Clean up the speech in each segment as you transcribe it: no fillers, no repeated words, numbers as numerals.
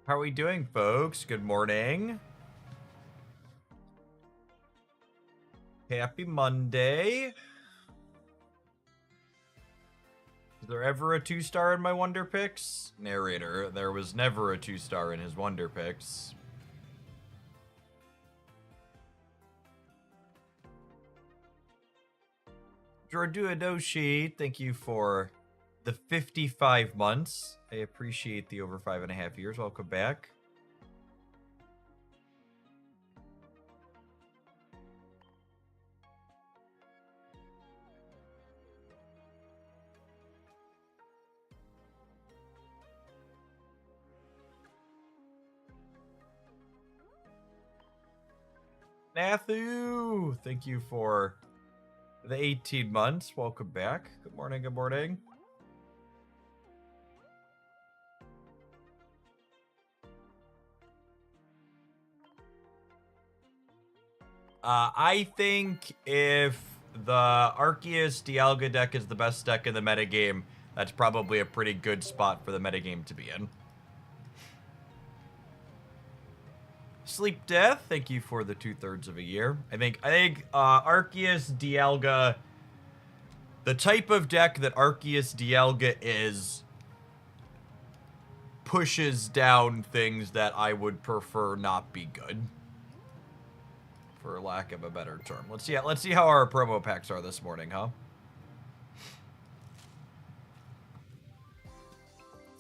How are we doing, folks? Good morning. Happy Monday. Is there ever a 2-star in my Wonder Picks? Narrator, there was never a 2-star in his Wonder Picks. Jorduadoshi, thank you for the 55 months. I appreciate the over 5.5 years. Welcome back. Nathu, thank you for the 18 months. Welcome back. Good morning, good morning. I think if the Arceus-Dialga deck is the best deck in the metagame, that's probably a pretty good spot for the metagame to be in. Sleep Death, thank you for the 2/3 of a year. I think Arceus-Dialga, the type of deck that Arceus-Dialga is, pushes down things that I would prefer not be good, for lack of a better term. Let's see how our promo packs are this morning, huh?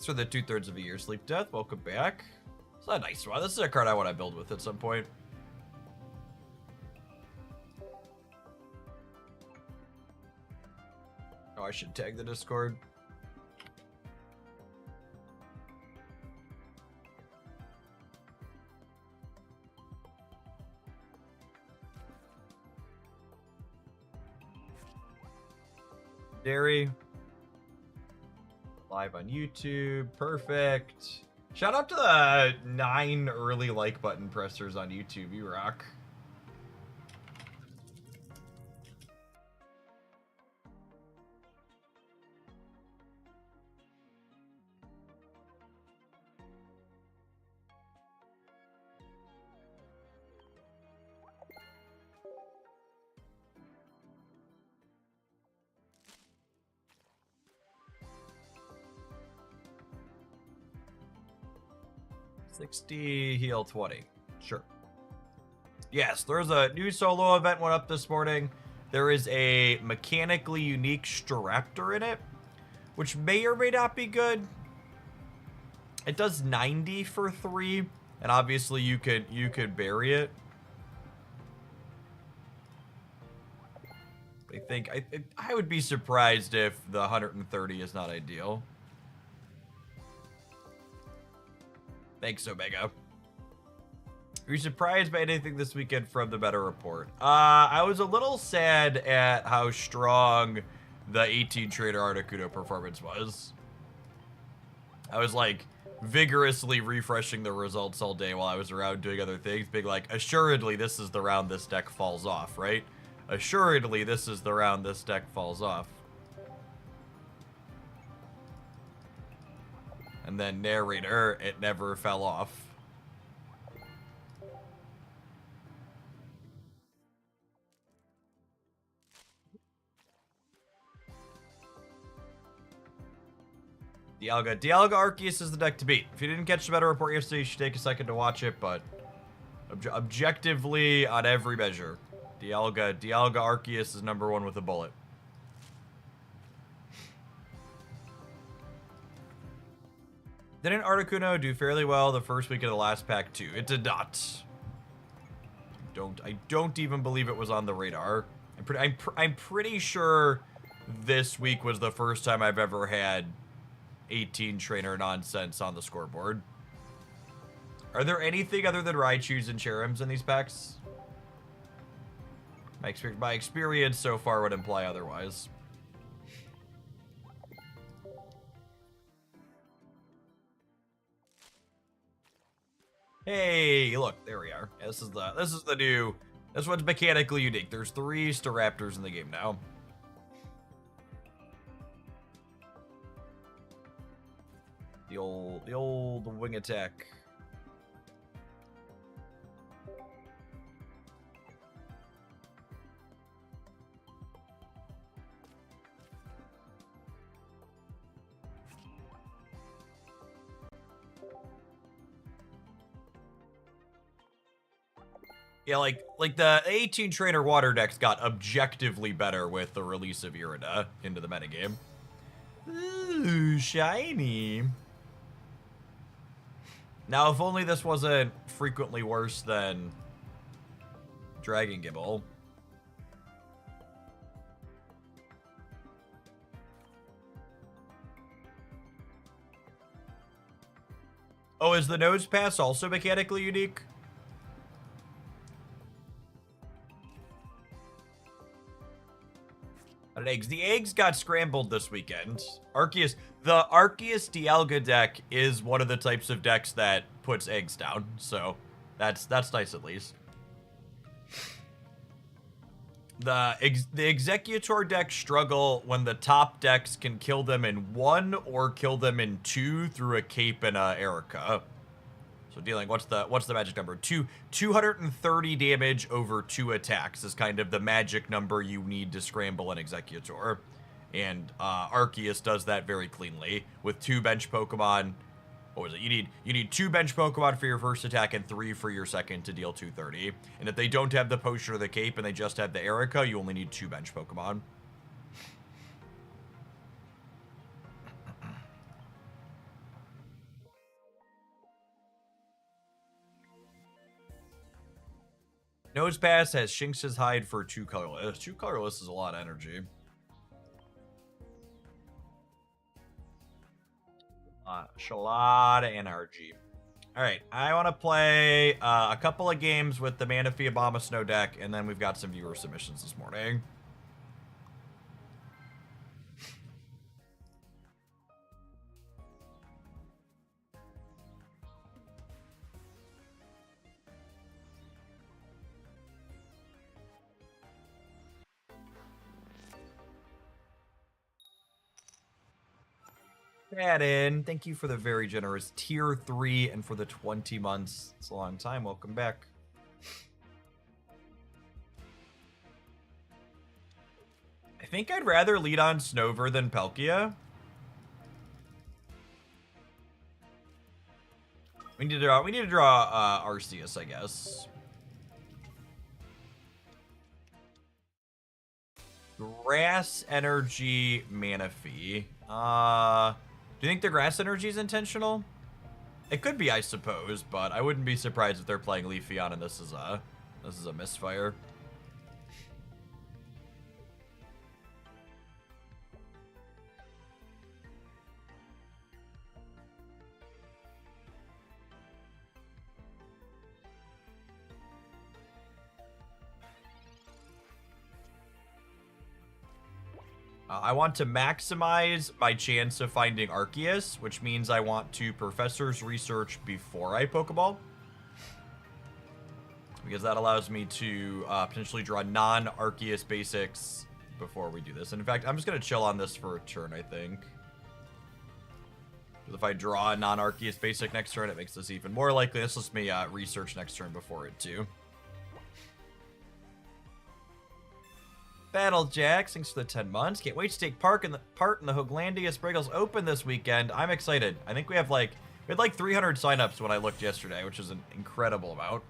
For the 2/3 of a year, Sleep Death, welcome back. It's a nice one. This is a card I want to build with at some point. Oh, I should tag the Discord. Dairy. Live on YouTube. Perfect. Shout out to the 9 early like button pressers on YouTube. You rock. $60, heal 20. Sure. Yes, there's a new solo event went up this morning. There is a mechanically unique Staraptor in it, which may or may not be good. It does 90 for 3, and obviously you could bury it. I think I would be surprised if the 130 is not ideal. Thanks, Omega. Were you surprised by anything this weekend from the meta report? I was a little sad at how strong the 18 trader Articuno performance was. I was like vigorously refreshing the results all day while I was around doing other things, being like, assuredly this is the round this deck falls off, right? Assuredly this is the round this deck falls off. And then narrator, it never fell off. Dialga Arceus is the deck to beat. If you didn't catch the meta report yesterday, you should take a second to watch it, but objectively, on every measure, Dialga Arceus is #1 with a bullet. Didn't Articuno do fairly well the first week of the last pack too? It did not. I don't even believe it was on the radar. I'm pretty sure this week was the first time I've ever had 18 trainer nonsense on the scoreboard. Are there anything other than Raichus and Cherrims in these packs? My experience so far would imply otherwise. Hey, look, there we are. This is the new. This one's mechanically unique. There's 3 Staraptors in the game now. The old wing attack. Yeah, like the 18 trainer water decks got objectively better with the release of Irida into the metagame. Ooh, shiny. Now, if only this wasn't frequently worse than Dragon Gibble. Oh, is the nose pass also mechanically unique? Eggs. The eggs got scrambled this weekend. The Arceus-Dialga deck is one of the types of decks that puts eggs down, so that's nice at least. The Executor decks struggle when the top decks can kill them in 1 or kill them in 2 through a Cape and a Erica. So dealing, what's the magic number? 230 damage over 2 attacks is kind of the magic number you need to scramble an Executor. And Arceus does that very cleanly with 2 bench Pokemon. What was it? You need 2 bench Pokemon for your first attack and 3 for your second to deal 230. And if they don't have the potion or the cape and they just have the Erica, you only need 2 bench Pokemon. Nosepass has Shinx's hide for 2 colorless. 2 colorless is a lot of energy. A lot of energy. Alright, I want to play a couple of games with the Manaphy Abomasnow deck, and then we've got some viewer submissions this morning. Madden, thank you for the very generous tier 3 and for the 20 months. It's a long time. Welcome back. I think I'd rather lead on Snover than Palkia. We need to draw Arceus, I guess. Grass Energy Manaphy. Do you think the Grass Energy is intentional? It could be, I suppose, but I wouldn't be surprised if they're playing Leafeon and this is a misfire. I want to maximize my chance of finding Arceus, which means I want to Professor's Research before I Pokeball. Because that allows me to potentially draw non-Arceus basics before we do this. And in fact, I'm just going to chill on this for a turn, I think. Because if I draw a non-Arceus basic next turn, it makes this even more likely. This lets me research next turn before it, too. Battle Jax, thanks for the 10 months. Can't wait to take part in the Hooglandia Spriggles Open this weekend. I'm excited. I think we had like 300 signups when I looked yesterday, which is an incredible amount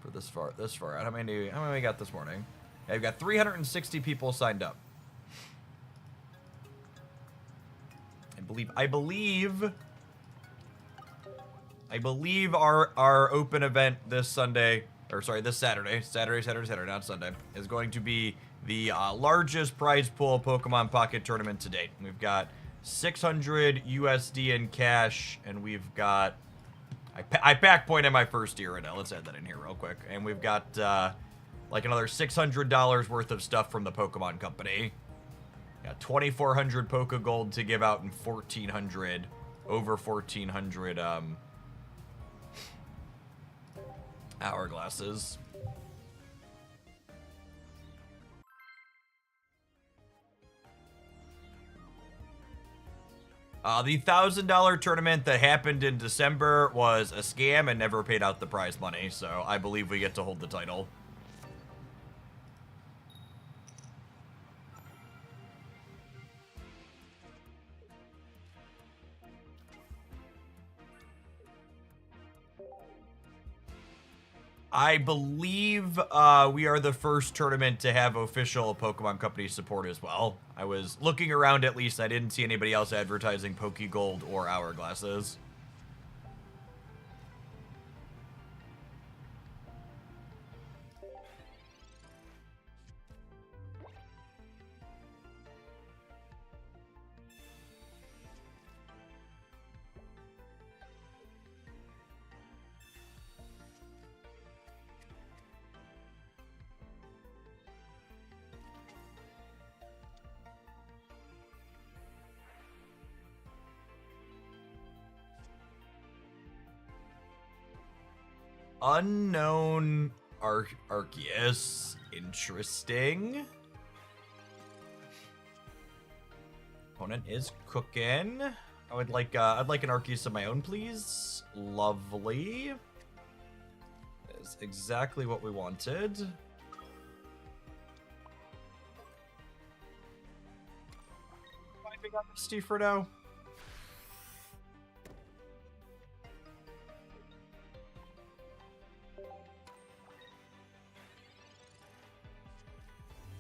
for this far out. How many we got this morning? Yeah, we've got 360 people signed up. I believe our open event this Sunday, or sorry, this Saturday, not Sunday, is going to be the largest prize pool Pokemon Pocket tournament to date. We've got 600 USD in cash, and we've got, I pack point in my first year right now. Let's add that in here real quick. And we've got like another $600 worth of stuff from the Pokemon Company. Got 2,400 Poke Gold to give out and over 1,400 hourglasses. The $1,000 tournament that happened in December was a scam and never paid out the prize money, so I believe we get to hold the title. I believe we are the first tournament to have official Pokemon Company support as well. I was looking around, at least. I didn't see anybody else advertising Pokegold or Hourglasses. Unknown Arceus. Interesting. Opponent is cooking. I'd like an Arceus of my own, please. Lovely. That's exactly what we wanted. Finding up Misty for now.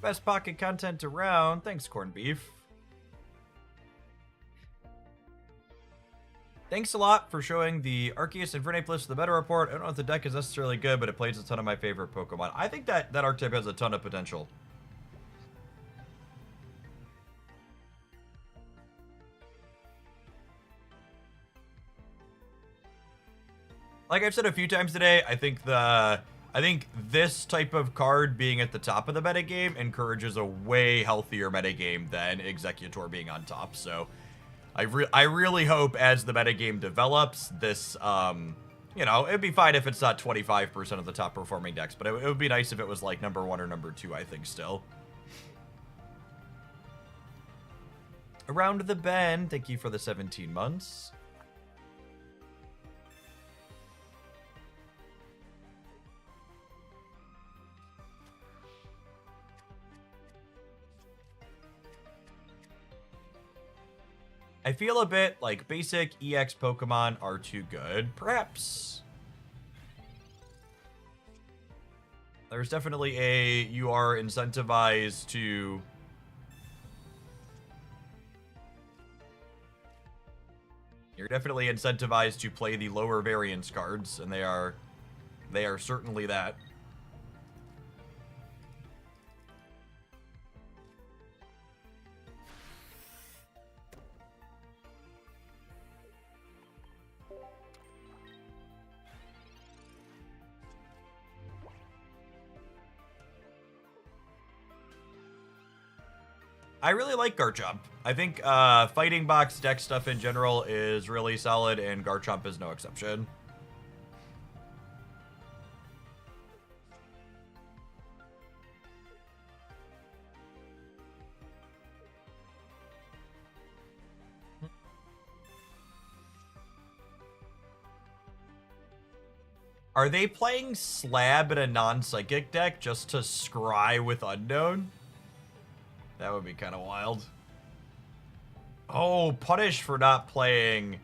Best pocket content around. Thanks, corned beef. Thanks a lot for showing the Arceus Infernape list of the meta report. I don't know if the deck is necessarily good, but it plays a ton of my favorite Pokemon. I think that archetype has a ton of potential. Like I've said a few times today, I think this type of card being at the top of the metagame encourages a way healthier metagame than Executor being on top. So I really hope as the metagame develops, this, you know, it'd be fine if it's not 25% of the top performing decks, but it would be nice if it was like number 1 or number 2, I think, still. Around the bend, thank you for the 17 months. I feel a bit like basic EX Pokemon are too good, perhaps. There's definitely you are incentivized to... You're definitely incentivized to play the lower variance cards, and they are certainly that. I really like Garchomp. I think Fighting Box deck stuff in general is really solid, and Garchomp is no exception. Are they playing Slab in a non-psychic deck just to scry with Unknown? That would be kind of wild. Oh, punish for not playing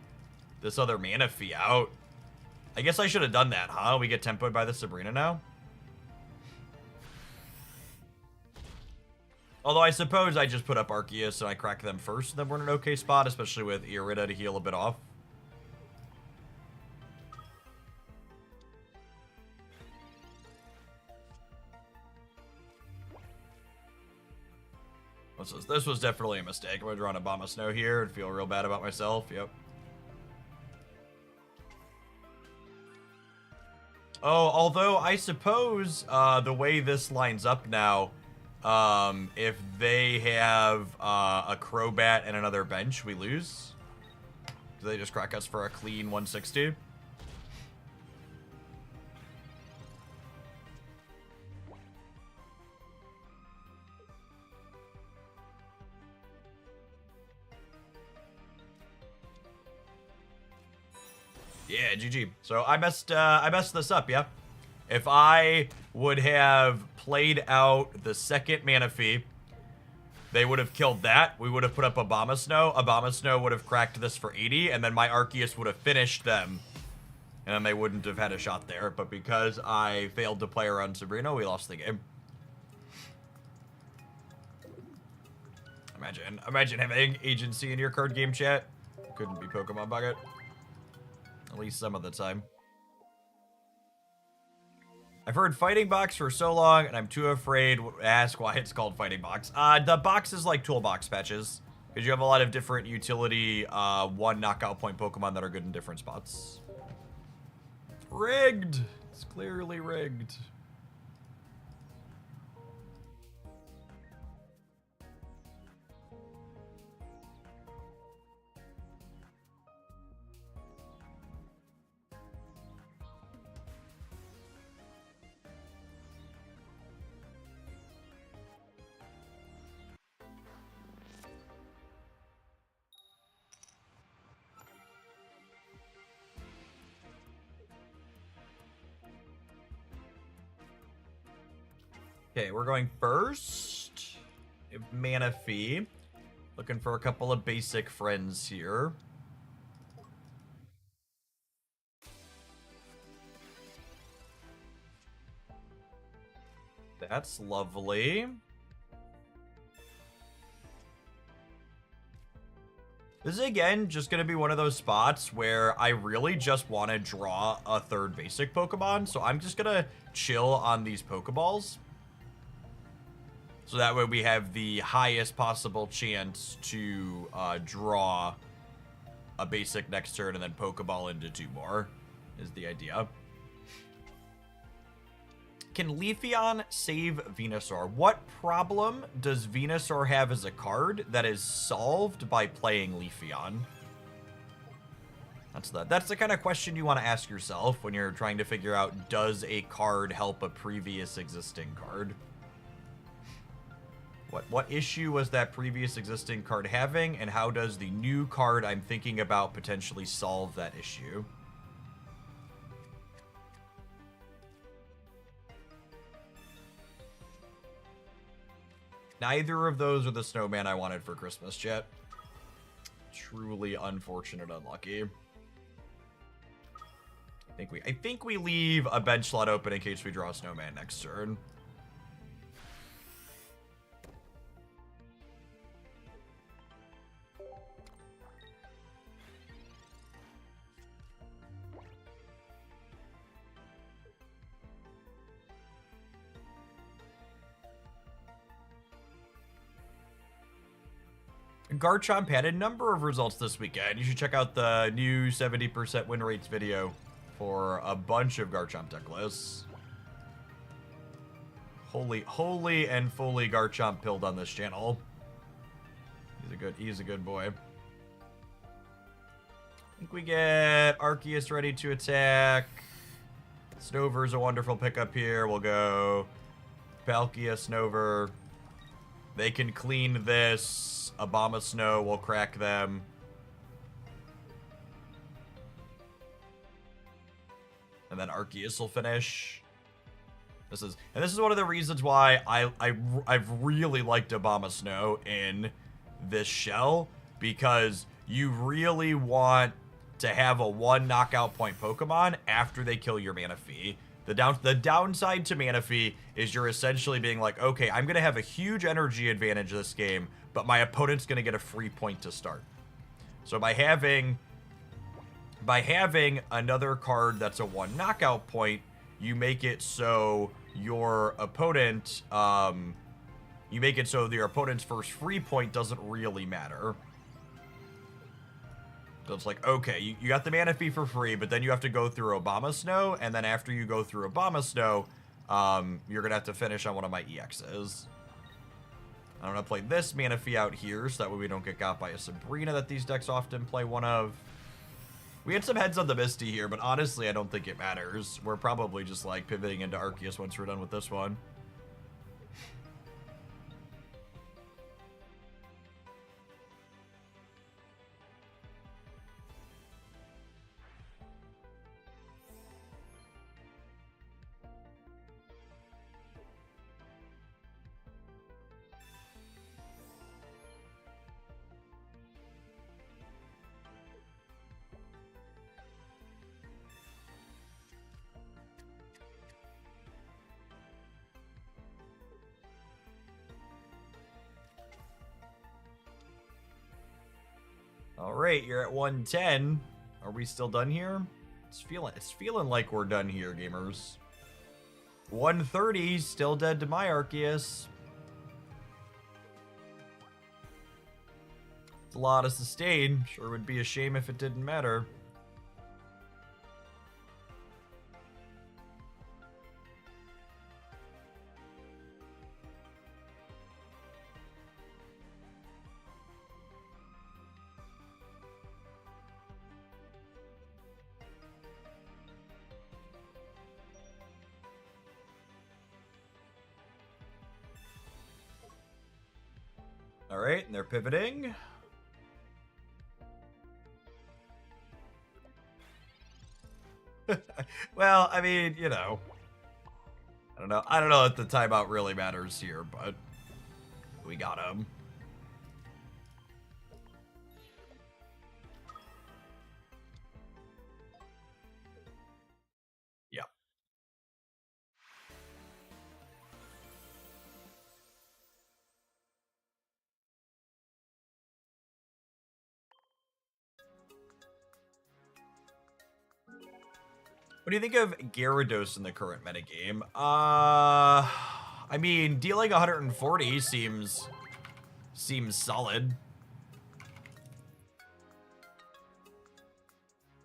this other Manaphy out. I guess I should have done that, huh? We get tempoed by the Sabrina now? Although I suppose I just put up Arceus and I crack them first, and then we're in an okay spot, especially with Irida to heal a bit off. This was definitely a mistake. I'm going to draw an Abomasnow here and feel real bad about myself. Yep. Oh, although I suppose the way this lines up now, if they have a Crobat and another bench, we lose. Do they just crack us for a clean 160? Yeah, GG. So I messed this up, yeah? If I would have played out the second Manaphy, they would have killed that. We would have put up Abomasnow. Abomasnow would have cracked this for 80, and then my Arceus would have finished them and then they wouldn't have had a shot there. But because I failed to play around Sabrina, we lost the game. Imagine having agency in your card game chat. Couldn't be Pokemon Bucket. At least some of the time. I've heard Fighting Box for so long, and I'm too afraid to ask why it's called Fighting Box. The box is like toolbox patches, because you have a lot of different utility, one knockout point Pokemon that are good in different spots. Rigged! It's clearly rigged. Okay, we're going first. Manaphy. Looking for a couple of basic friends here. That's lovely. This is, again, just going to be one of those spots where I really just want to draw a third basic Pokemon. So I'm just going to chill on these Pokeballs. So that way we have the highest possible chance to draw a basic next turn and then Pokeball into 2 more, is the idea. Can Leafeon save Venusaur? What problem does Venusaur have as a card that is solved by playing Leafeon? That's the kind of question you want to ask yourself when you're trying to figure out, does a card help a previous existing card? What issue was that previous existing card having, and how does the new card I'm thinking about potentially solve that issue? Neither of those are the snowman I wanted for Christmas, chat. Truly unfortunate, unlucky. I think we leave a bench slot open in case we draw a snowman next turn. Garchomp had a number of results this weekend. You should check out the new 70% win rates video for a bunch of Garchomp deck lists. Holy and fully Garchomp pilled on this channel. He's a good boy. I think we get Arceus ready to attack. Snover's a wonderful pickup here. We'll go Palkia, Snover. They can clean this. Abomasnow will crack them. And then Arceus will finish. This is one of the reasons why I've really liked Abomasnow in this shell, because you really want to have a 1 knockout point Pokemon after they kill your Manaphy. The downside to Manaphy is you're essentially being like, okay, I'm going to have a huge energy advantage this game, but my opponent's going to get a free point to start. So by having another card that's a 1 knockout point, you make it so your opponent, your opponent's first free point doesn't really matter. So it's like, okay, you got the Manaphy for free, but then you have to go through Abomasnow, and then after you go through Abomasnow, you're going to have to finish on one of my EXs. I'm going to play this Manaphy out here, so that way we don't get got by a Sabrina that these decks often play one of. We had some heads on the Misty here, but honestly, I don't think it matters. We're probably just, like, pivoting into Arceus once we're done with this one. All right, you're at 110. Are we still done here? It's feeling like we're done here, gamers. 130, still dead to my Arceus. It's a lot of sustain. Sure would be a shame if it didn't matter. All right, and they're pivoting. Well, I mean, you know, I don't know. I don't know if the timeout really matters here, but we got him. Yep. What do you think of Gyarados in the current metagame? I mean, dealing 140 seems solid.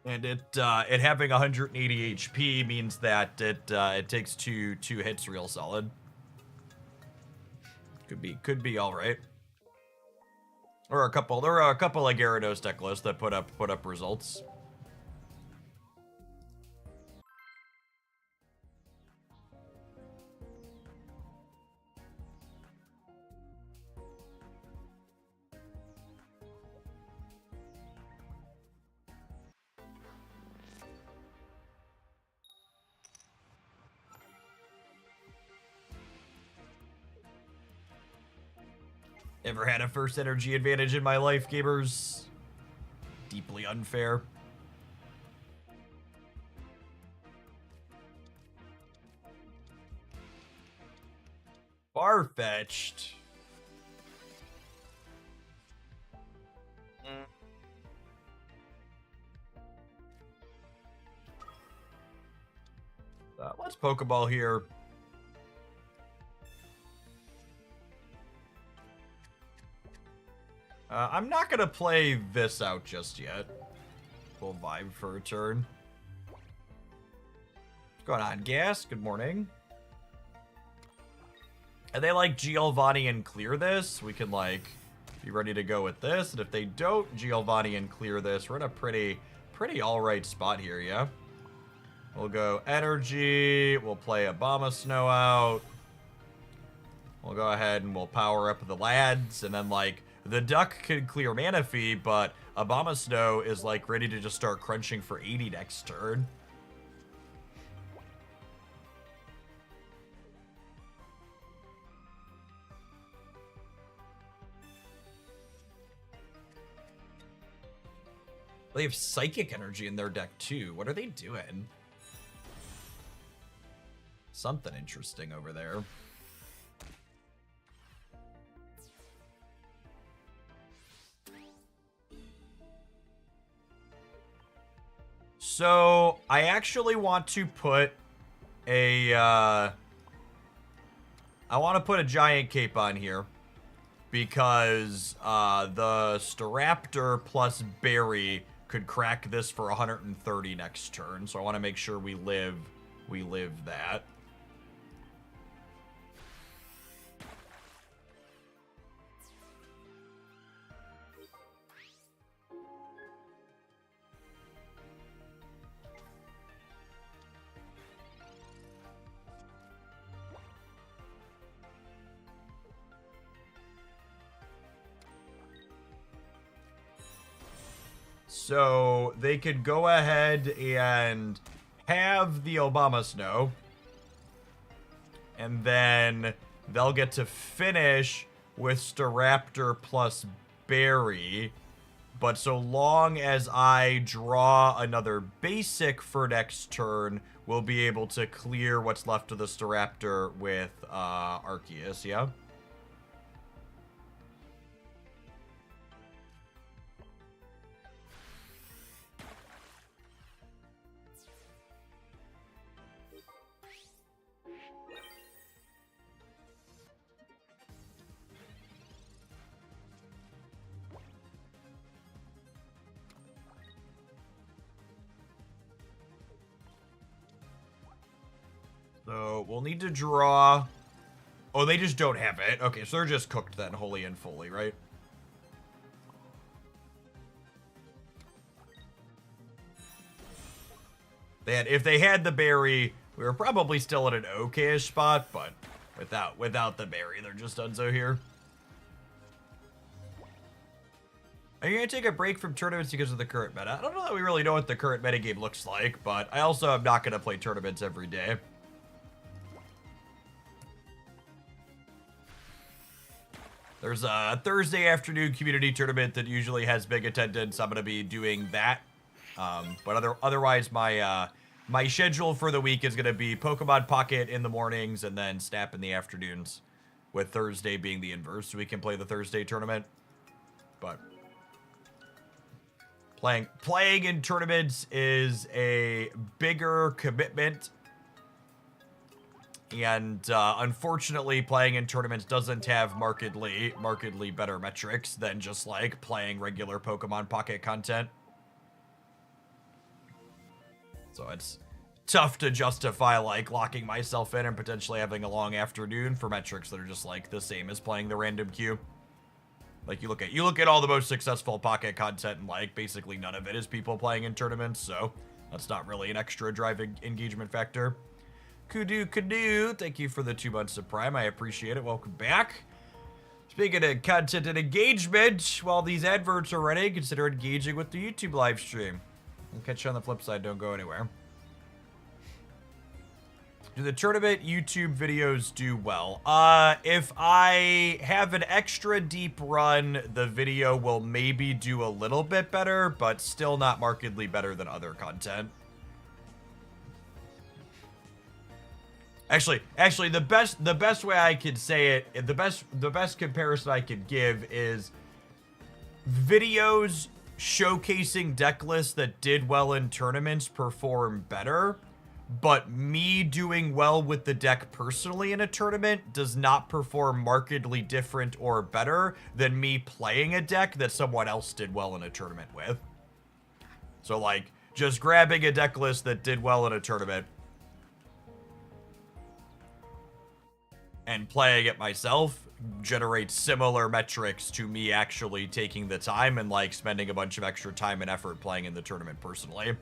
And it having 180 HP means that it takes two hits real solid. Could be all right. There are a couple of Gyarados deck lists that put up results. Ever had a first energy advantage in my life, gamers? Deeply unfair. Far-fetched. Let's Pokeball here. I'm not gonna play this out just yet. We'll vibe for a turn. What's going on, Gas? Good morning. And they like Giovanni and clear this. We can like be ready to go with this. And if they don't Giovanni and clear this, we're in a pretty all right spot here, yeah? We'll go energy. We'll play Abomasnow out. We'll go ahead and we'll power up the lads. And then like the duck could clear Manaphy, but Abomasnow is like ready to just start crunching for 80 next turn. They have Psychic Energy in their deck too. What are they doing? Something interesting over there. So, I actually want to put a, I want to put a Giant Cape on here. Because, the Staraptor plus Berry could crack this for 130 next turn. So I want to make sure we live that. So they could go ahead and have the Abomasnow. And then they'll get to finish with Staraptor plus Berry. But so long as I draw another basic for next turn, we'll be able to clear what's left of the Staraptor with Arceus, yeah? we'll need to draw... Oh, they just don't have it. Okay, so they're just cooked then, wholly and fully, right? If they had the berry, we were probably still in an okay-ish spot, but without the berry, they're just dunzo here. Are you going to take a break from tournaments because of the current meta? I don't know that we really know what the current metagame looks like, but I also am not going to play tournaments every day. There's a Thursday afternoon community tournament that usually has big attendance. I'm going to be doing that. But otherwise, my schedule for the week is going to be Pokemon Pocket in the mornings and then Snap in the afternoons, with Thursday being the inverse, so we can play the Thursday tournament. But playing in tournaments is a bigger commitment. And unfortunately, playing in tournaments doesn't have markedly better metrics than just like playing regular Pokemon Pocket content. So it's tough to justify like locking myself in and potentially having a long afternoon for metrics that are just like the same as playing the random queue. Like you look at all the most successful Pocket content and like basically none of it is people playing in tournaments, so that's not really an extra driving engagement factor. Kudu, thank you for the 2 months of Prime. I appreciate it. Welcome back. Speaking of content and engagement, while these adverts are running, consider engaging with the YouTube live stream. I'll catch you on the flip side. Don't go anywhere. Do the tournament YouTube videos do well? If I have an extra deep run, the video will maybe do a little bit better, but still not markedly better than other content. Actually, the best way I could say it, the best comparison I could give is videos showcasing deck lists that did well in tournaments perform better, but me doing well with the deck personally in a tournament does not perform markedly different or better than me playing a deck that someone else did well in a tournament with. So like, just grabbing a deck list that did well in a tournament and playing it myself generates similar metrics to me actually taking the time and like spending a bunch of extra time and effort playing in the tournament personally.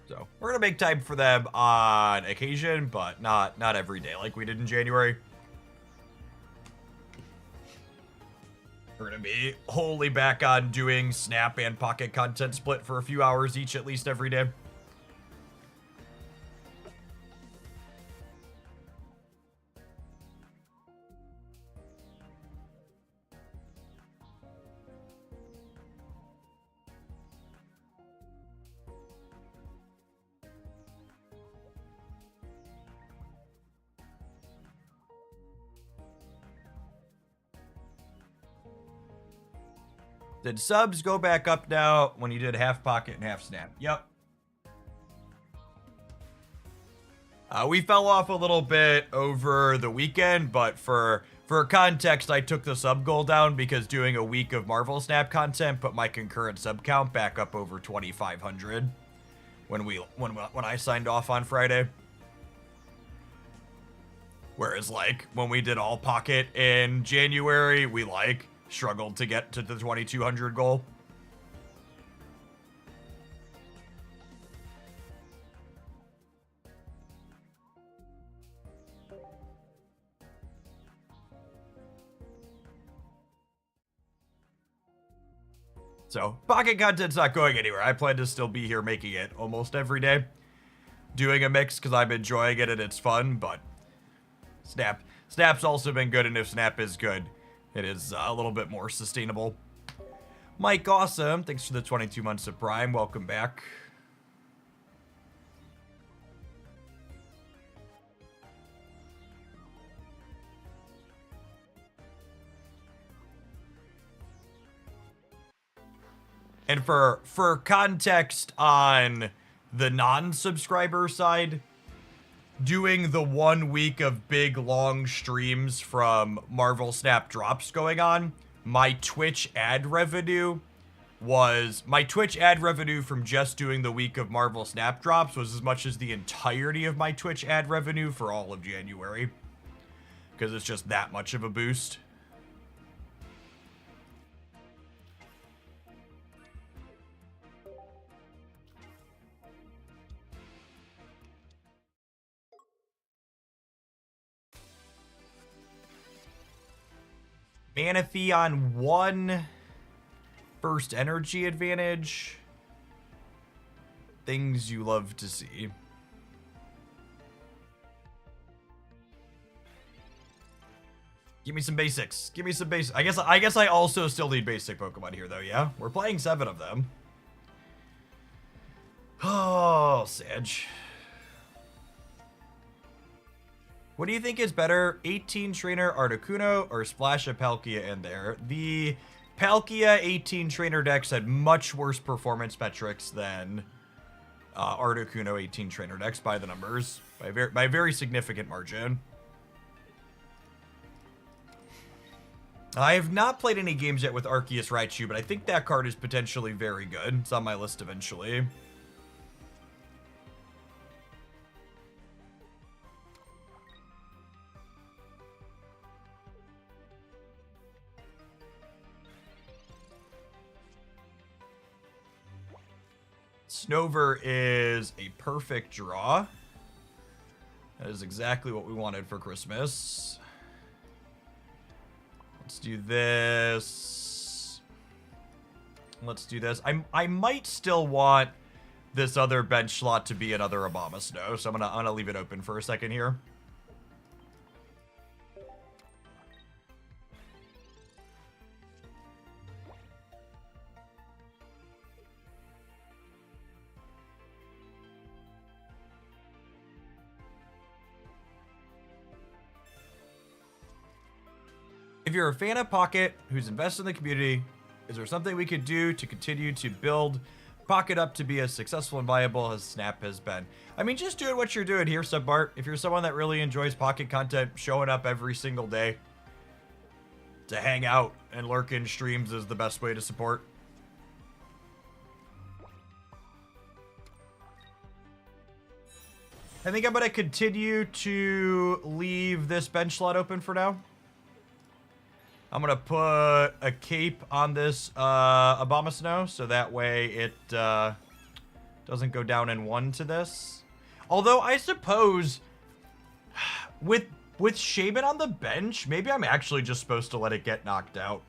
So we're gonna make time for them on occasion, but not every day like we did in January. We're gonna be wholly back on doing Snap and Pocket content split for a few hours each, at least every day. Did subs go back up now when you did half Pocket and half Snap? Yep. We fell off a little bit over the weekend, but for context, I took the sub goal down because doing a week of Marvel Snap content put my concurrent sub count back up over 2,500 when I signed off on Friday. Whereas like when we did all Pocket in January, we like struggled to get to the 2,200 goal. So, Pocket content's not going anywhere. I plan to still be here making it almost every day. Doing a mix because I'm enjoying it and it's fun, but Snap's also been good, and if Snap is good, it is a little bit more sustainable. Mike Awesome, thanks for the 22 months of Prime. Welcome back. And for context on the non-subscriber side, doing the 1 week of big long streams from Marvel Snap drops going on, my Twitch ad revenue was my Twitch ad revenue from just doing the week of Marvel Snap Drops was as much as the entirety of my Twitch ad revenue for all of January. Because it's just that much of a boost. Manaphy on 1 burst energy advantage. Things you love to see. Give me some basics. Give me some basics. I guess I also still need basic Pokemon here though, yeah? We're playing 7 of them. Oh, Sage. What do you think is better, 18 Trainer Articuno or Splash a Palkia in there? The Palkia 18 Trainer decks had much worse performance metrics than Articuno 18 Trainer decks by the numbers, by a very significant margin. I have not played any games yet with Arceus Raichu, but I think that card is potentially very good. It's on my list eventually. Snover is a perfect draw. That is exactly what we wanted for Christmas. Let's do this. Let's do this. I might still want this other bench slot to be another Abomasnow, so I'm gonna leave it open for a second here. If you're a fan of Pocket who's invested in the community, is there something we could do to continue to build Pocket up to be as successful and viable as Snap has been? I mean, just doing what you're doing here, Subbart. If you're someone that really enjoys Pocket content, showing up every single day to hang out and lurk in streams is the best way to support. I think I'm going to continue to leave this bench slot open for now. I'm going to put a cape on this Abomasnow, so that way it doesn't go down in 1 to this. Although, I suppose, with Shaman on the bench, maybe I'm actually just supposed to let it get knocked out.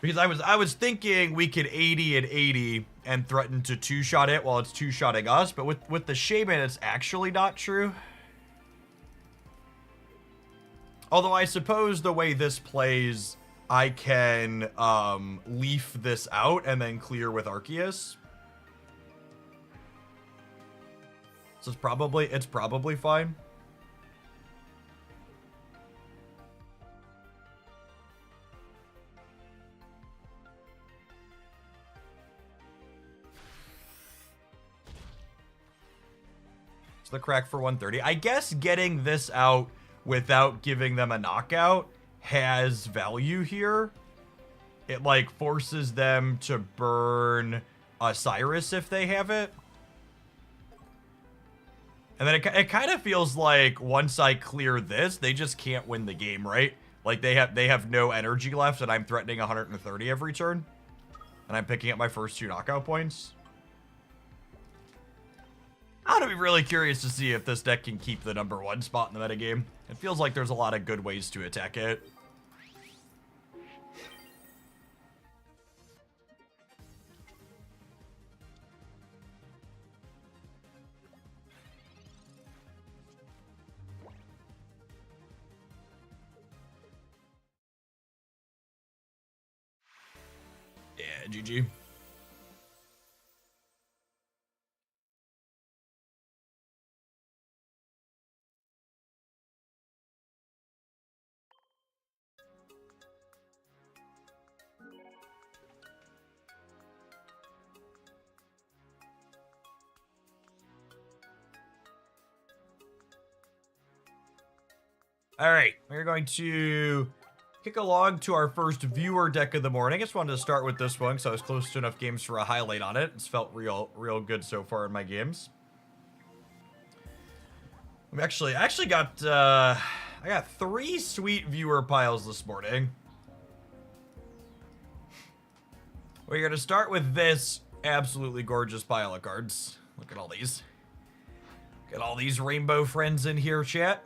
Because I was thinking we could 80 and 80 and threaten to 2-shot it while it's 2-shotting us, but with the Shaman, it's actually not true. Although I suppose the way this plays, I can leaf this out and then clear with Arceus. So it's probably fine. So the crack for 130. I guess getting this out without giving them a knockout has value here. It like forces them to burn Cyrus if they have it. And then it kind of feels like once I clear this, they just can't win the game, right? Like they have no energy left and I'm threatening 130 every turn. And I'm picking up my first 2 knockout points. I'm gonna be really curious to see if this deck can keep the #1 spot in the metagame. It feels like there's a lot of good ways to attack it. Yeah, GG. All right, we're going to kick along to our first viewer deck of the morning. I just wanted to start with this one because I was close to enough games for a highlight on it. It's felt real good so far in my games. I actually got I got 3 sweet viewer piles this morning. We're gonna start with this absolutely gorgeous pile of cards. Look at all these. Got all these rainbow friends in here, chat.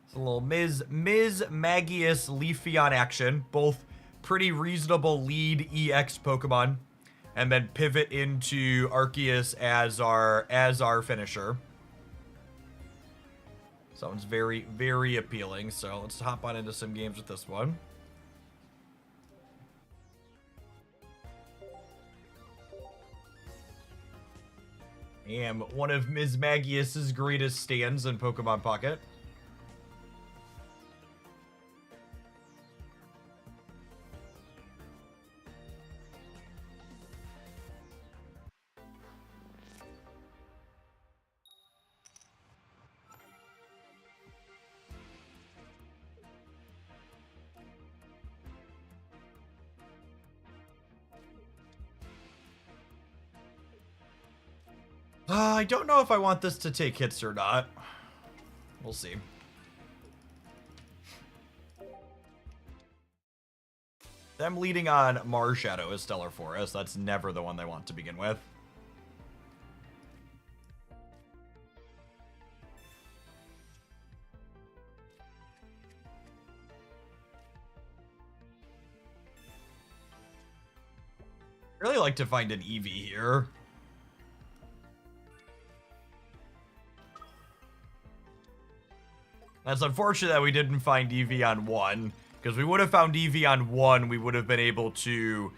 It's a little Mismagius Leafeon action. Both pretty reasonable lead EX Pokemon. And then pivot into Arceus as our finisher. Sounds very, very appealing. So let's hop on into some games with this one. I am one of Mismagius's greatest stands in Pokemon Pocket. I don't know if I want this to take hits or not. We'll see. Them leading on Marshadow is Stellar Forest. That's never the one they want to begin with. Really like to find an Eevee here. That's unfortunate that we didn't find Eevee on 1, because we would have found Eevee on 1, we would have been able to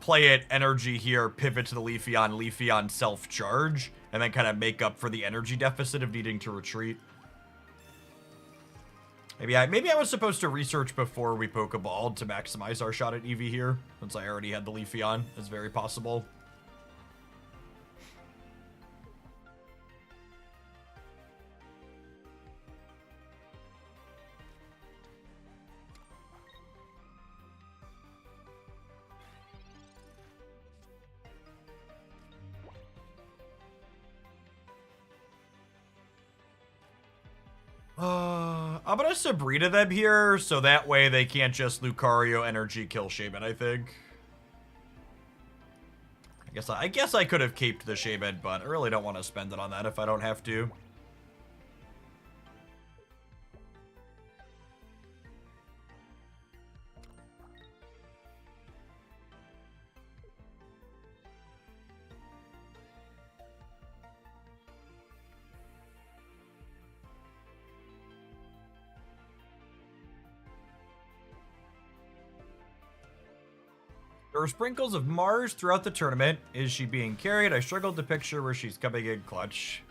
play it energy here, pivot to the Leafeon self-charge, and then kind of make up for the energy deficit of needing to retreat. Maybe I was supposed to research before we Pokeballed to maximize our shot at Eevee here, since I already had the Leafeon. It's very possible. I'm gonna Sabrina them here, so that way they can't just Lucario energy kill Shaman, I think. I guess I could have caped the Shaman, but I really don't want to spend it on that if I don't have to. There were sprinkles of Mars throughout the tournament. Is she being carried? I struggled to picture where she's coming in clutch.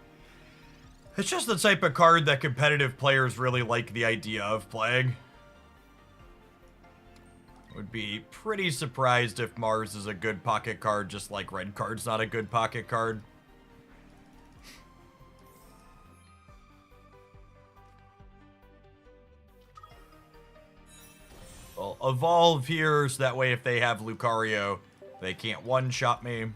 It's just the type of card that competitive players really like the idea of playing. Would be pretty surprised if Mars is a good pocket card, just like Red Card's not a good pocket card. Well, evolve here, so that way if they have Lucario, they can't one-shot me.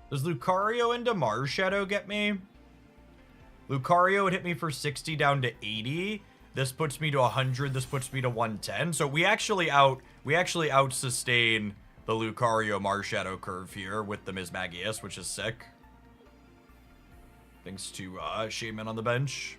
Does Lucario into Marshadow get me? Lucario would hit me for 60 down to 80. This puts me to 100. This puts me to 110. So we actually out-sustain the Lucario Marshadow curve here with the Mismagius, which is sick. Thanks to Shaman on the bench.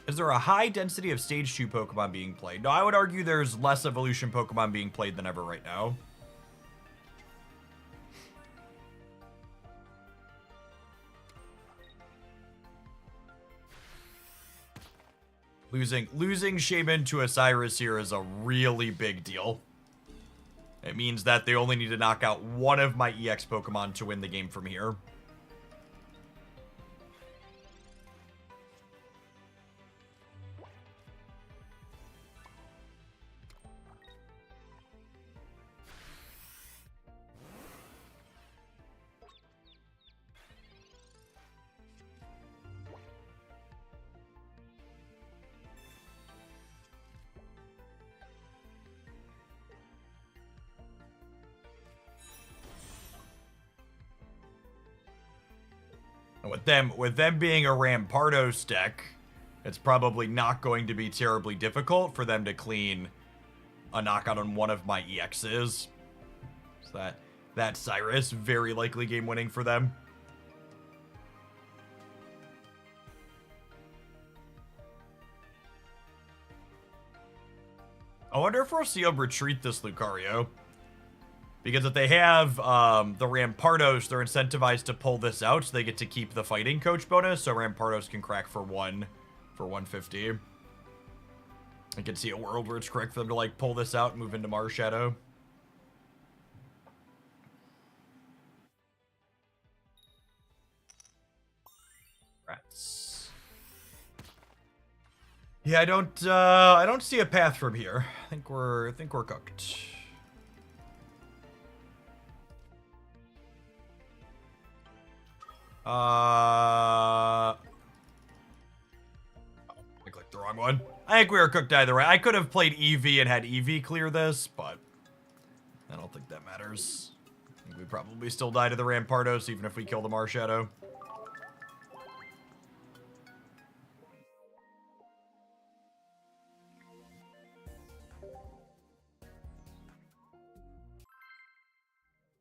Is there a high density of Stage 2 Pokemon being played? No, I would argue there's less Evolution Pokemon being played than ever right now. Losing Shaman to Osiris here is a really big deal. It means that they only need to knock out one of my EX Pokemon to win the game from here. With them being a Rampardos deck, it's probably not going to be terribly difficult for them to clean a knockout on one of my EXs. So that Cyrus, very likely game winning for them. I wonder if we'll see them retreat this Lucario. Because if they have the Rampardos, they're incentivized to pull this out, so they get to keep the fighting coach bonus, so Rampardos can crack for 150. I can see a world where it's correct for them to like pull this out and move into Mars Shadow. Rats. Yeah, I don't see a path from here. I think we're cooked. I clicked the wrong one. I think we were cooked either way. I could have played EV and had EV clear this, but I don't think that matters. I think we probably still die to the Rampardos, even if we kill the Mars Shadow.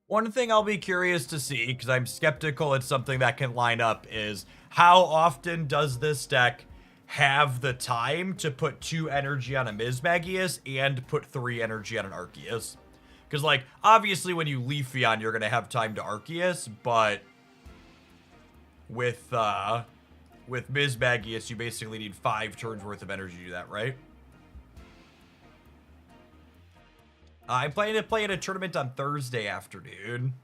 One thing I'll be curious to see, because I'm skeptical it's something that can line up, is how often does this deck have the time to put 2 energy on a Mismagius and put 3 energy on an Arceus? Because, like, obviously when you Leafeon, you're going to have time to Arceus, but with Mismagius, you basically need 5 turns worth of energy to do that, right? I'm planning to play in a tournament on Thursday afternoon.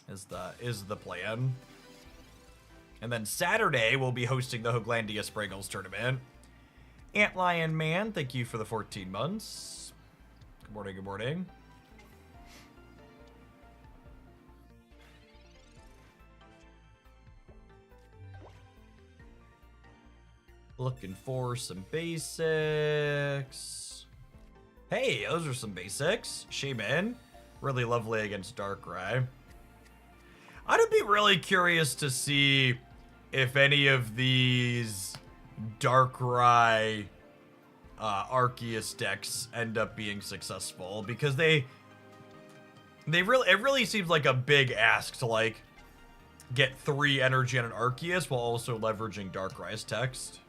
Is the plan. And then Saturday, we'll be hosting the Hooglandia Spriggles tournament. Antlion Man, thank you for the 14 months. Good morning, good morning. Looking for some basics. Hey, those are some basics. Shaman, really lovely against Darkrai. I'd be really curious to see if any of these Darkrai Arceus decks end up being successful, because it really seems like a big ask to like get 3 energy on an Arceus while also leveraging Darkrai's text.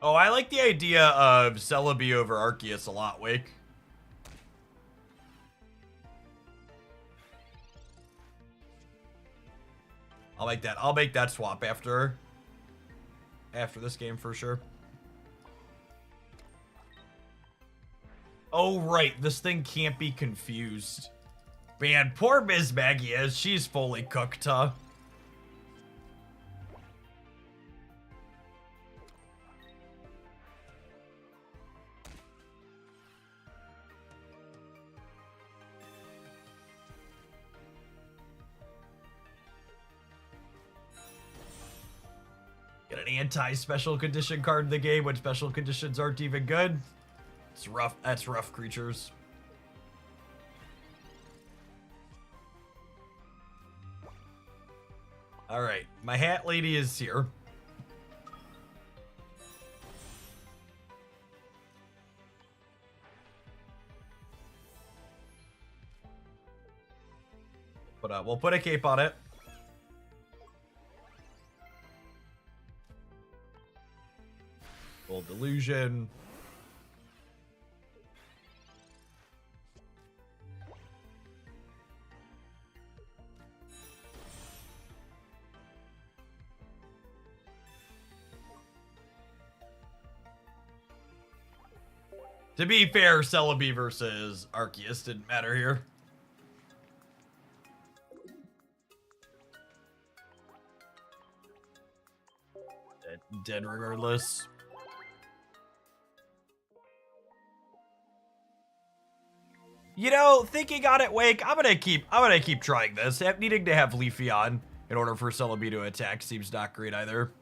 Oh, I like the idea of Celebi over Arceus a lot, Wake. I'll make that swap after this game for sure. Oh, right. This thing can't be confused. Man, poor Mismagius. She's fully cooked, huh? Get an anti-special condition card in the game when special conditions aren't even good. It's rough. That's rough, creatures. All right, my hat lady is here. But we'll put a cape on it. Full delusion. To be fair, Celebi versus Arceus didn't matter here. Dead regardless. You know, thinking on it, Wake, I'm gonna keep trying this. Needing to have Leafeon in order for Celebi to attack seems not great either.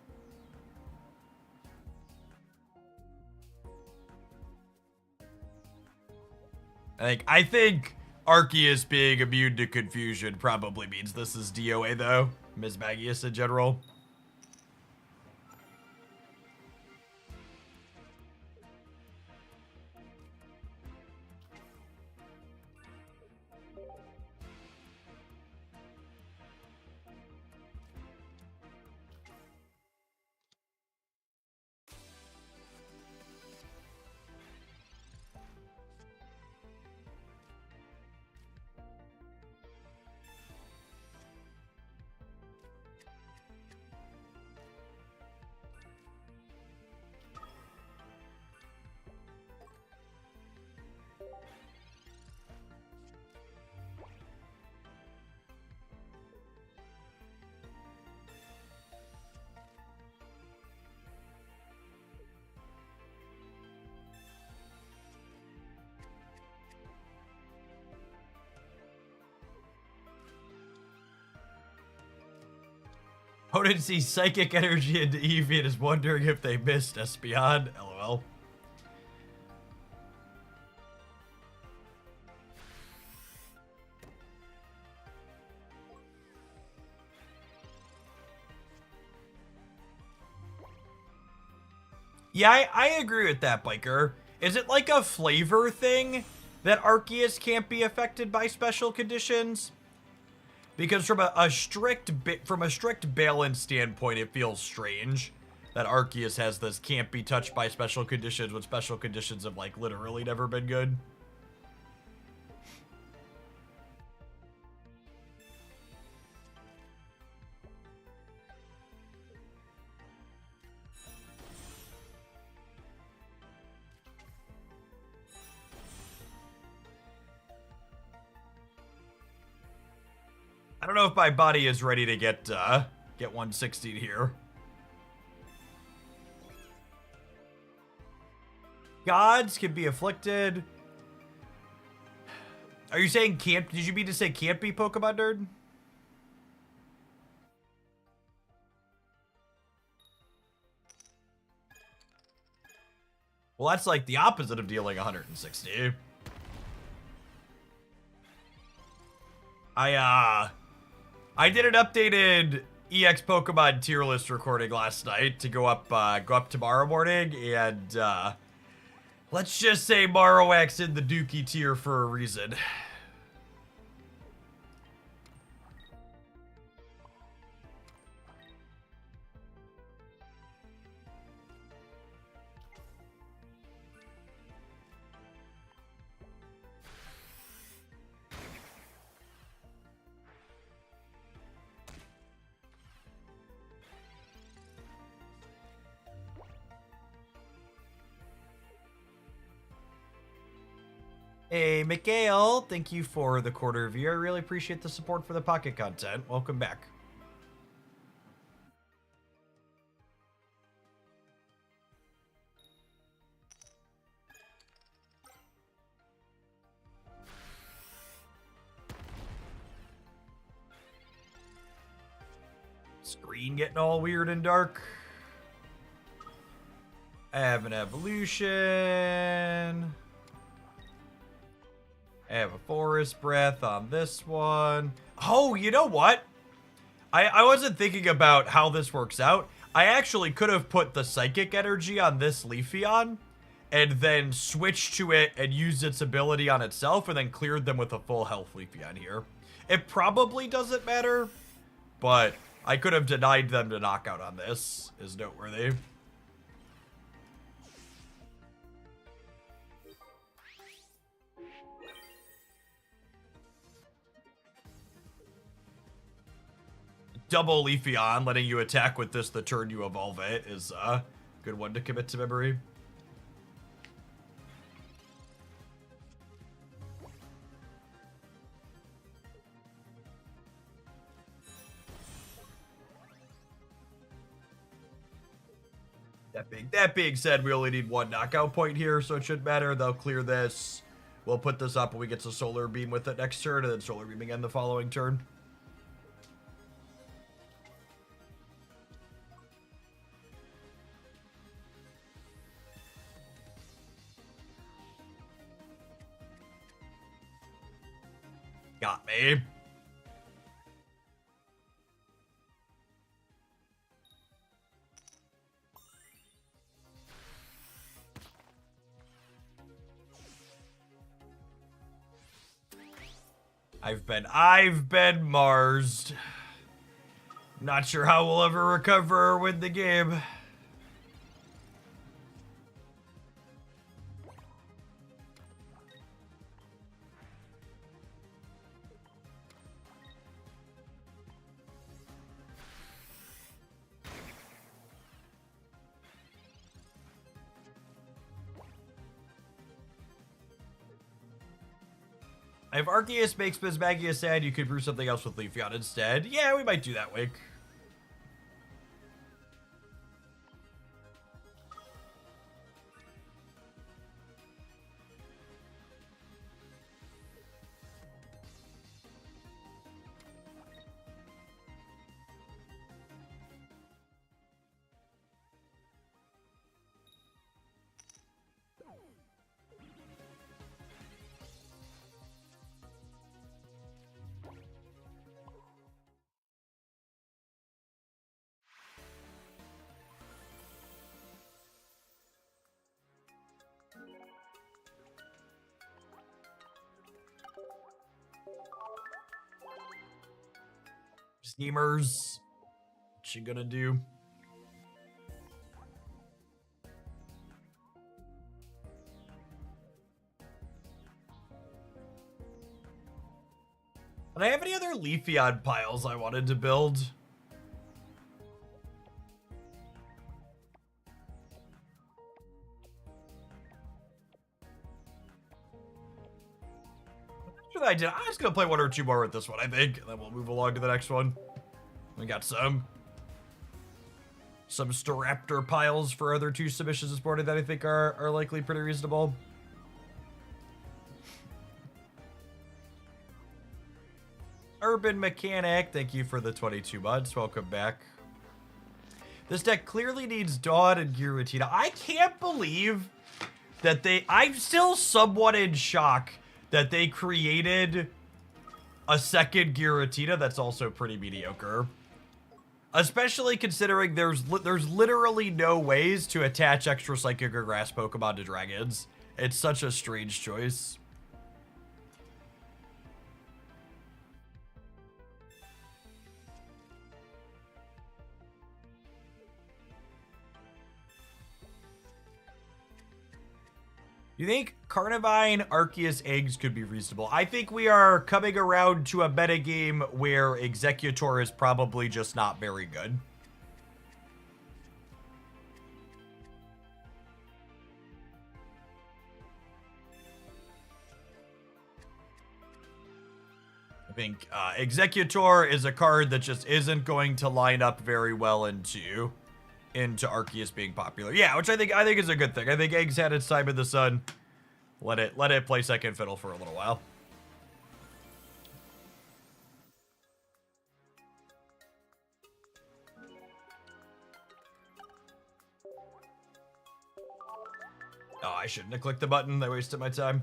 I think Arceus being immune to confusion probably means this is DOA though. Mismagius in general. Opponent sees Psychic Energy into Eevee and is wondering if they missed Espeon. LOL. Yeah, I agree with that, Biker. Is it like a flavor thing that Arceus can't be affected by special conditions? Because from a strict balance standpoint, it feels strange that Arceus has this can't be touched by special conditions when special conditions have like literally never been good. I don't know if my body is ready to get 116 here. Gods can be afflicted. Are you saying can't? Did you mean to say can't be Pokemon nerd? Well, that's like the opposite of dealing 160. I did an updated EX Pokemon tier list recording last night to go up tomorrow morning, and let's just say Marowak's in the Dookie tier for a reason. Hey, Mikhail, thank you for the quarter view. I really appreciate the support for the pocket content. Welcome back. Screen getting all weird and dark. I have an evolution. I have a forest breath on this one. Oh, you know what? I wasn't thinking about how this works out. I actually could have put the psychic energy on this Leafeon and then switched to it and used its ability on itself and then cleared them with a full health Leafeon here. It probably doesn't matter, but I could have denied them to knockout on this, is noteworthy. Double Leafeon, letting you attack with this the turn you evolve it, is a good one to commit to memory. That being said, we only need one knockout point here, so it shouldn't matter. They'll clear this We'll put this up when we get to Solar Beam with it next turn, and then Solar Beam again the following turn. Got me. I've been Marsed. Not sure how we'll ever recover or win the game. If Arceus makes Mismagius sad, you could brew something else with Leafeon instead. Yeah, we might do that, Wake. Steamers. What's she gonna do? Did I have any other Leafeon piles I wanted to build? I did. I'm just gonna play one or two more with this one, I think, and then we'll move along to the next one. We got some Staraptor piles for other two submissions this morning that I think are likely pretty reasonable. Urban Mechanic, thank you for the 22 months. Welcome back. This deck clearly needs Dawn and Giratina. I can't believe that I'm still somewhat in shock that they created a second Giratina that's also pretty mediocre. Especially considering there's literally no ways to attach extra Psychic or Grass Pokemon to dragons. It's such a strange choice. You think Carnivine Arceus eggs could be reasonable? I think we are coming around to a metagame where Executor is probably just not very good. I think Executor is a card that just isn't going to line up very well into Arceus being popular. Yeah, which I think is a good thing. I think Eggs had its time in the sun. Let it play second fiddle for a little while. Oh, I shouldn't have clicked the button. I wasted my time.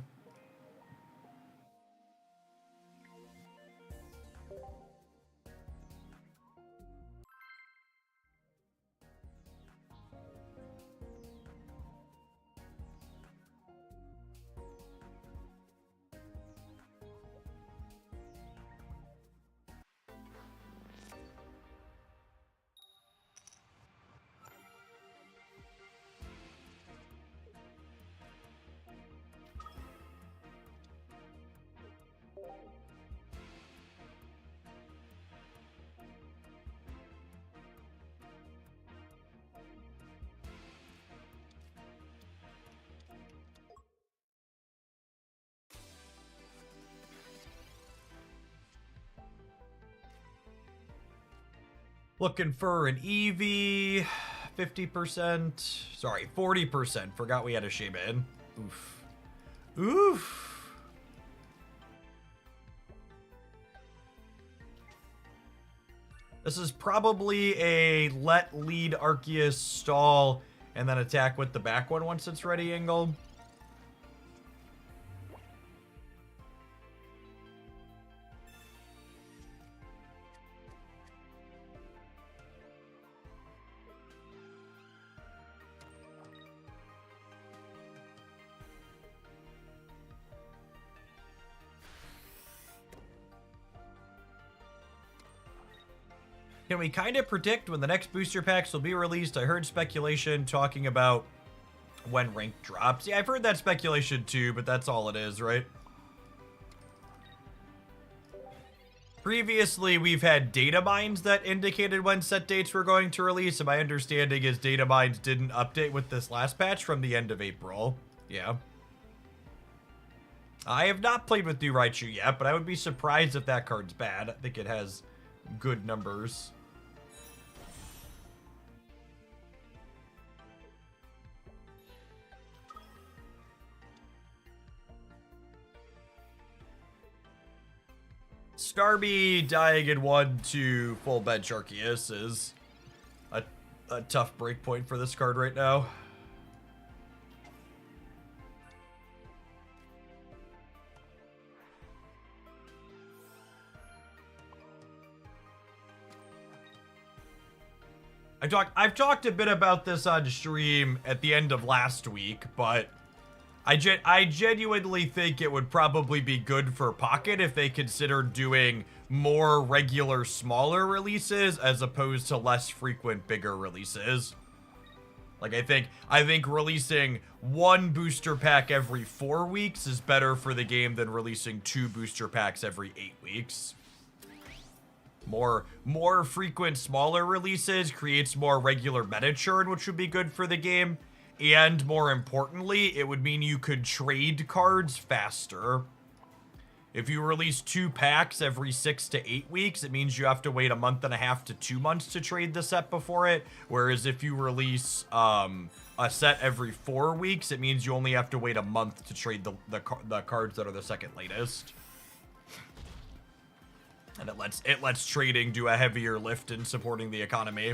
Looking for an Eevee, 50%. Sorry, 40%. Forgot we had a Shaman. Oof. Oof. This is probably a let lead Arceus stall and then attack with the back one once it's ready angle. Can we kind of predict when the next booster packs will be released? I heard speculation talking about when rank drops. Yeah, I've heard that speculation too, but that's all it is, right? Previously, we've had data mines that indicated when set dates were going to release, and my understanding is data mines didn't update with this last patch from the end of April. Yeah. I have not played with New Raichu yet, but I would be surprised if that card's bad. I think it has good numbers. Starmie-Dialga 1 to full bench Arceus is a tough break point for this card right now. I've talked a bit about this on stream at the end of last week, but I genuinely think it would probably be good for Pocket if they considered doing more regular, smaller releases as opposed to less frequent, bigger releases. Like, I think releasing one booster pack every 4 weeks is better for the game than releasing 2 booster packs every 8 weeks. More frequent, smaller releases creates more regular meta churn, which would be good for the game. And more importantly, it would mean you could trade cards faster. If you release 2 packs every 6 to 8 weeks, it means you have to wait a month and a half to 2 months to trade the set before it. Whereas if you release a set every 4 weeks, it means you only have to wait a month to trade the cards that are the second latest. And it lets trading do a heavier lift in supporting the economy.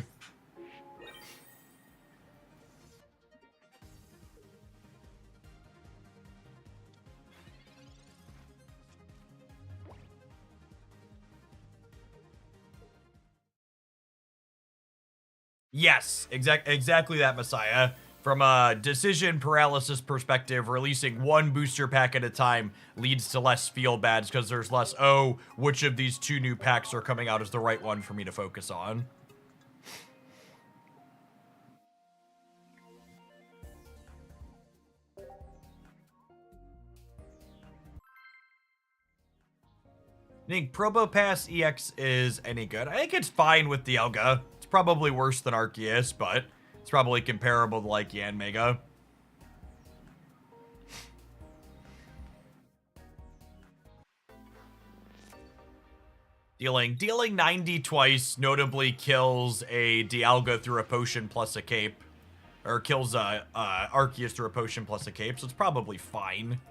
Yes, exactly that, Messiah. From a decision paralysis perspective, releasing one booster pack at a time leads to less feel bads because there's less, oh, which of these 2 new packs are coming out is the right one for me to focus on. I think Probopass EX is any good. I think it's fine with Dialga. It's probably worse than Arceus, but it's probably comparable to like Yanmega. Dealing 90 twice notably kills a Dialga through a potion plus a cape. Or kills Arceus through a potion plus a cape, so it's probably fine.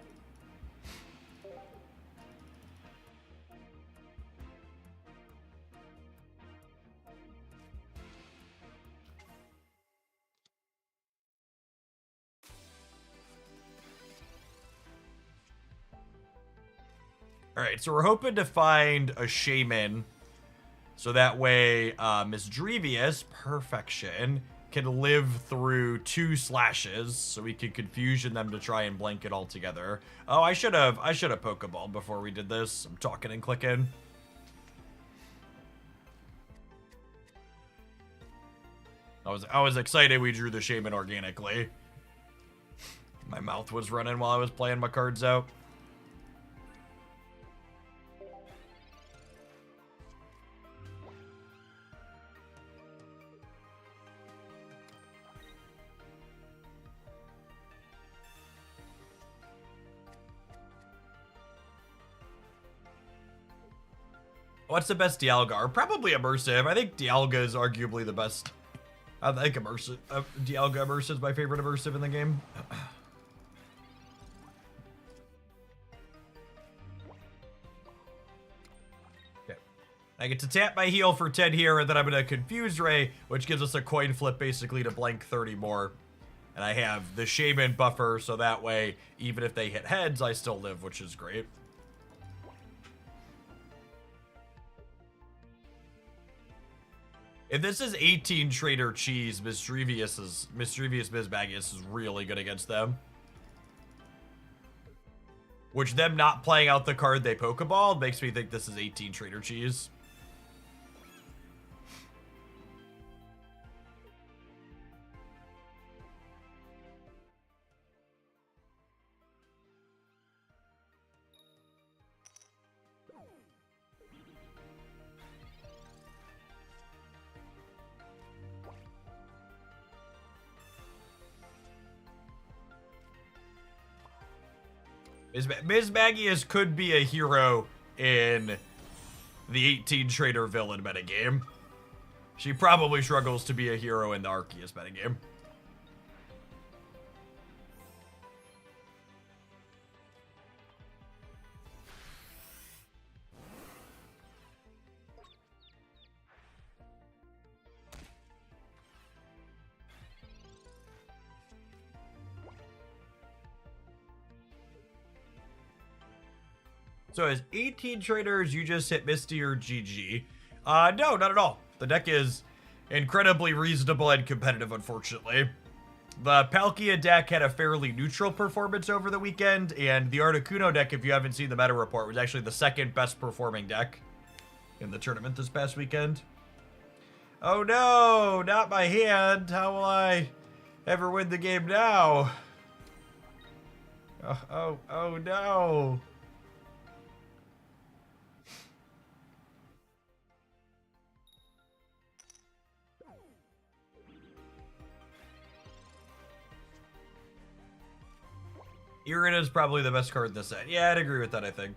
Alright, so we're hoping to find a Shaman. So that way, Mismagius, perfection, can live through 2 slashes. So we can confusion them to try and blank it all together. Oh, I should have Pokeballed before we did this. I'm talking and clicking. I was excited we drew the Shaman organically. My mouth was running while I was playing my cards out. What's the best Dialga? Probably Immersive. I think Dialga is arguably the best. I think Immersive. Dialga Immersive is my favorite Immersive in the game. Okay. I get to tap my heal for 10 here, and then I'm going to Confuse Ray, which gives us a coin flip basically to blank 30 more. And I have the Shaman buffer, so that way, even if they hit heads, I still live, which is great. If this is 18 Trader Cheese, Mismagius Mismagius is really good against them. Which them not playing out the card they Pokeball makes me think this is 18 Trader Cheese. Mismagius could be a hero in the 18 Trader Villain metagame. She probably struggles to be a hero in the Arceus metagame. So as 18 traders, you just hit Misty or GG. No, not at all. The deck is incredibly reasonable and competitive, unfortunately. The Palkia deck had a fairly neutral performance over the weekend, and the Articuno deck, if you haven't seen the meta report, was actually the second best performing deck in the tournament this past weekend. Oh no, not my hand. How will I ever win the game now? Oh no. Irina is probably the best card in this set. Yeah, I'd agree with that, I think.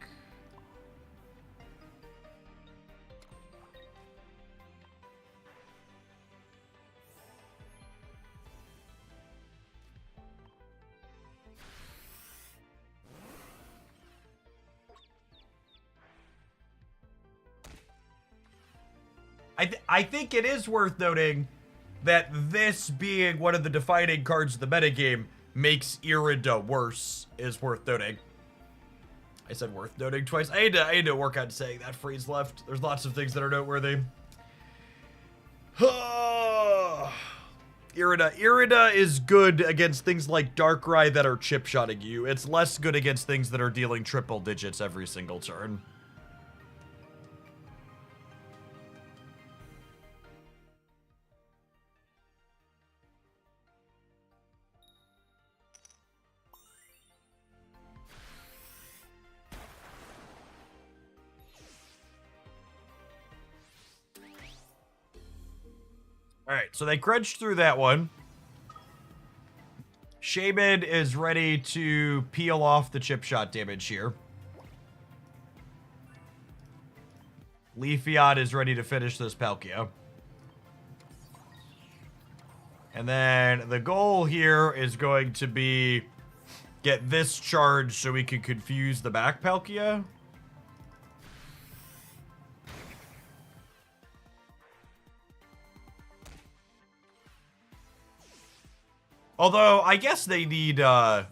I think it is worth noting that this being one of the defining cards of the metagame makes Irida worse is worth noting. I said worth noting twice. I need to work on saying that phrase left. There's lots of things that are noteworthy. Irida is good against things like Darkrai that are chip-shotting you. It's less good against things that are dealing triple digits every single turn. Alright, so they crunched through that one. Shaman is ready to peel off the chip shot damage here. Leafeon is ready to finish this Palkia. And then the goal here is going to be get this charged so we can confuse the back Palkia. Although, I guess they need, they're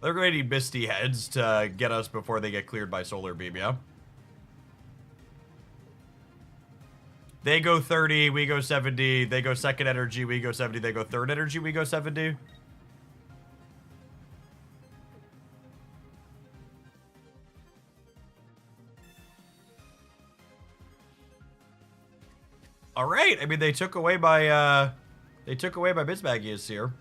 going to need Misty Heads to get us before they get cleared by Solar Beam, yeah? They go 30, we go 70, they go second energy, we go 70, they go third energy, we go 70. All right. I mean, they took away my Mismagius here.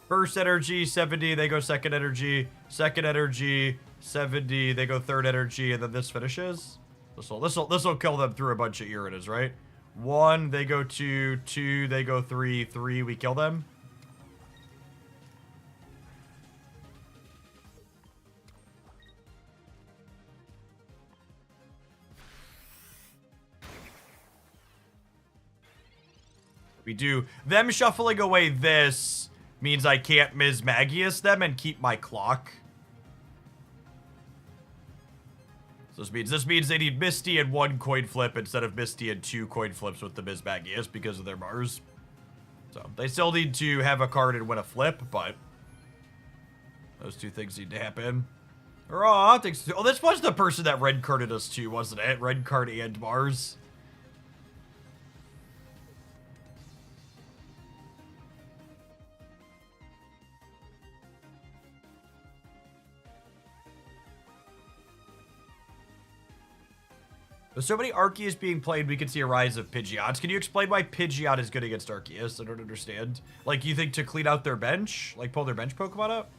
First energy, 70, they go second energy, 70, they go third energy, and then this finishes. This'll kill them through a bunch of Iridas, right? 1, they go 2, 2, they go 3, 3, we kill them. We do. Them shuffling away this means I can't Mismagius them and keep my clock. So this means they need Misty and 1 coin flip instead of Misty and 2 coin flips with the Mismagius because of their Mars. So they still need to have a card and win a flip, but those 2 things need to happen. Oh, this was the person that red carded us too, wasn't it? Red card and Mars. With so many Arceus being played, we can see a rise of Pidgeots. Can you explain why Pidgeot is good against Arceus? I don't understand. Like, you think to clean out their bench? Like, pull their bench Pokemon up?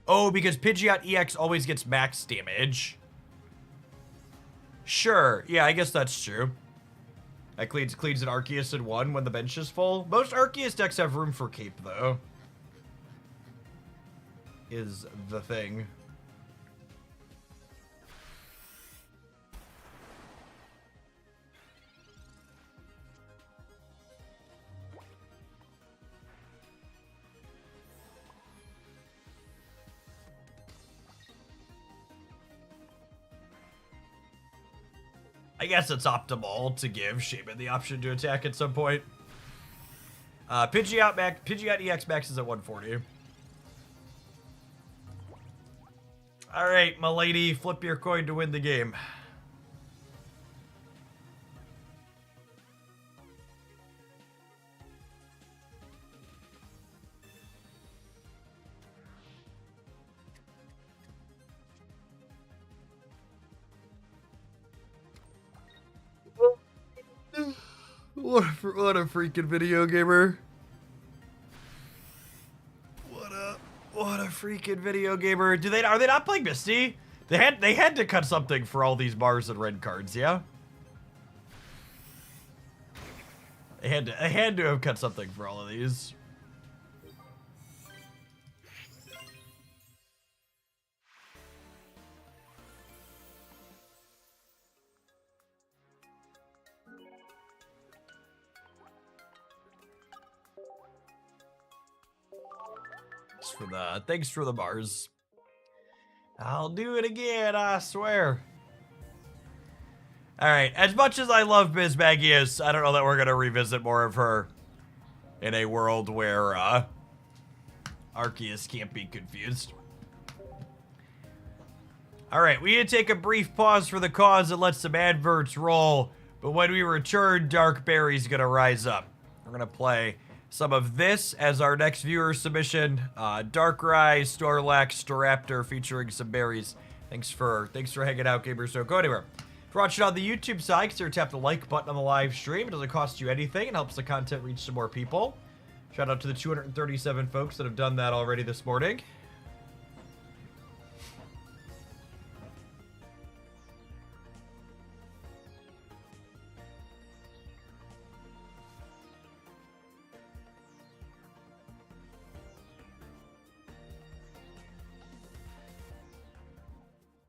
Oh, because Pidgeot EX always gets max damage. Sure. Yeah, I guess that's true. That cleans an Arceus in 1 when the bench is full. Most Arceus decks have room for Cape, though. Is the thing. I guess it's optimal to give Shaman the option to attack at some point. Pidgeot EX max is at 140. Alright, my lady, flip your coin to win the game. What a freaking video gamer. What a freaking video gamer. Are they not playing Misty? They had to cut something for all these Mars and red cards, yeah? They had to have cut something for all of these. Thanks for the Mars. I'll do it again, I swear. Alright, as much as I love Mismagius, I don't know that we're gonna revisit more of her in a world where Arceus can't be confused. Alright, we need to take a brief pause for the cause and let some adverts roll, but when we return, Dark Berry's gonna rise up. We're gonna play some of this as our next viewer submission. Darkrai, Snorlax, Staraptor featuring some berries. Thanks for hanging out, gamers. So go anywhere. If you're watching on the YouTube side, consider tap the like button on the live stream. It doesn't cost you anything. It helps the content reach some more people. Shout out to the 237 folks that have done that already this morning.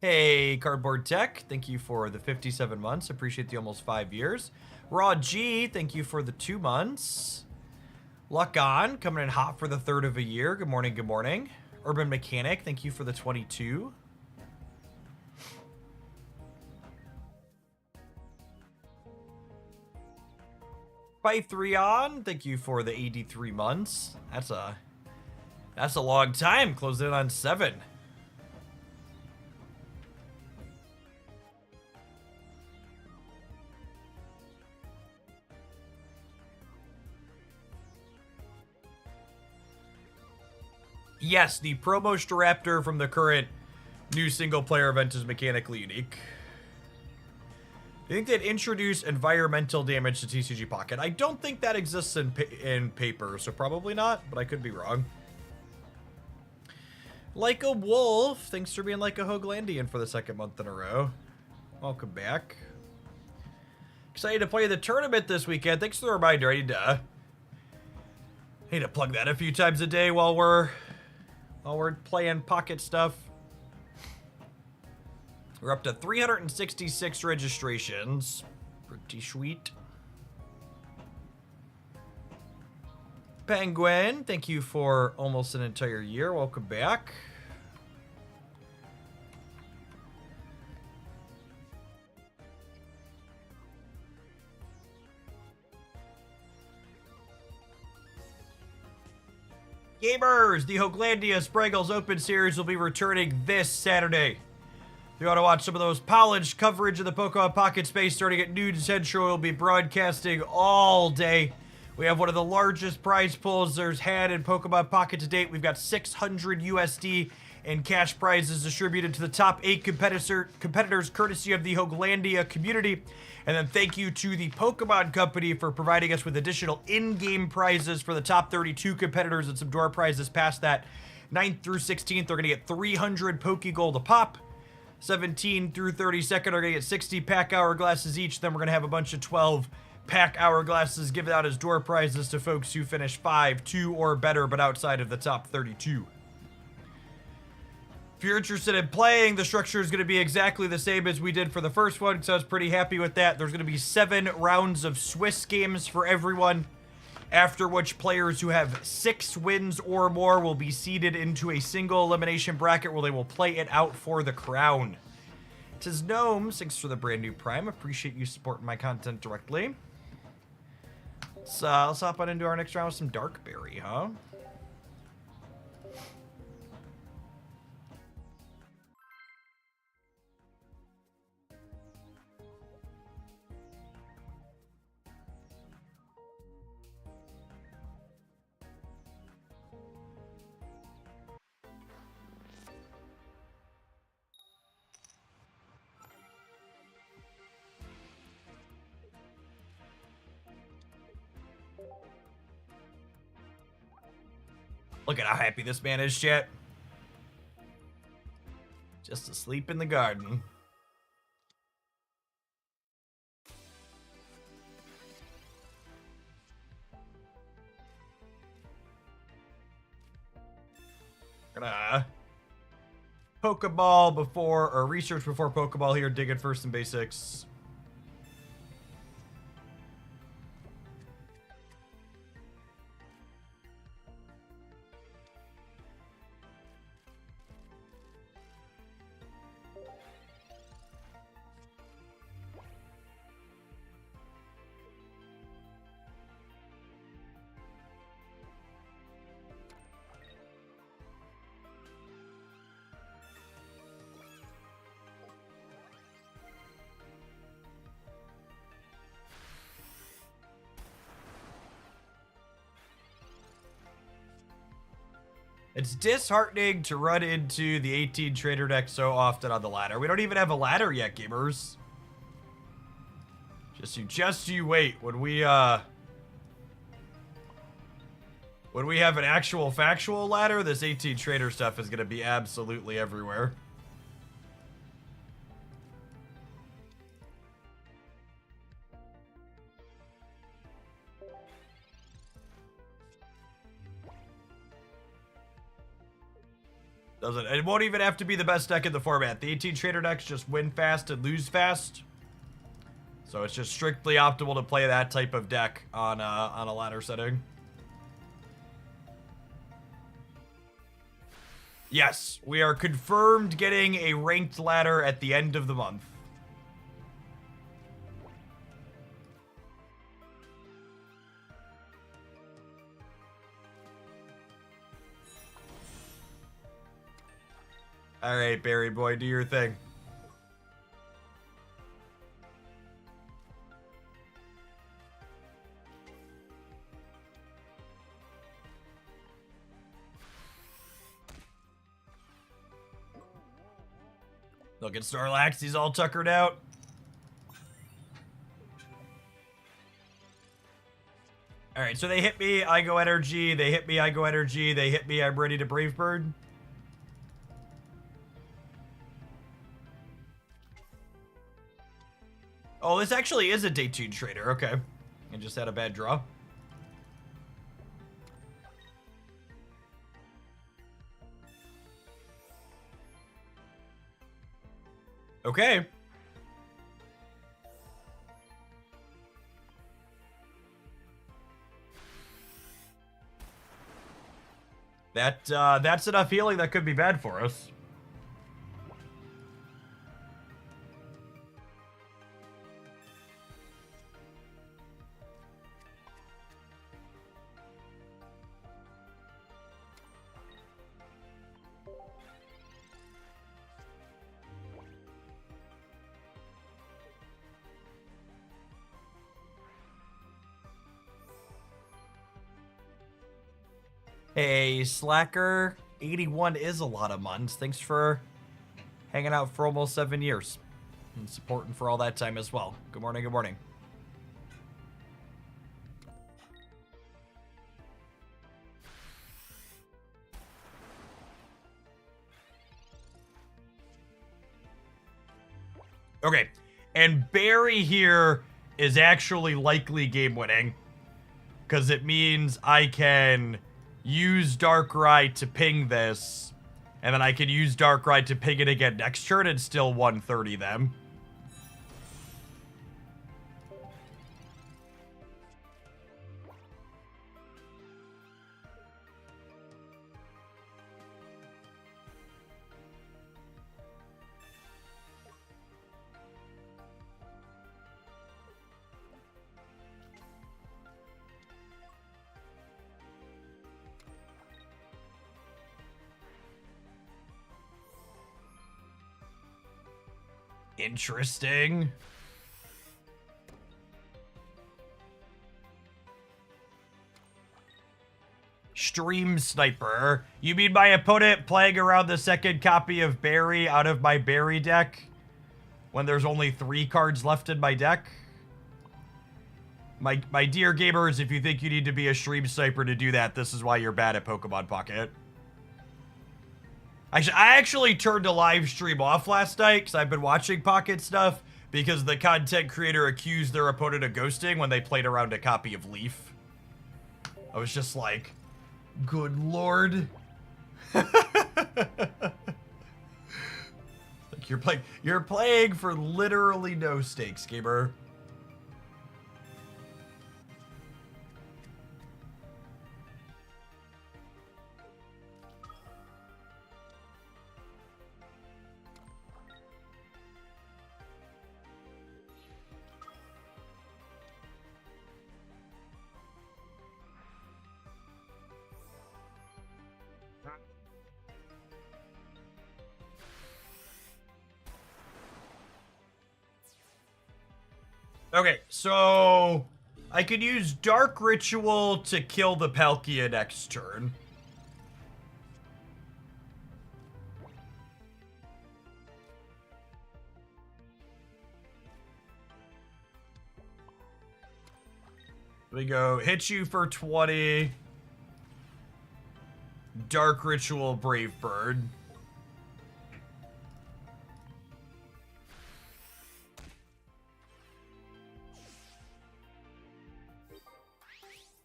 Hey, Cardboard Tech, thank you for the 57 months. Appreciate the almost 5 years. Raw G, thank you for the 2 months. Luck On, coming in hot for the 3rd of a year. Good morning, good morning. Urban Mechanic, thank you for the 22. Pythreon, thank you for the 83 months. That's a long time, closing in on 7. Yes, the promo Staraptor from the current new single-player event is mechanically unique. I think they'd introduce environmental damage to TCG Pocket. I don't think that exists in paper, so probably not, but I could be wrong. Like a Wolf, thanks for being like a Hoaglandian for the 2nd month in a row. Welcome back. Excited to play the tournament this weekend. Thanks for the reminder. I Need to plug that a few times a day while we're playing pocket stuff. We're up to 366 registrations. Pretty sweet. Penguin, thank you for almost an entire year. Welcome back. Gamers, the Hoaglandia Spraggles Open Series will be returning this Saturday. If you want to watch some of those polished coverage of the Pokemon Pocket Space starting at noon Central, we'll be broadcasting all day. We have one of the largest prize pools there's had in Pokemon Pocket to date. We've got 600 USD in cash prizes distributed to the top 8 competitors courtesy of the Hoaglandia community. And then thank you to the Pokemon Company for providing us with additional in-game prizes for the top 32 competitors and some door prizes past that. 9th through 16th, they're going to get 300 Pokegold a pop. 17 through 32nd are going to get 60 pack hourglasses each. Then we're going to have a bunch of 12 pack hourglasses given out as door prizes to folks who finish 5, 2, or better, but outside of the top 32. If you're interested in playing, the structure is going to be exactly the same as we did for the first one, so I was pretty happy with that. There's going to be 7 rounds of Swiss games for everyone, after which players who have 6 wins or more will be seeded into a single elimination bracket where they will play it out for the crown. It says Gnome, thanks for the brand new Prime. Appreciate you supporting my content directly. So let's hop on into our next round with some Darkberry, huh? Look at how happy this man is, chat. Just asleep in the garden. Gonna Pokeball before, or research before Pokeball here, dig it first in basics. It's disheartening to run into the 18 trader deck so often on the ladder. We don't even have a ladder yet, gamers. Just you wait. When we have an actual factual ladder, this 18 trader stuff is gonna be absolutely everywhere. It won't even have to be the best deck in the format. The 18 trader decks just win fast and lose fast. So it's just strictly optimal to play that type of deck on a ladder setting. Yes, we are confirmed getting a ranked ladder at the end of the month. Alright, Barry boy, do your thing. Look at Snorlax, he's all tuckered out. Alright, so they hit me, I go energy, they hit me, I go energy, they hit me, I'm ready to Brave Bird. Oh, this actually is a day 2 trader. Okay. I just had a bad draw. Okay. That's enough healing that could be bad for us. Hey, Slacker. 81 is a lot of months. Thanks for hanging out for almost 7 years. And supporting for all that time as well. Good morning, good morning. Okay, and Barry here is actually likely game winning. Because it means I can use Darkrai to ping this, and then I can use Darkrai to ping it again next turn and still 130 them. Interesting. Stream Sniper. You mean my opponent playing around the second copy of Barry out of my Barry deck when there's only 3 cards left in my deck? My dear gamers, if you think you need to be a Stream Sniper to do that, this is why you're bad at Pokemon Pocket. Actually, I actually turned a live stream off last night because I've been watching Pocket stuff because the content creator accused their opponent of ghosting when they played around a copy of Leaf. I was just like, good lord. Like you're playing for literally no stakes, gamer. Okay, so I could use Dark Ritual to kill the Palkia next turn. We go hit you for 20. Dark Ritual, Brave Bird.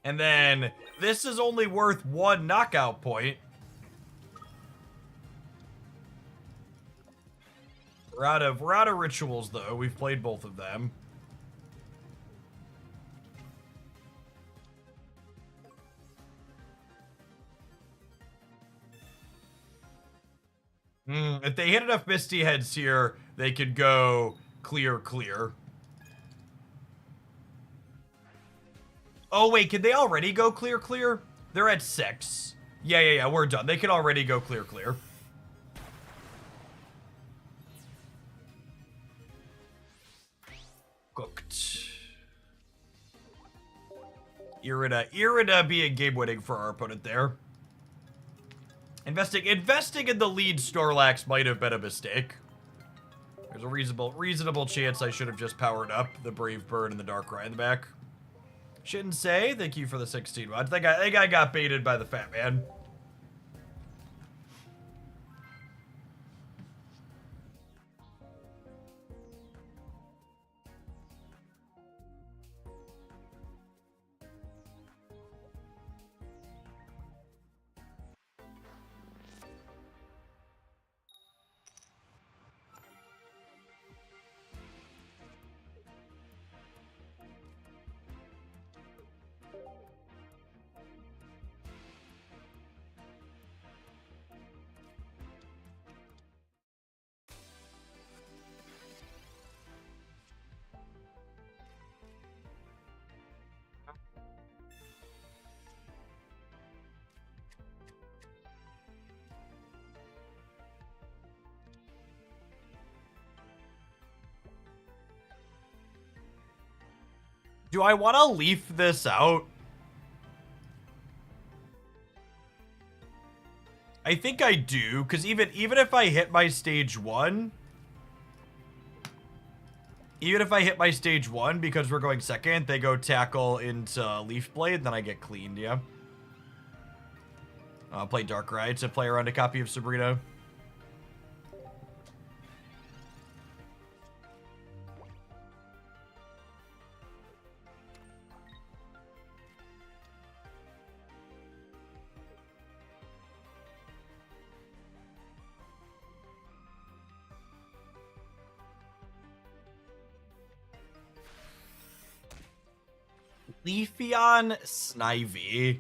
And then this is only worth 1 knockout point. We're out of rituals though. We've played both of them. If they hit enough Misty Heads here, they could go clear. Oh, wait, can they already go clear? They're at 6. Yeah, we're done. They can already go clear. Cooked. Irida being game winning for our opponent there. Investing in the lead Snorlax might have been a mistake. There's a reasonable chance I should have just powered up the Brave Bird and the Darkrai in the back. Shouldn't say. Thank you for the 16 mods. I think I got baited by the fat man. Do I want to leaf this out? I think I do, because even if I hit my stage 1... Even if I hit my stage 1, because we're going second, they go tackle into Leaf Blade, then I get cleaned, yeah. I'll play Darkrai to play around a copy of Sabrina. Leafeon Snivy.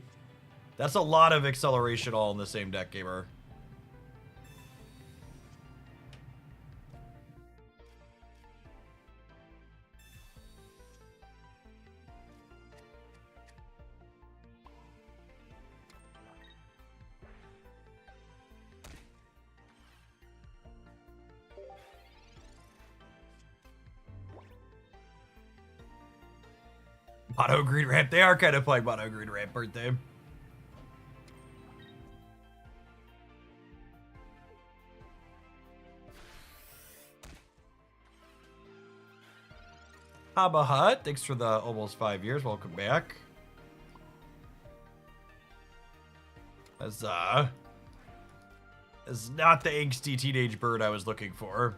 That's a lot of acceleration all in the same deck, gamer. Mono Green Ramp. They are kind of playing Mono Green Ramp, aren't they? Haba Hut, thanks for the almost 5 years. Welcome back. That's not the angsty teenage bird I was looking for.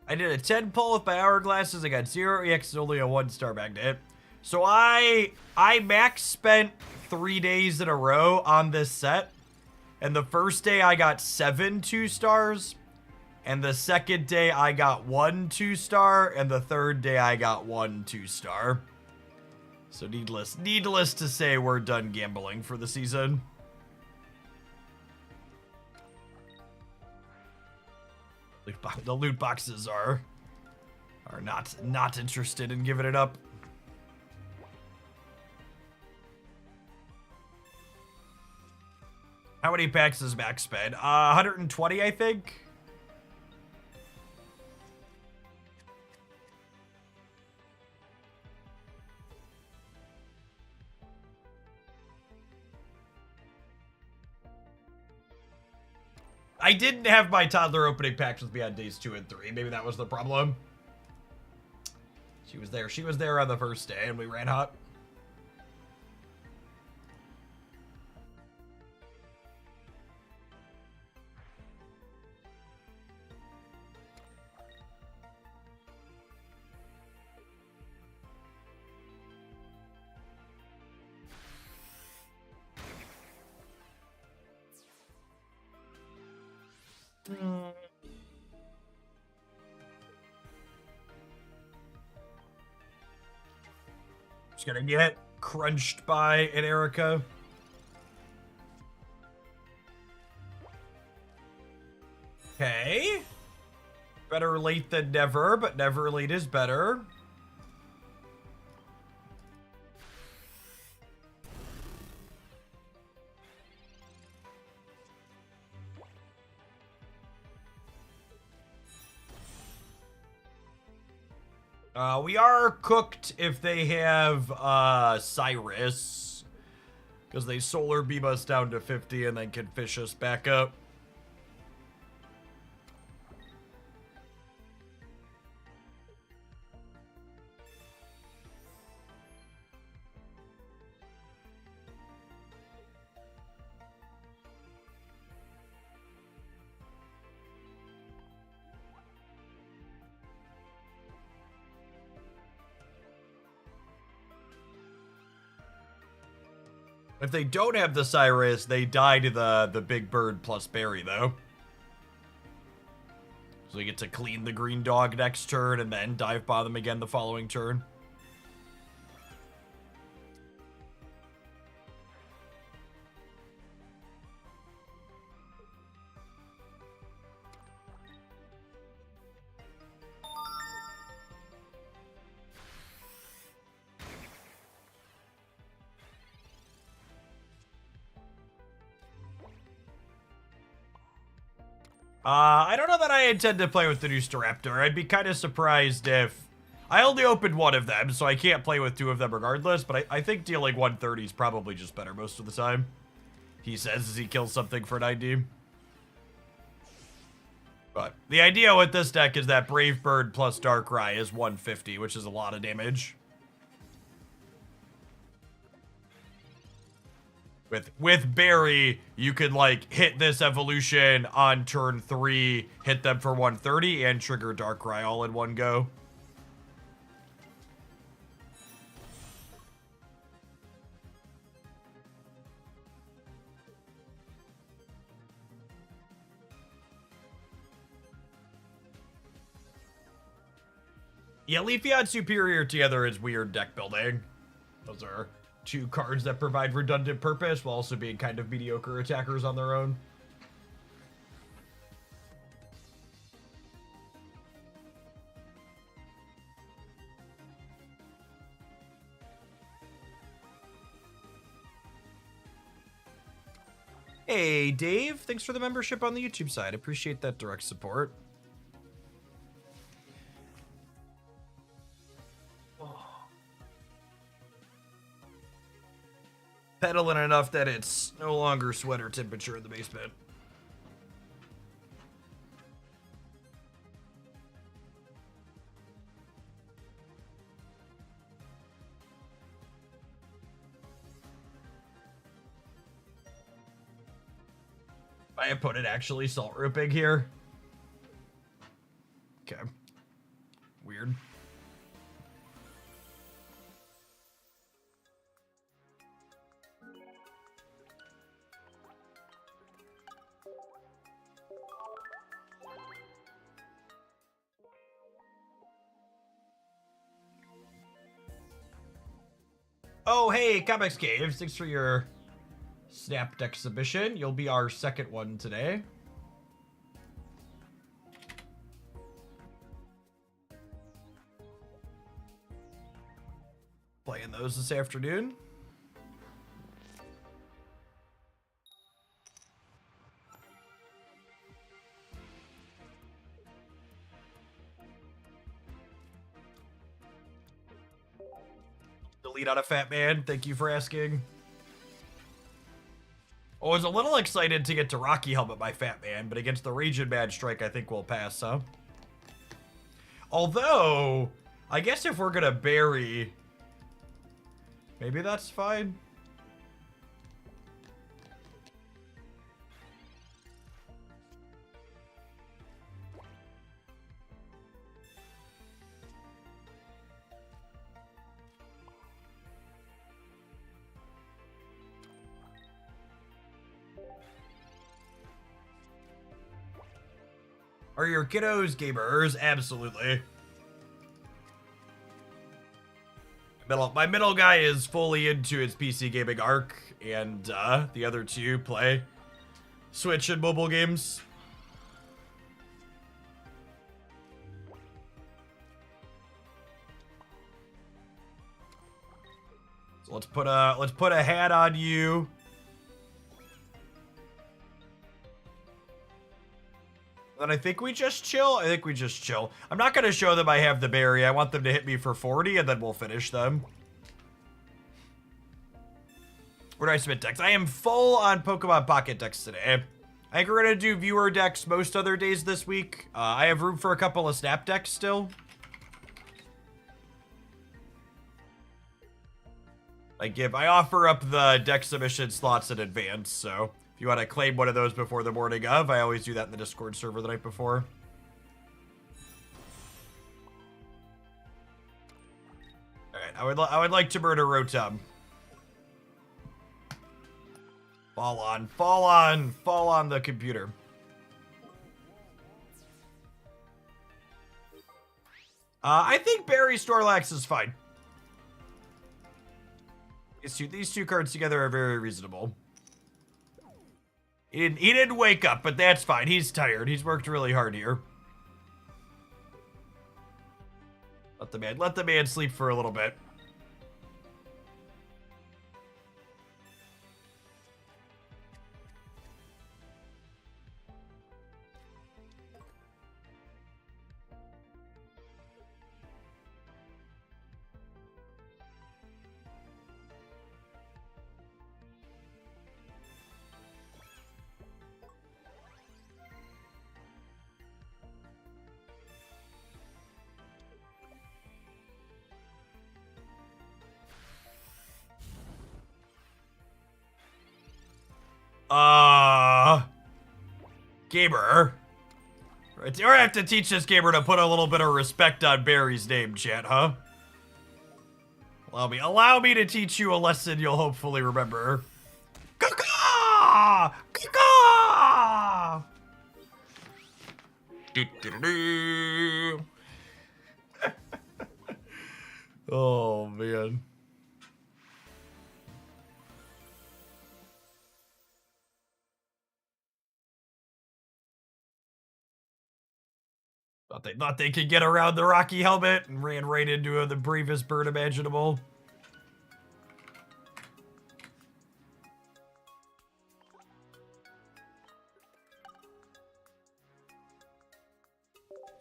I did a 10 pull with my hourglasses. I got 0 EX, only a 1-star magnet. So I max spent 3 days in a row on this set. And the first day I got 7 2-stars. And the second day I got 1 2-star. And the third day I got 1 2-star. So needless to say, we're done gambling for the season. The loot boxes are not interested in giving it up. How many packs is max spend? 120, I think. I didn't have my toddler opening packs with me on days 2 and 3. Maybe that was the problem. She was there. She was there on the first day, and we ran hot. Just gonna get crunched by an Erica. Okay. Better late than never, but never late is better. We are cooked if they have Cyrus, because they solar beam us down to 50 and then can fish us back up. If they don't have the Cyrus, they die to the big bird plus berry, though. So we get to clean the green dog next turn and then dive bomb them again the following turn. I don't know that I intend to play with the new Staraptor. I'd be kind of surprised if... I only opened one of them, so I can't play with two of them regardless, but I think dealing 130 is probably just better most of the time. He says as he kills something for 90. But the idea with this deck is that Brave Bird plus Darkrai is 150, which is a lot of damage. With Barry, you could, like, hit this evolution on turn 3, hit them for 130, and trigger Darkrai all in one go. Yeah, Leafeon Superior together is weird deck building. Those are two cards that provide redundant purpose while also being kind of mediocre attackers on their own. Hey, Dave. Thanks for the membership on the YouTube side. Appreciate that direct support. Pedaling enough that it's no longer sweater temperature in the basement. My opponent actually salt rooping here. Okay. Weird. Oh, hey, Comics Caves. Thanks for your Snapped exhibition. You'll be our second one today. Playing those this afternoon. Delete on a fat man. Thank you for asking. I was a little excited to get to Rocky Helmet by Fat Man, but against the Raging Mad Strike, I think we'll pass, huh? Although, I guess if we're gonna bury, maybe that's fine. Are your kiddos gamers? Absolutely. My middle guy is fully into his PC gaming arc, and the other two play Switch and mobile games. So let's put a hat on you. Then I think we just chill. I think we just chill. I'm not going to show them I have the berry. I want them to hit me for 40, and then we'll finish them. Where do I submit decks? I am full on Pokemon Pocket decks today. I think we're going to do viewer decks most other days this week. I have room for a couple of Snap decks still. I offer up the deck submission slots in advance, so... If you want to claim one of those before the morning of, I always do that in the Discord server the night before. Alright, I would like to murder Rotom. Fall on the computer. I think Barry Snorlax is fine. These two cards together are very reasonable. He didn't wake up, but that's fine. He's tired. He's worked really hard here. Let the man sleep for a little bit. Gamer. Right, you have to teach this gamer to put a little bit of respect on Barry's name, chat, huh? Allow me to teach you a lesson you'll hopefully remember. Caw-caw! Caw-caw! Do-do-do-do. Oh, man. Thought they could get around the Rocky helmet and ran right into the bravest bird imaginable.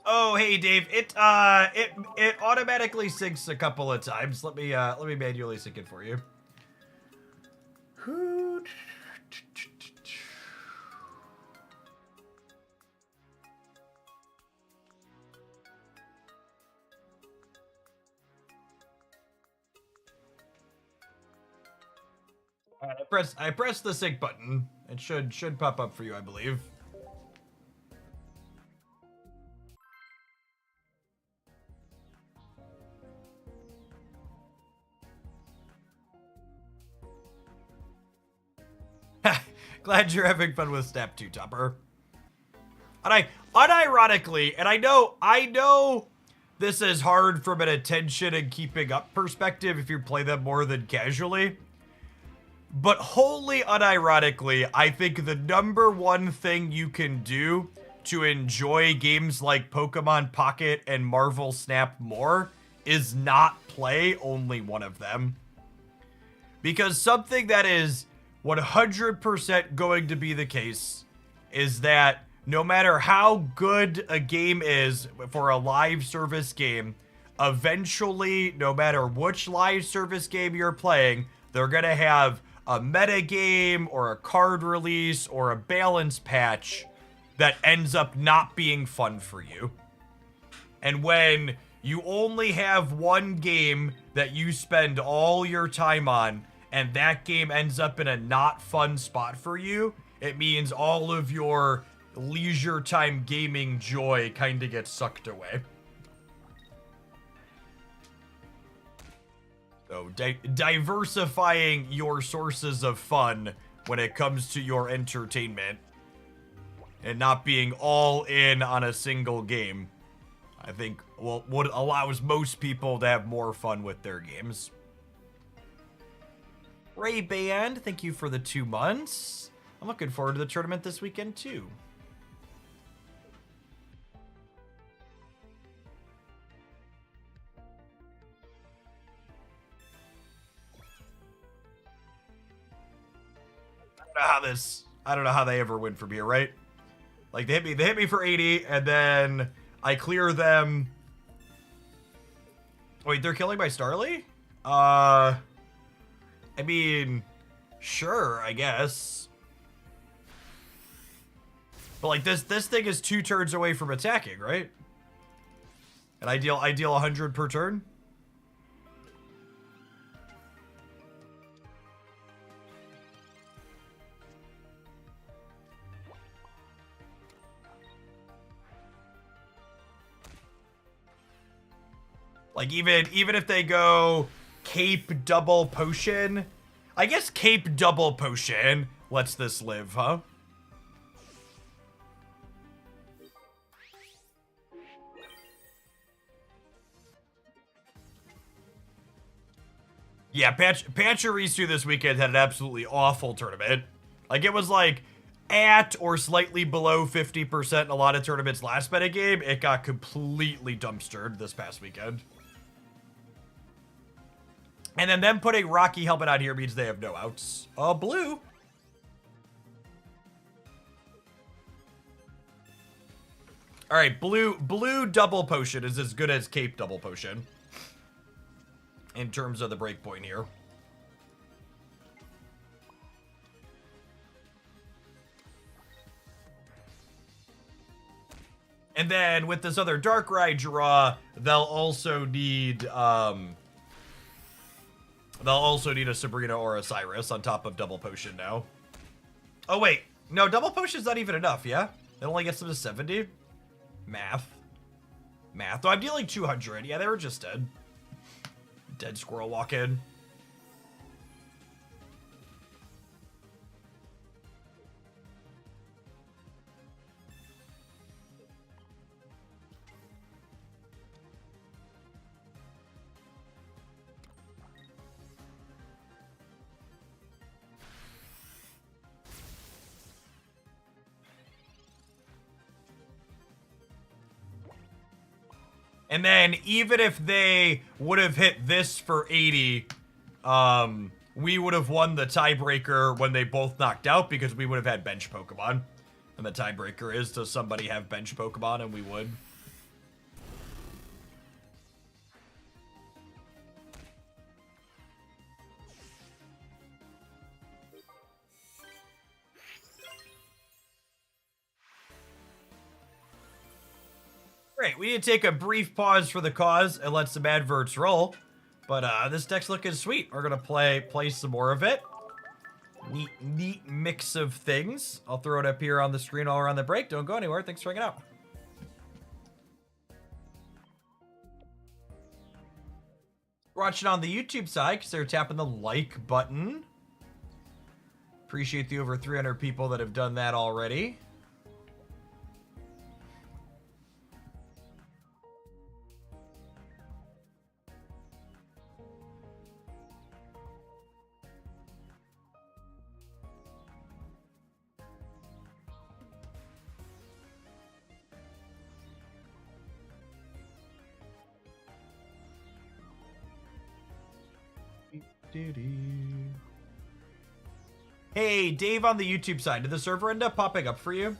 Oh, hey Dave, it automatically syncs a couple of times. Let me manually sync it for you. I press the sync button. It should pop up for you, I believe. Glad you're having fun with Snap 2, Topper. And unironically, and I know this is hard from an attention and keeping up perspective if you play them more than casually. But wholly unironically, I think the #1 thing you can do to enjoy games like Pokemon Pocket and Marvel Snap more is not play only one of them. Because something that is 100% going to be the case is that no matter how good a game is for a live service game, eventually, no matter which live service game you're playing, they're going to have a meta game or a card release or a balance patch that ends up not being fun for you. And when you only have one game that you spend all your time on and that game ends up in a not fun spot for you, it means all of your leisure time gaming joy kind of gets sucked away. So diversifying your sources of fun when it comes to your entertainment and not being all in on a single game, I think what allows most people to have more fun with their games. Ray Band, thank you for the 2 months. I'm looking forward to the tournament this weekend too. I don't know how they ever win from here, right? Like they hit me for 80 and then I clear them. Wait, they're killing my Starly? I mean, sure, I guess. But like this thing is 2 turns away from attacking, right? And I deal 100 per turn. Like even if they go Cape Double Potion, I guess Cape Double Potion lets this live, huh? Yeah, Pachirisu this weekend had an absolutely awful tournament. Like, it was like at or slightly below 50% in a lot of tournaments last metagame. It got completely dumpstered this past weekend. And then them putting Rocky Helmet out here means they have no outs. Blue. All right, blue double potion is as good as Cape double potion in terms of the breakpoint here. And then with this other Darkrai draw, they'll also need a Sabrina or a Cyrus on top of double potion now. Oh wait, no, double potion's not even enough, yeah? It only gets them to 70. Math. Oh, I'm dealing 200. Yeah, they were just dead. Dead squirrel walk in. And then even if they would have hit this for 80, we would have won the tiebreaker when they both knocked out because we would have had bench Pokemon. And the tiebreaker is, does somebody have bench Pokemon? And we would. Great, we need to take a brief pause for the cause and let some adverts roll. But this deck's looking sweet. We're gonna play some more of it. Neat mix of things. I'll throw it up here on the screen while we're on the break. Don't go anywhere. Thanks for hanging out. Watching on the YouTube side, because they're tapping the like button. Appreciate the over 300 people that have done that already. Hey, Dave on the YouTube side, did the server end up popping up for you?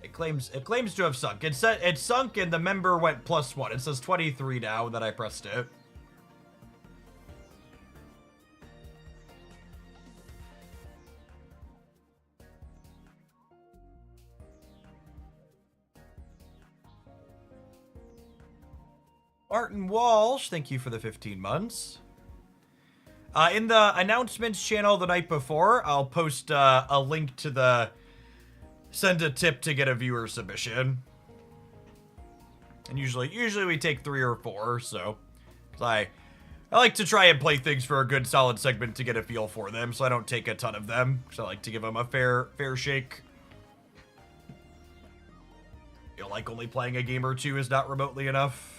It claims to have sunk. It sunk and the member went +1. It says 23 now that I pressed it. Martin Walsh, thank you for the 15 months. In the announcements channel the night before, I'll post a link to the send a tip to get a viewer submission. And usually we take 3 or 4, so I like to try and play things for a good solid segment to get a feel for them, so I don't take a ton of them, because I like to give them a fair shake. Feel like only playing a game or 2 is not remotely enough.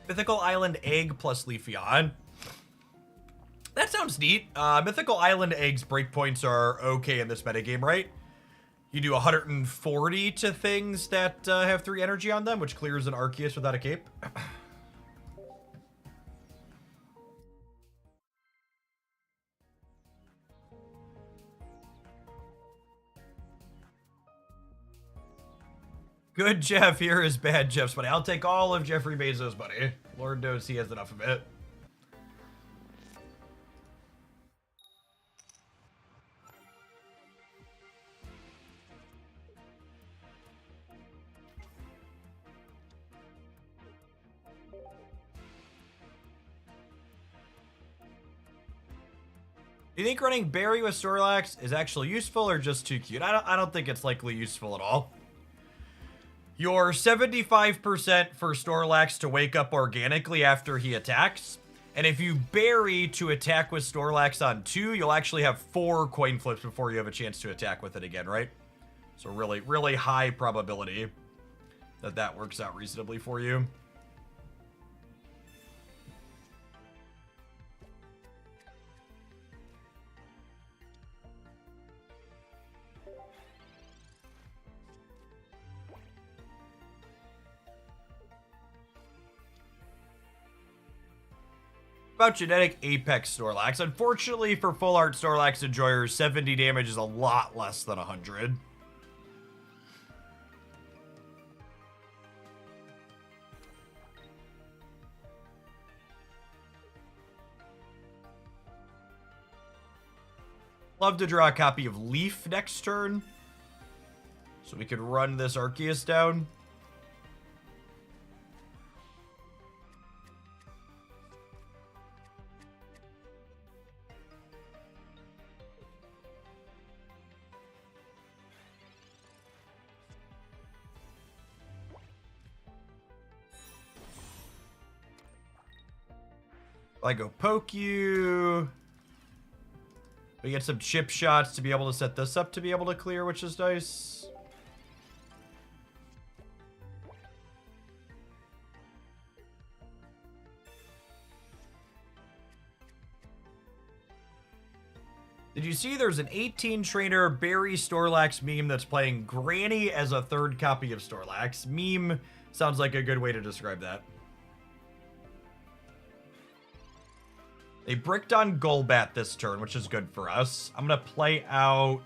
Mythical Island Egg plus Leafeon. That sounds neat. Mythical Island Egg's breakpoints are okay in this metagame, right? You do 140 to things that have 3 energy on them, which clears an Arceus without a cape. Good Jeff here is bad Jeff's money. I'll take all of Jeffrey Bezos' money. Lord knows he has enough of it. Do you think running Barry with Snorlax is actually useful or just too cute? I don't think it's likely useful at all. You're 75% for Snorlax to wake up organically after he attacks. And if you bury to attack with Snorlax on 2, you'll actually have 4 coin flips before you have a chance to attack with it again, right? So really, really high probability that that works out reasonably for you. About genetic Apex Snorlax. Unfortunately for full art Snorlax enjoyers, 70 damage is a lot less than 100. Love to draw a copy of Leaf next turn, so we could run this Arceus down. I go poke you. We get some chip shots to be able to set this up to be able to clear, which is nice. Did you see there's an 18 trainer Barry Snorlax meme that's playing Granny as a third copy of Snorlax? Meme sounds like a good way to describe that. They bricked on Golbat this turn, which is good for us. I'm going to play out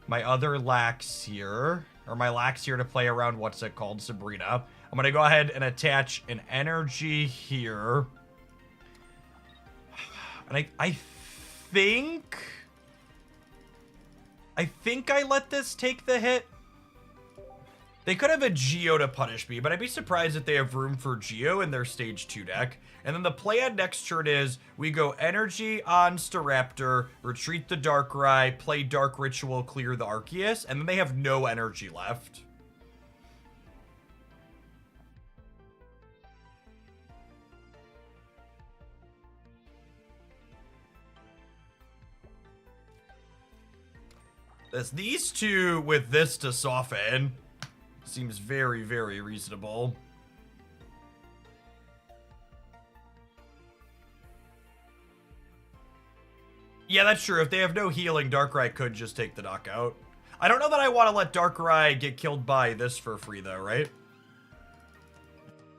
my other Lax here, or my Lax here to play around, what's it called, Sabrina. I'm going to go ahead and attach an energy here. And I think I let this take the hit. They could have a Geo to punish me, but I'd be surprised if they have room for Geo in their stage 2 deck. And then the plan next turn is we go energy on Staraptor, retreat the Darkrai, play Dark Ritual, clear the Arceus, and then they have no energy left. These two with this to soften seems very, very reasonable. Yeah, that's true. If they have no healing, Darkrai could just take the knockout. I don't know that I want to let Darkrai get killed by this for free, though, right?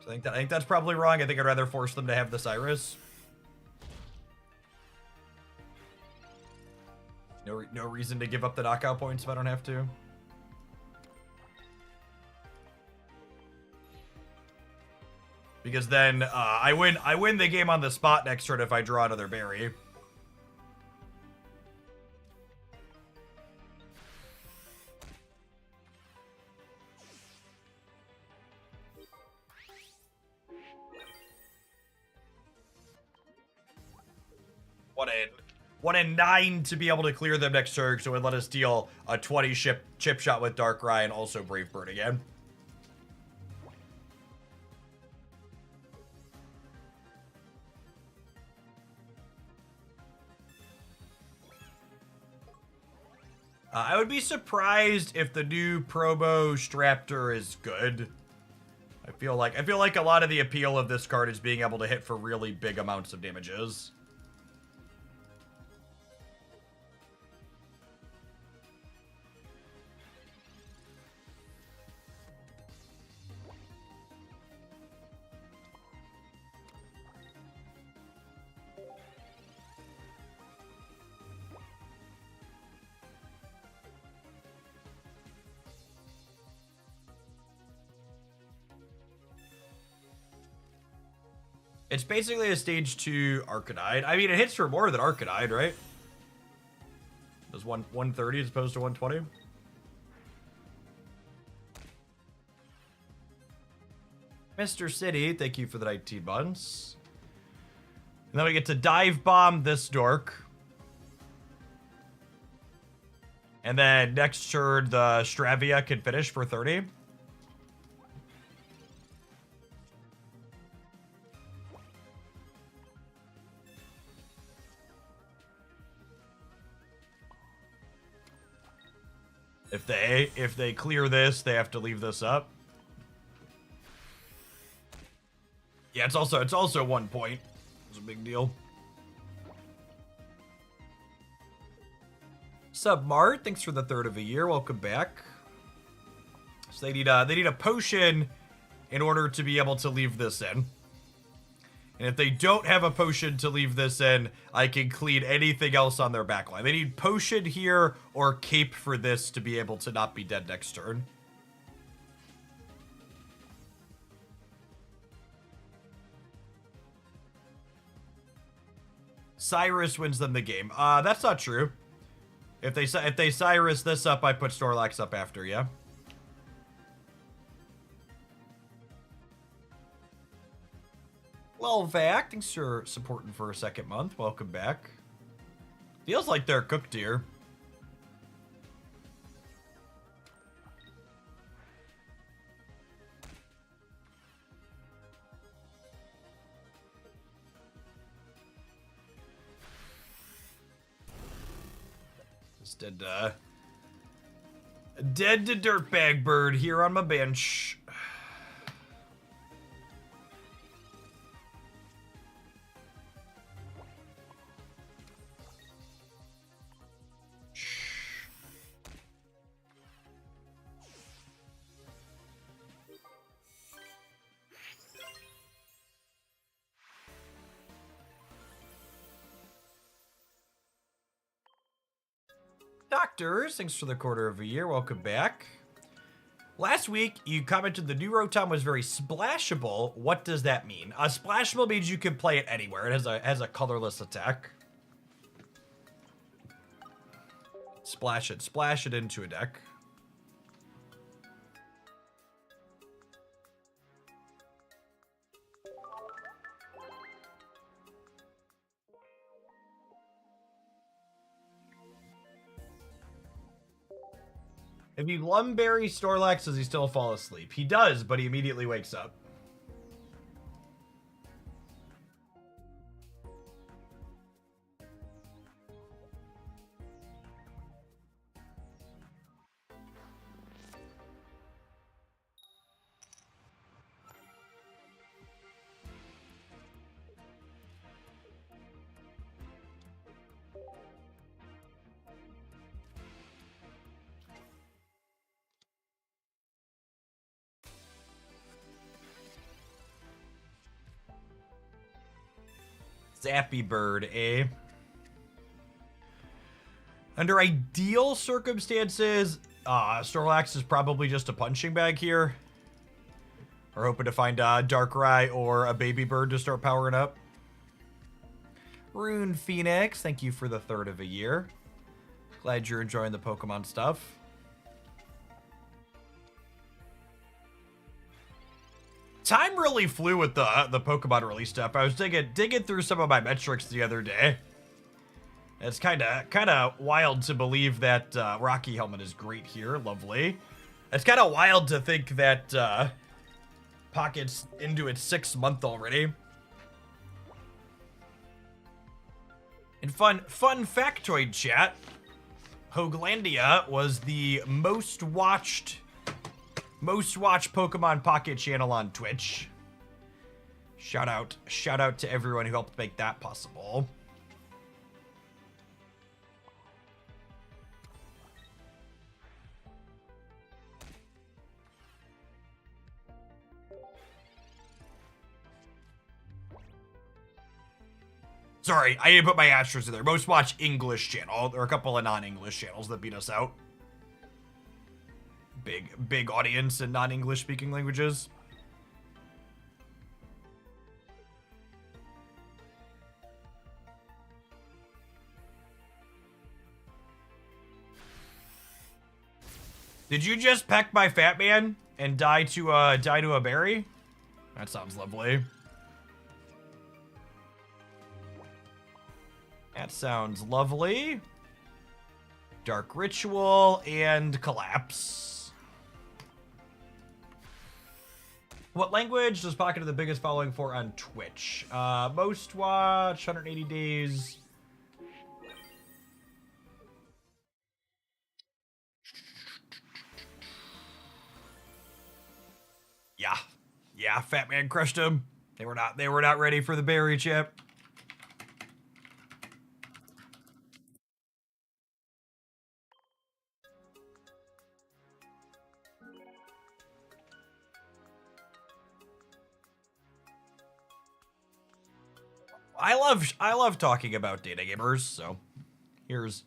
So I think that's probably wrong. I think I'd rather force them to have this Iris. No reason to give up the knockout points if I don't have to. Because then I win the game on the spot next turn if I draw another berry. One in 9 to be able to clear them next turn, so it would let us deal a 20 chip shot with Darkrai and also Brave Bird again. I would be surprised if the new promo Straptor is good. I feel like a lot of the appeal of this card is being able to hit for really big amounts of damages. It's basically a stage 2 Arcanine. I mean, it hits for more than Arcanine, right? Does 130 as opposed to 120? Mr. City, thank you for the 19 months. And then we get to Dive Bomb this dork. And then next turn, the Stravia can finish for 30. If they clear this, they have to leave this up. Yeah, it's also 1 point. It's a big deal. Sub Mart, thanks for the third of a year. Welcome back. So they need a potion in order to be able to leave this in. And if they don't have a potion to leave this in, I can clean anything else on their backline. They need potion here or cape for this to be able to not be dead next turn. Cyrus wins them the game. That's not true. If they Cyrus this up, I put Snorlax up after, yeah? Lelvac, thanks for supporting for a second month. Welcome back. Feels like they're cooked here. Just dead to Dirtbag Bird here on my bench. Doctors, thanks for the quarter of a year. Welcome back. Last week, you commented the new Rotom was very splashable. What does that mean? Splashable means you can play it anywhere. It has a colorless attack. Splash it into a deck. If you Lumberry Snorlax, does he still fall asleep? He does, but he immediately wakes up. Zappy Bird, eh? Under ideal circumstances, Snorlax is probably just a punching bag here. We're hoping to find a Darkrai or a Baby Bird to start powering up. Rune Phoenix, thank you for the third of a year. Glad you're enjoying the Pokemon stuff. Time really flew with the Pokemon release stuff. I was digging through some of my metrics the other day. It's kind of wild to believe that Rocky Helmet is great here. Lovely. It's kind of wild to think that Pocket's into its 6th month already. And fun factoid chat. Hoaglandia was the most watched Pokemon Pocket channel on Twitch. Shout out to everyone who helped make that possible. Sorry, I didn't put my asterisks in there. Most watched English channel. There are a couple of non-English channels that beat us out. Big audience in non-English speaking languages. Did you just peck my fat man and die to a berry? That sounds lovely. That sounds lovely. Dark Ritual and Collapse. What language does Pocket have the biggest following for on Twitch? Most watch, 180 days. Yeah, Fat Man crushed him. They were not ready for the berry chip. I love talking about data gamers, so here's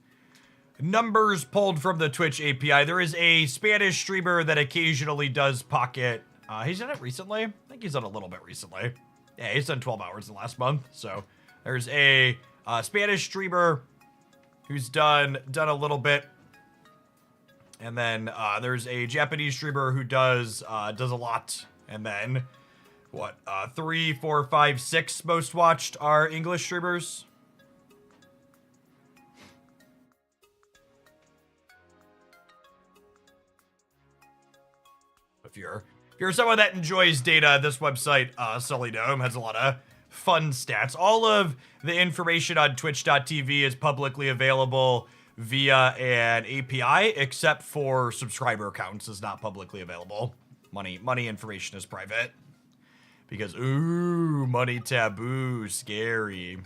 numbers pulled from the Twitch API. There is a Spanish streamer that occasionally does Pocket. He's done it recently. I think he's done a little bit recently. Yeah, he's done 12 hours in the last month. So there's a Spanish streamer who's done a little bit, and then there's a Japanese streamer who does a lot, and then what? 3, 4, 5, 6 most watched are English streamers. If you're someone that enjoys data, this website, Sully Dome, has a lot of fun stats. All of the information on twitch.tv is publicly available via an API, except for subscriber counts is not publicly available. Money information is private. Because, ooh, money taboo, scary.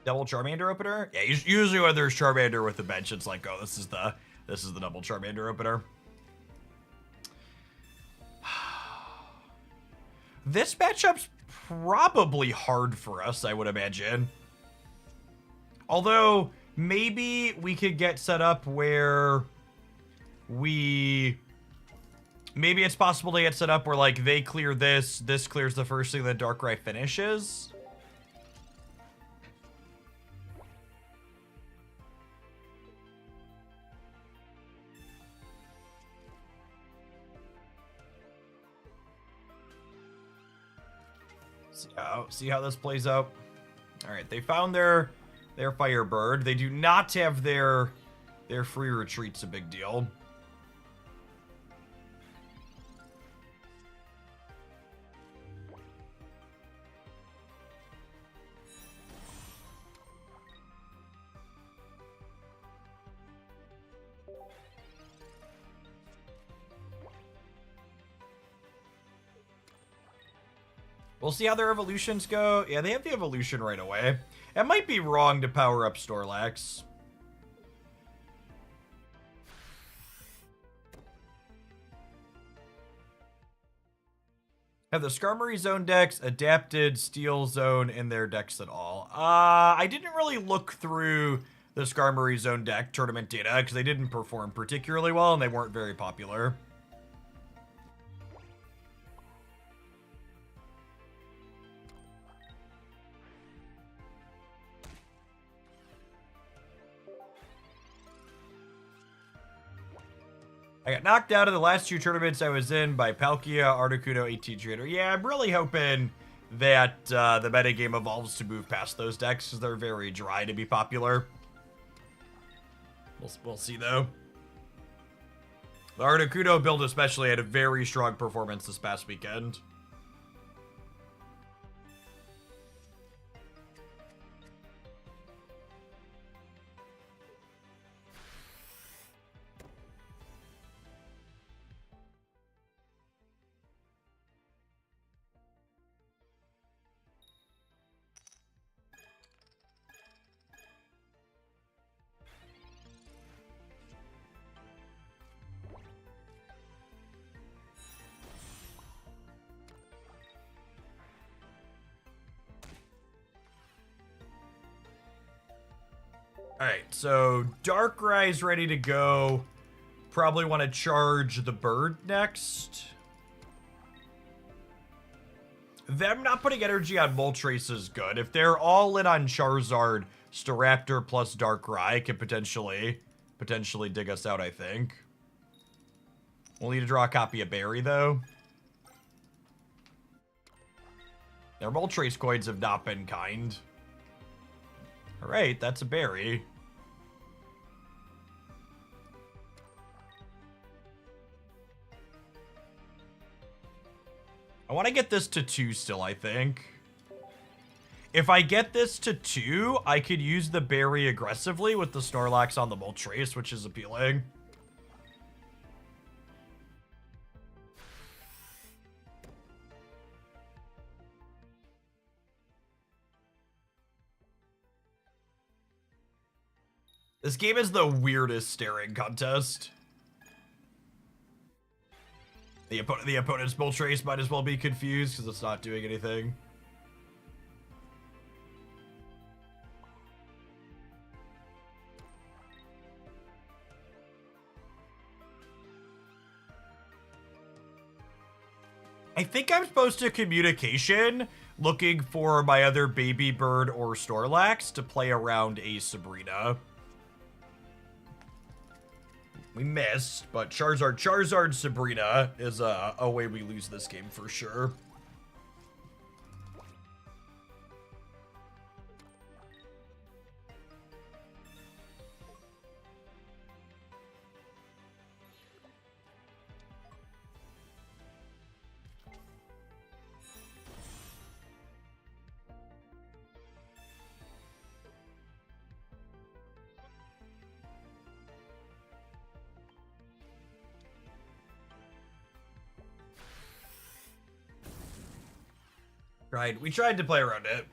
Double Charmander opener? Yeah, usually when there's Charmander with the bench, it's like, oh, this is the double Charmander opener. This matchup's probably hard for us, I would imagine. Although, maybe we could get set up where maybe it's possible to get set up where, like, they clear this clears the first thing, then Darkrai finishes. See how this plays out. All right, they found their Firebird. They do not have their free retreat's a big deal. We'll see how their evolutions go. Yeah, they have the evolution right away. It might be wrong to power up Snorlax. Have the Skarmory Zone decks adapted Steel Zone in their decks at all? I didn't really look through the Skarmory Zone deck tournament data because they didn't perform particularly well and they weren't very popular. I got knocked out of the last 2 tournaments I was in by Palkia, Articuno, 18 Trainer. Yeah, I'm really hoping that the metagame evolves to move past those decks because they're very dry to be popular. We'll see, though. The Articuno build especially had a very strong performance this past weekend. Alright, so Darkrai's ready to go. Probably want to charge the bird next. them not putting energy on Moltres is good. If they're all in on Charizard, Staraptor plus Darkrai could potentially dig us out, I think. We'll need to draw a copy of Berry, though. Their Moltres coins have not been kind. Alright, that's a Berry. I want to get this to 2 still, I think. If I get this to 2, I could use the Berry aggressively with the Snorlax on the Moltres, which is appealing. This game is the weirdest staring contest. The opponent's Moltres might as well be confused because it's not doing anything. I think I'm supposed to communication looking for my other baby bird or Snorlax to play around a Sabrina. We missed, but Charizard Sabrina is a way we lose this game for sure. Right, we tried to play around it.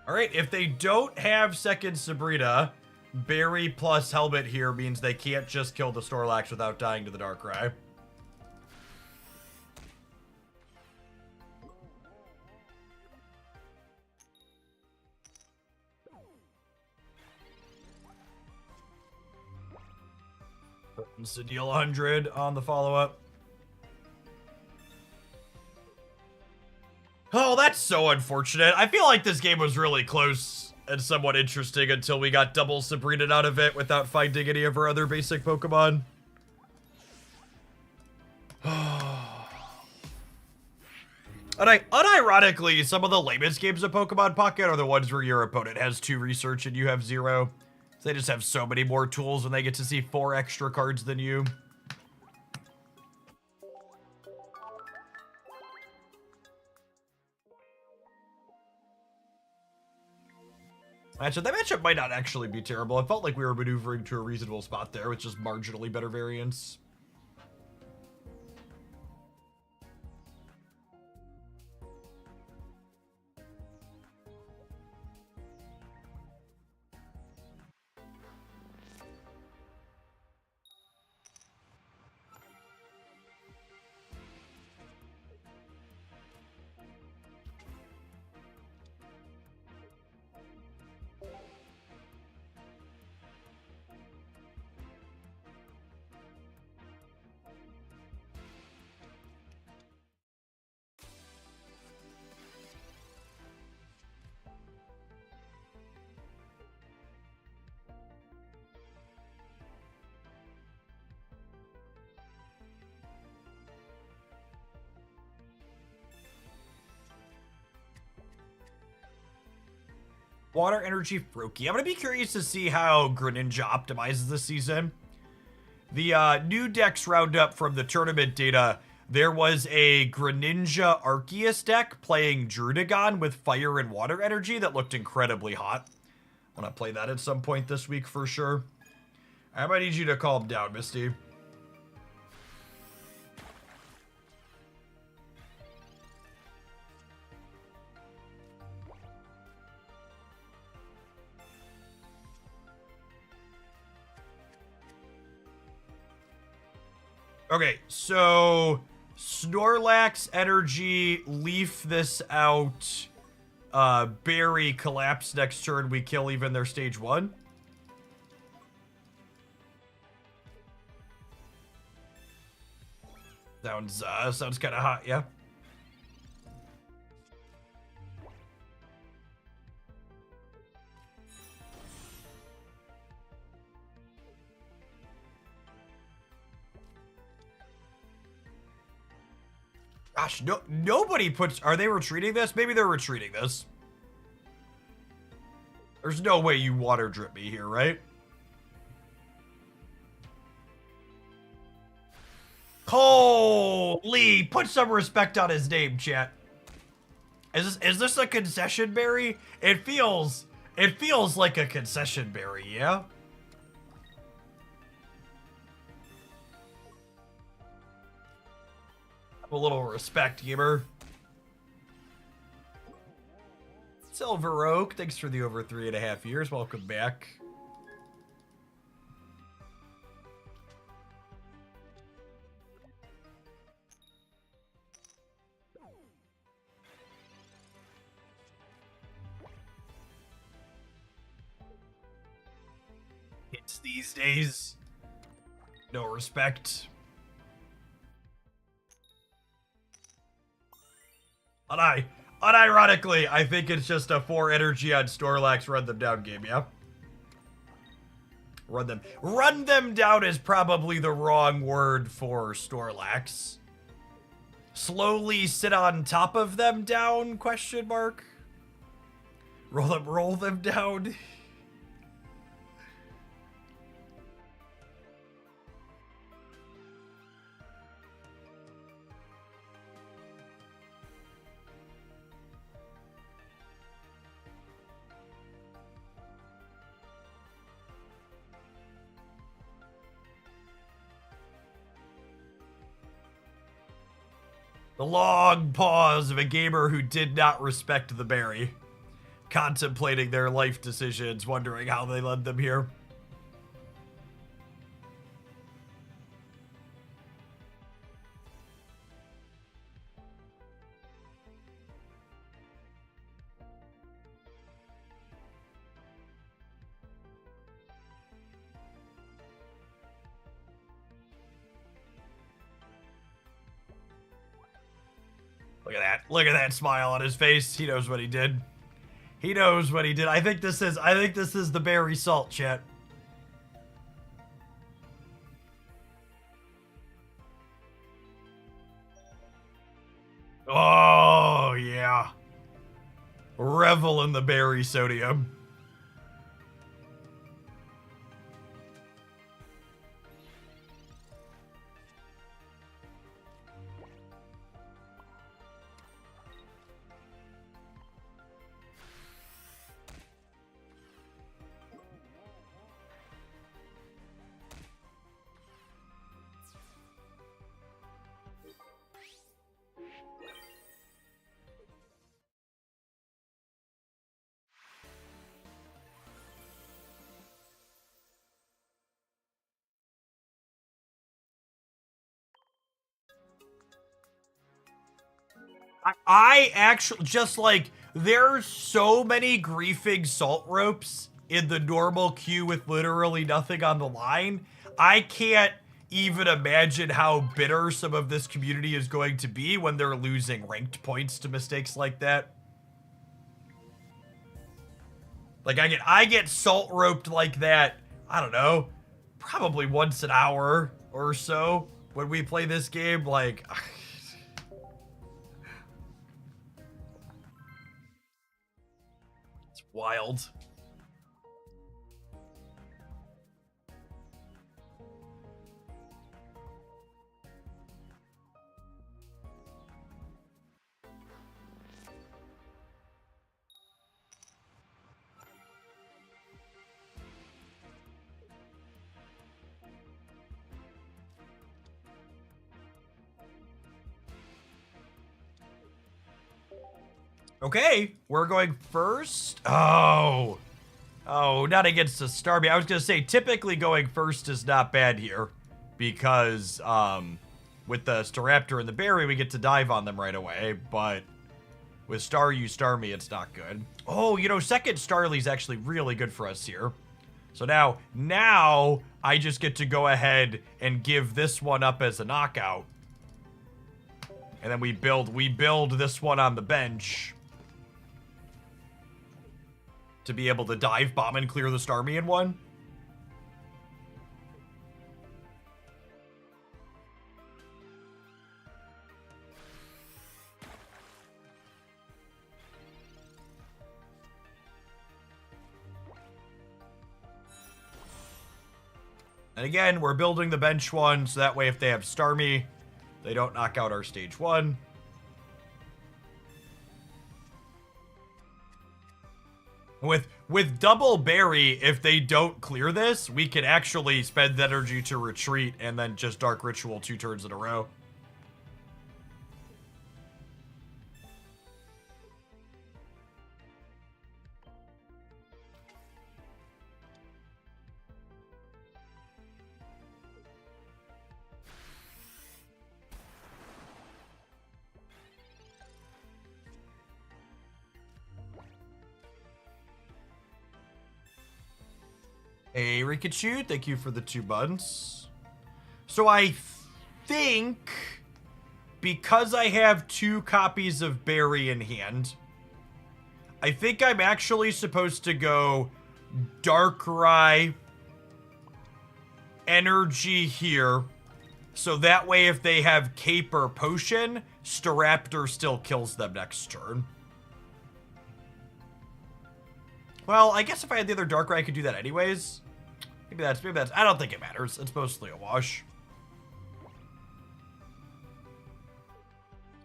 Alright, if they don't have second Sabrina, Berry plus Helmet here means they can't just kill the Snorlax without dying to the Darkrai. To deal 100 on the follow-up. Oh, that's so unfortunate. I feel like this game was really close and somewhat interesting until we got double Sabrina out of it without finding any of her other basic Pokemon. Unironically, some of the lamest games of Pokemon Pocket are the ones where your opponent has 2 research and you have 0. They just have so many more tools when they get to see 4 extra cards than you. That matchup might not actually be terrible. It felt like we were maneuvering to a reasonable spot there with just marginally better variants. Water Energy Froakie. I'm going to be curious to see how Greninja optimizes this season. The new decks roundup from the tournament data, there was a Greninja Arceus deck playing Drudagon with Fire and Water Energy that looked incredibly hot. I want to play that at some point this week for sure. I might need you to calm down, Misty. Okay, so Snorlax energy, leaf this out. Berry collapse next turn. We kill even their stage 1. Sounds kind of hot, yeah. Gosh, nobody puts... Are they retreating this? Maybe they're retreating this. There's no way you water drip me here, right? Holy! Put some respect on his name, chat. Is this a concession berry? It feels like a concession berry, yeah? A little respect, gamer. Silver Oak, thanks for the over 3.5 years. Welcome back. It's these days. No respect. Unironically, I think it's just a 4 energy on Snorlax run them down game, yeah? Run them down is probably the wrong word for Snorlax. Slowly sit on top of them down, question mark? Roll them down. The long pause of a gamer who did not respect the berry, contemplating their life decisions, wondering how they led them here. Look at that. Look at that smile on his face. He knows what he did. He knows what he did. I think this is the berry salt, chat. Oh, yeah. Revel in the berry sodium. I actually just like, there's so many griefing salt ropes in the normal queue with literally nothing on the line. I can't even imagine how bitter some of this community is going to be when they're losing ranked points to mistakes like that. Like I get salt roped like that, I don't know, probably once an hour or so when we play this game. Like, it's wild. Okay, we're going first. Oh, not against a Starmie. I was gonna say typically going first is not bad here because with the Staraptor and the Berry, we get to dive on them right away, but with Staryu, Starmie, it's not good. Oh, you know, second Starly's actually really good for us here. So now I just get to go ahead and give this one up as a knockout. And then we build this one on the bench to be able to dive bomb and clear the Starmie in one. And again, we're building the bench one, so that way if they have Starmie, they don't knock out our stage 1. With double Berry, if they don't clear this, we can actually spend energy to retreat and then just Dark Ritual 2 turns in a row. Hey, Rikachu, thank you for the 2 buns. So I think, because I have 2 copies of Berry in hand, I think I'm actually supposed to go Darkrai, Energy here, so that way if they have Cape or Potion, Staraptor still kills them next turn. Well, I guess if I had the other Darkrai, I could do that anyways. Maybe that's, I don't think it matters. It's mostly a wash.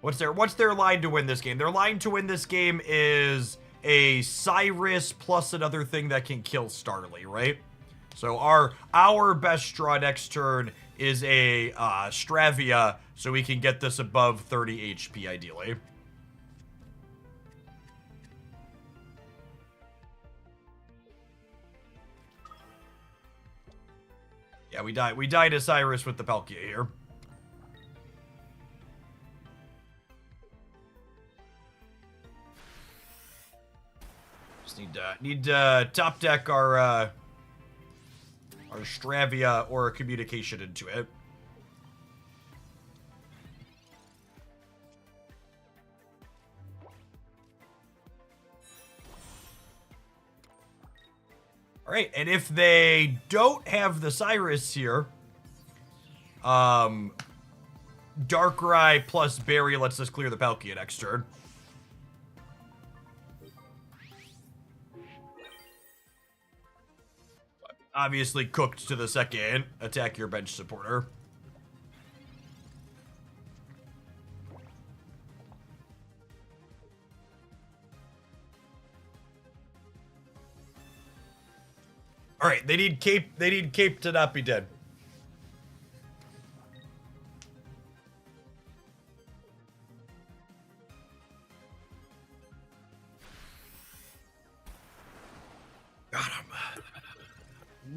What's their line to win this game? Their line to win this game is a Cyrus plus another thing that can kill Starly, right? So our best draw next turn is a Stravia, so we can get this above 30 HP ideally. Yeah, we died to Cyrus with the Palkia here. Just need to top deck our Stravia or a communication into it. All right, and if they don't have the Cyrus here, Darkrai plus Berry lets us clear the Palkia next turn. Obviously cooked to the second. Attack your bench supporter. All right, they need Cape. They need Cape to not be dead. Got him.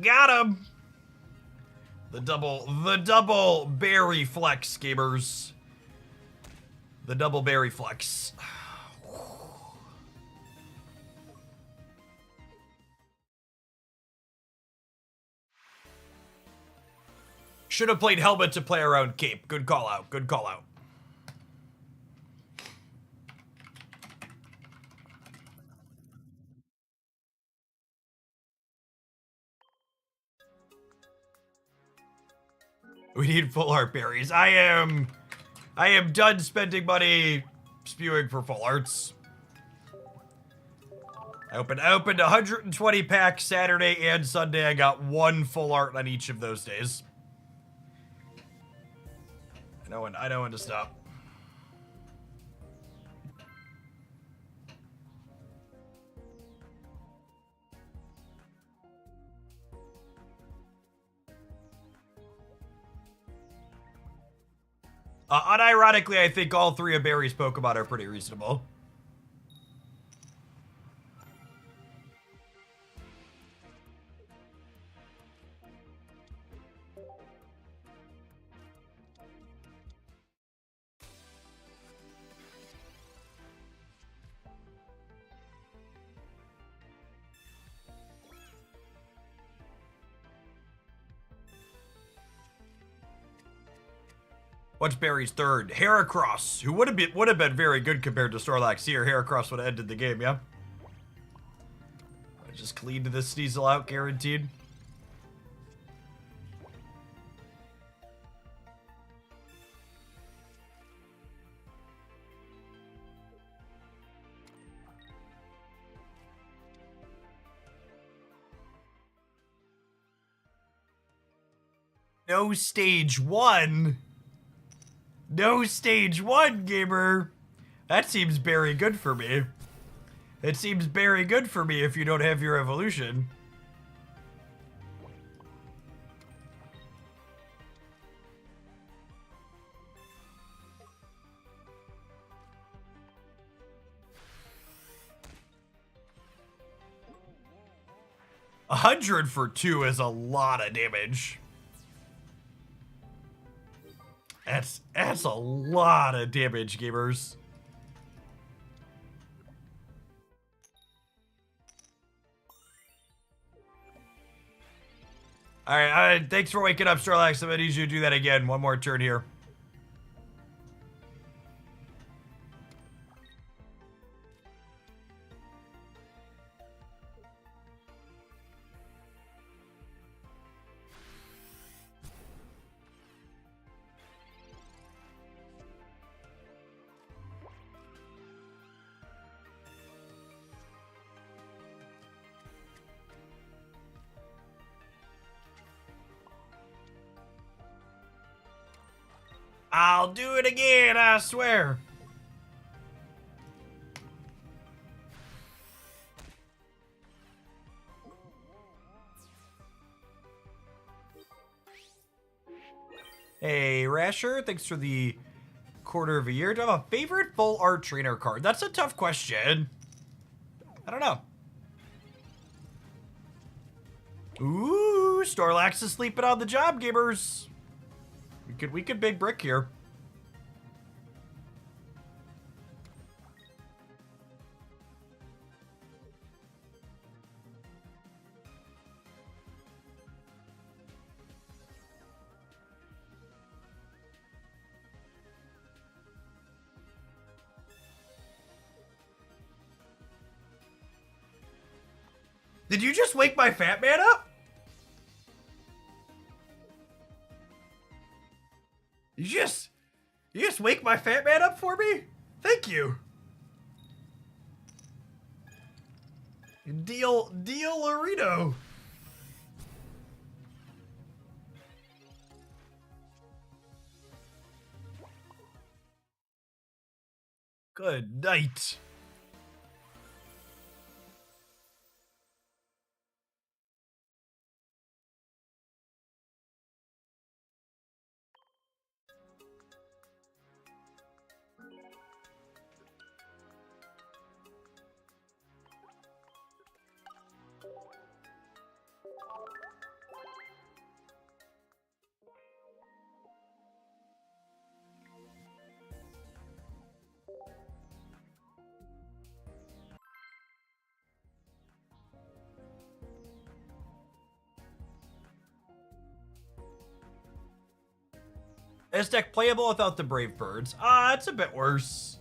Got him. The double Berry flex, gamers. The double Berry flex. Should have played Helmet to play around Cape. Good call out. Good call out. We need full art berries. I am done spending money spewing for full arts. I opened 120 packs Saturday and Sunday. I got 1 full art on each of those days. I know when to stop. Unironically, I think all 3 of Barry's Pokemon are pretty reasonable. What's Barry's third? Heracross, who would have been very good compared to Snorlax here. Heracross would have ended the game, yeah? Just clean to this Sneasel out, guaranteed. No stage one. No stage one, gamer. That seems very good for me. It seems very good for me if you don't have your evolution. A 100 for 2 is a lot of damage. That's a lot of damage, gamers. All right, thanks for waking up, Snorlax. I'm gonna need you to do that again. One more turn here. I'll do it again, I swear. Hey, Rasher, thanks for the quarter of a year. Do I have a favorite full art trainer card? That's a tough question. I don't know. Ooh, Snorlax is sleeping on the job, gamers. We could big brick here. Did you just wake my fat man up? You just wake my fat man up for me? Thank you. Deal-Lorito. Good night. Is deck playable without the Brave Birds? It's a bit worse.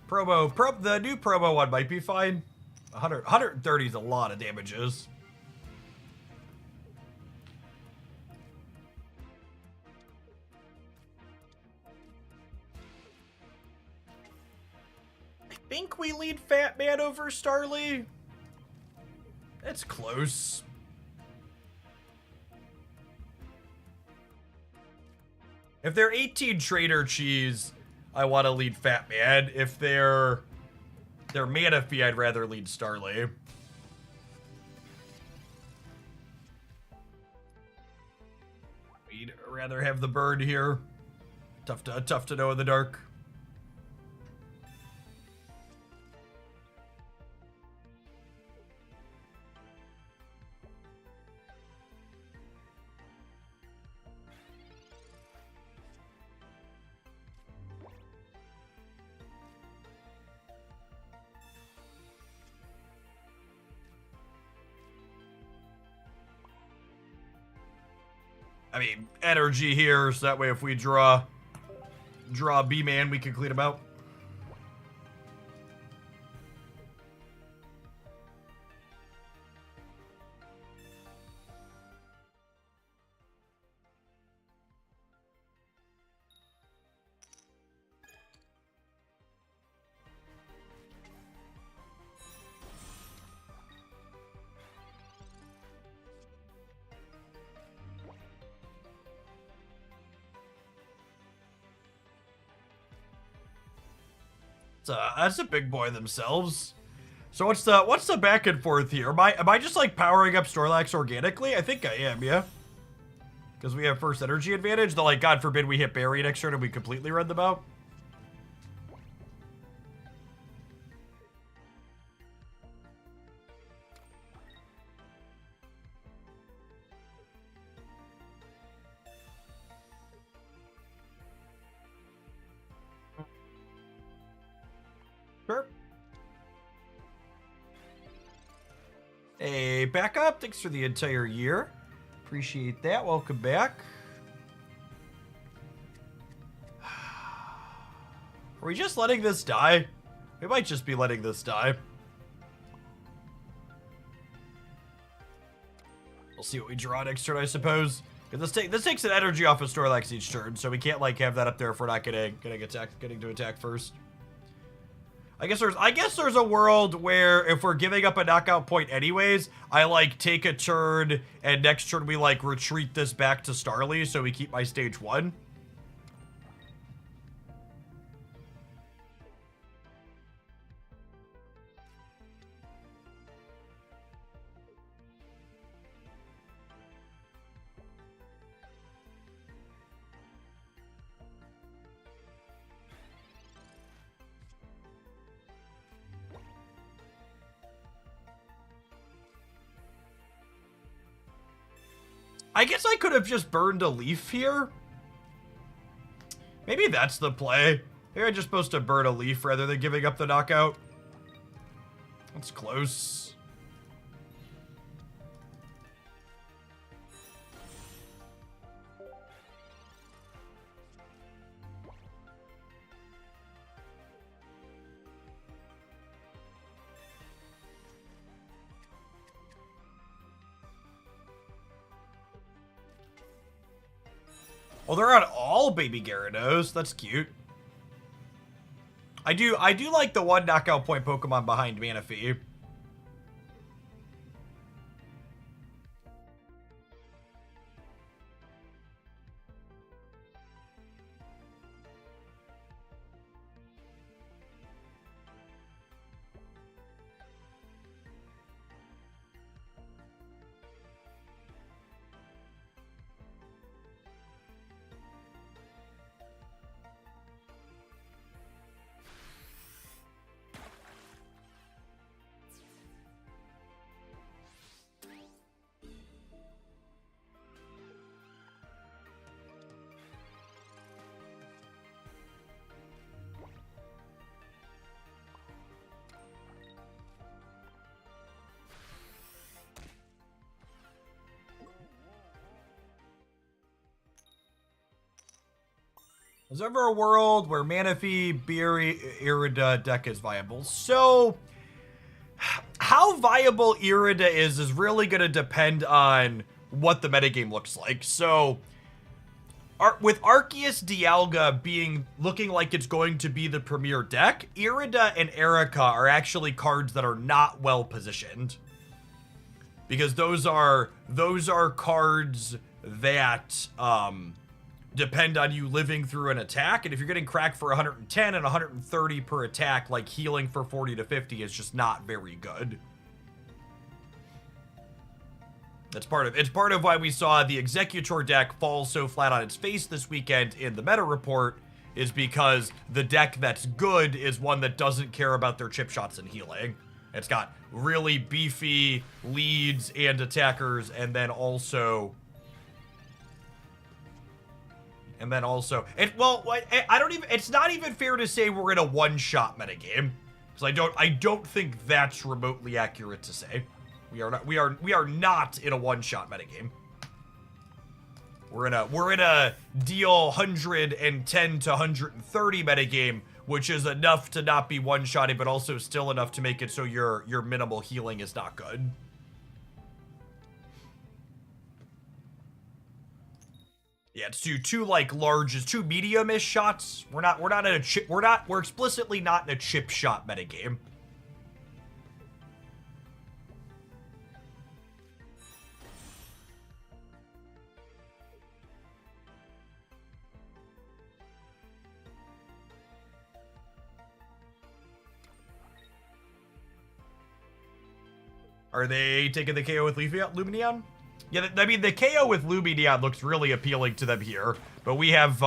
The new promo one might be fine. 130 is a lot of damages. I think we lead Fat Man over Starly. It's close. If they're 18 Trader Cheese, I want to lead Fat Man. If they're Manaphy, I'd rather lead Starly. We'd rather have the bird here. Tough to know in the dark. I mean, energy here, so that way if we draw draw a B-man we can clean him out. That's a big boy themselves. So what's the back and forth here? Am I just like powering up Snorlax organically? I think I am, yeah. Because we have first energy advantage. Though, like, God forbid we hit Barry next turn and we completely run them out. Sure. Hey, back up. Thanks for the entire year. Appreciate that. Welcome back. Are we just letting this die? We might just be letting this die. We'll see what we draw next turn, I suppose. This takes an energy off of Snorlax each turn, so we can't like have that up there if we're not getting to attack first. I guess there's a world where if we're giving up a knockout point anyways, I like take a turn and next turn we like retreat this back to Starly so we keep my stage 1. I guess I could have just burned a leaf here. Maybe that's the play. Maybe I'm just supposed to burn a leaf rather than giving up the knockout. That's close. Oh, they're on all baby Gyarados. That's cute. I do like the one knockout point Pokemon behind Manaphy. Is there ever a world where Manaphy, Beery, Irida deck is viable? So, how viable Irida is really going to depend on what the metagame looks like. So, with Arceus-Dialga looking like it's going to be the premier deck, Irida and Erica are actually cards that are not well positioned. Because those are cards that depend on you living through an attack, and if you're getting cracked for 110 and 130 per attack, like healing for 40 to 50 is just not very good. It's part of why we saw the Executor deck fall so flat on its face this weekend in the meta report, is because the deck that's good is one that doesn't care about their chip shots and healing. It's got really beefy leads and attackers, and then also it's not even fair to say we're in a one-shot metagame, because I don't think that's remotely accurate to say. We are not in a one-shot metagame. We're in a deal 110 to 130 metagame, which is enough to not be one-shotted, but also still enough to make it so your minimal healing is not good. Yeah, it's two like large, two medium-ish shots. We're explicitly not in a chip shot metagame. Are they taking the KO with Lumineon? Yeah, I mean, the KO with Lumineon looks really appealing to them here, but we have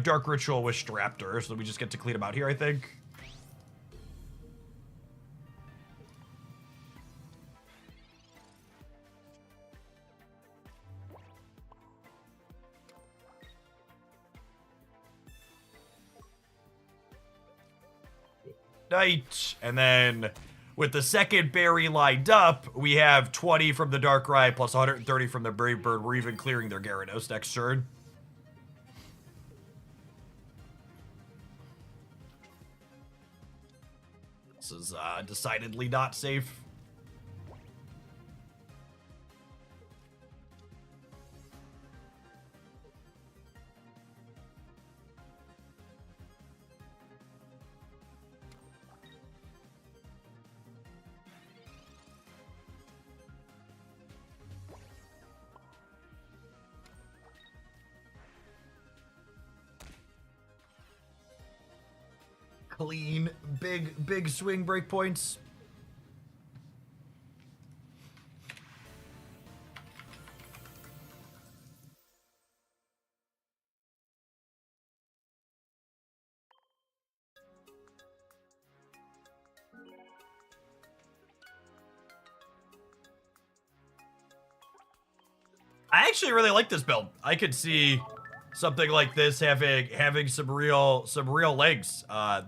Dark Ritual with Straptor, so we just get to clean them out here, I think. Night, and then with the second berry lined up, we have 20 from the Darkrai plus 130 from the Brave Bird. We're even clearing their Gyarados next turn. This is decidedly not safe. Clean, big swing breakpoints. I actually really like this build. I could see something like this having some real legs. I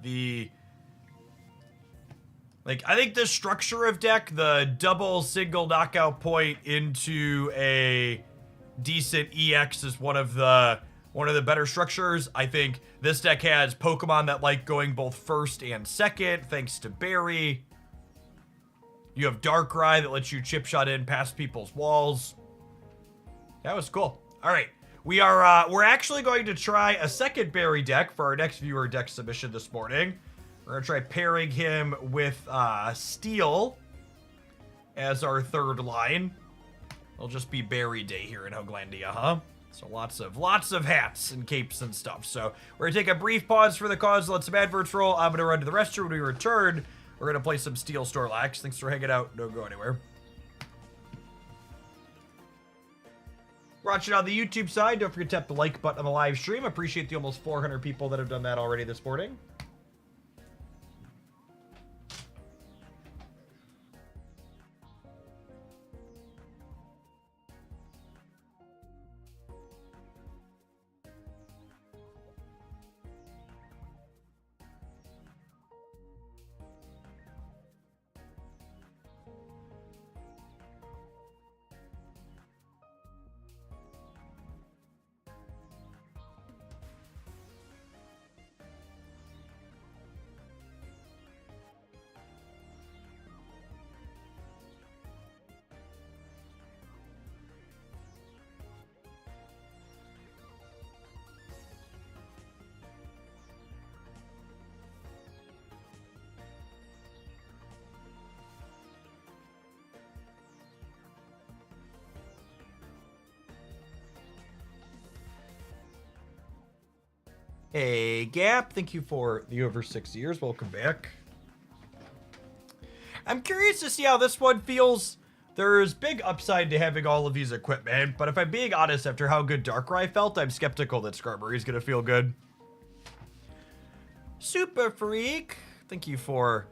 think the structure of deck, the double single knockout point into a decent EX is one of the better structures. I think this deck has Pokemon that like going both first and second, thanks to Berry. You have Darkrai that lets you chip shot in past people's walls. That was cool. All right. We're actually going to try a second Berry deck for our next viewer deck submission this morning. We're gonna try pairing him with Steel as our third line. It'll just be Berry Day here in Hoaglandia, huh? So lots of hats and capes and stuff. So we're gonna take a brief pause for the cause, let some adverts roll. I'm gonna run to the restroom. When we return, we're gonna play some Steel-Snorlax. Thanks for hanging out. Don't go anywhere. Watching on the YouTube side, don't forget to tap the like button on the live stream. Appreciate the almost 400 people that have done that already this morning. Hey, Gap, thank you for the over 6 years. Welcome back. I'm curious to see how this one feels. There's big upside to having all of these equipment, but if I'm being honest, after how good Darkrai felt, I'm skeptical that Skarmory's gonna feel good. Super Freak, thank you for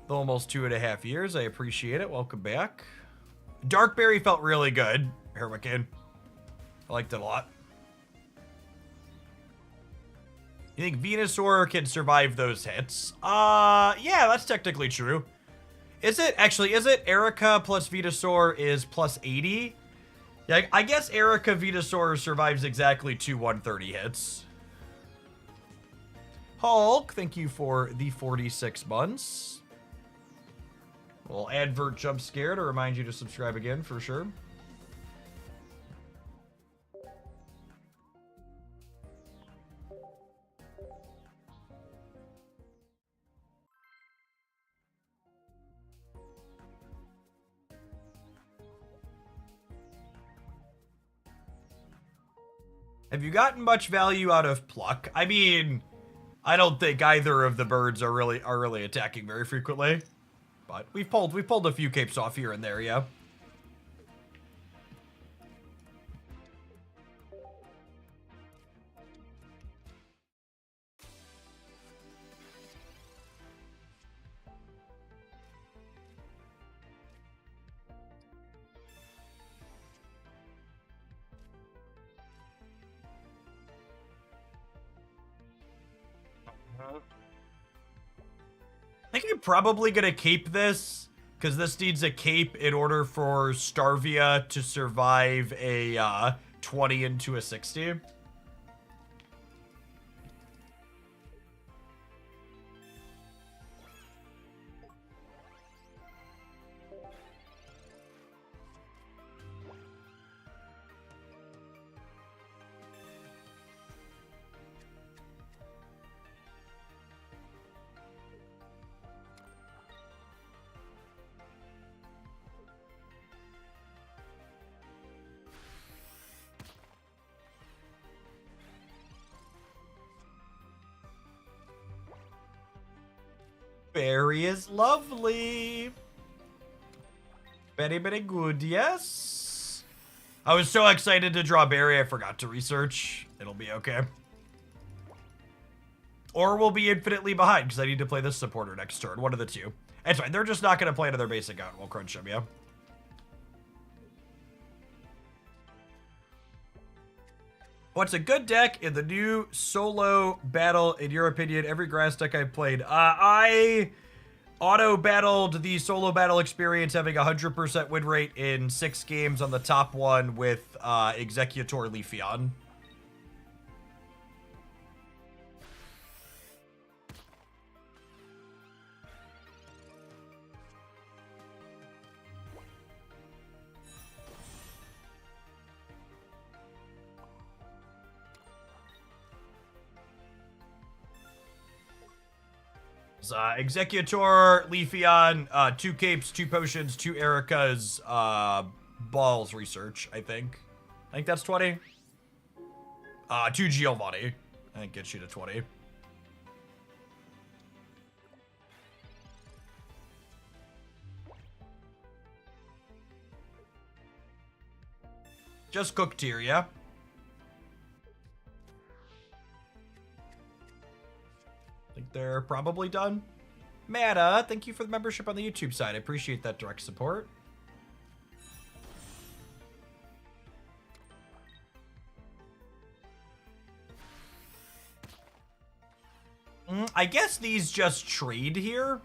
the almost 2.5 years. I appreciate it. Welcome back. Darkberry felt really good. Hermican. I liked it a lot. You think Venusaur can survive those hits? Yeah, that's technically true. Is it? Actually, is it? Erica plus Venusaur is plus 80. Yeah, I guess Erica Venusaur survives exactly 2 130 hits. Hulk, thank you for the 46 months. Well, advert jump scare to remind you to subscribe again for sure. Have you gotten much value out of Pluck? I mean, I don't think either of the birds are really attacking very frequently, but we've pulled a few capes off here and there, yeah. I think I'm probably gonna keep this, because this needs a cape in order for Starvia to survive a 20 into a 60. Berry is lovely. Very, very good, yes. I was so excited to draw Berry, I forgot to research. It'll be okay. Or we'll be infinitely behind, because I need to play this supporter next turn. One of the two. It's fine, they're just not going to play another basic out. We'll crunch them, yeah? What's a good deck in the new solo battle, in your opinion? Every grass deck I've played. I auto-battled the solo battle experience, having 100% win rate in 6 games on the top one with Executor Leafeon. Executor, Leafeon, 2 capes, 2 potions, 2 Ericas, balls research, I think. I think that's 20. 2 Giovanni. I think gets you to 20. Just cooked here, yeah? They're probably done. Mata, thank you for the membership on the YouTube side. I appreciate that direct support. I guess these just trade here.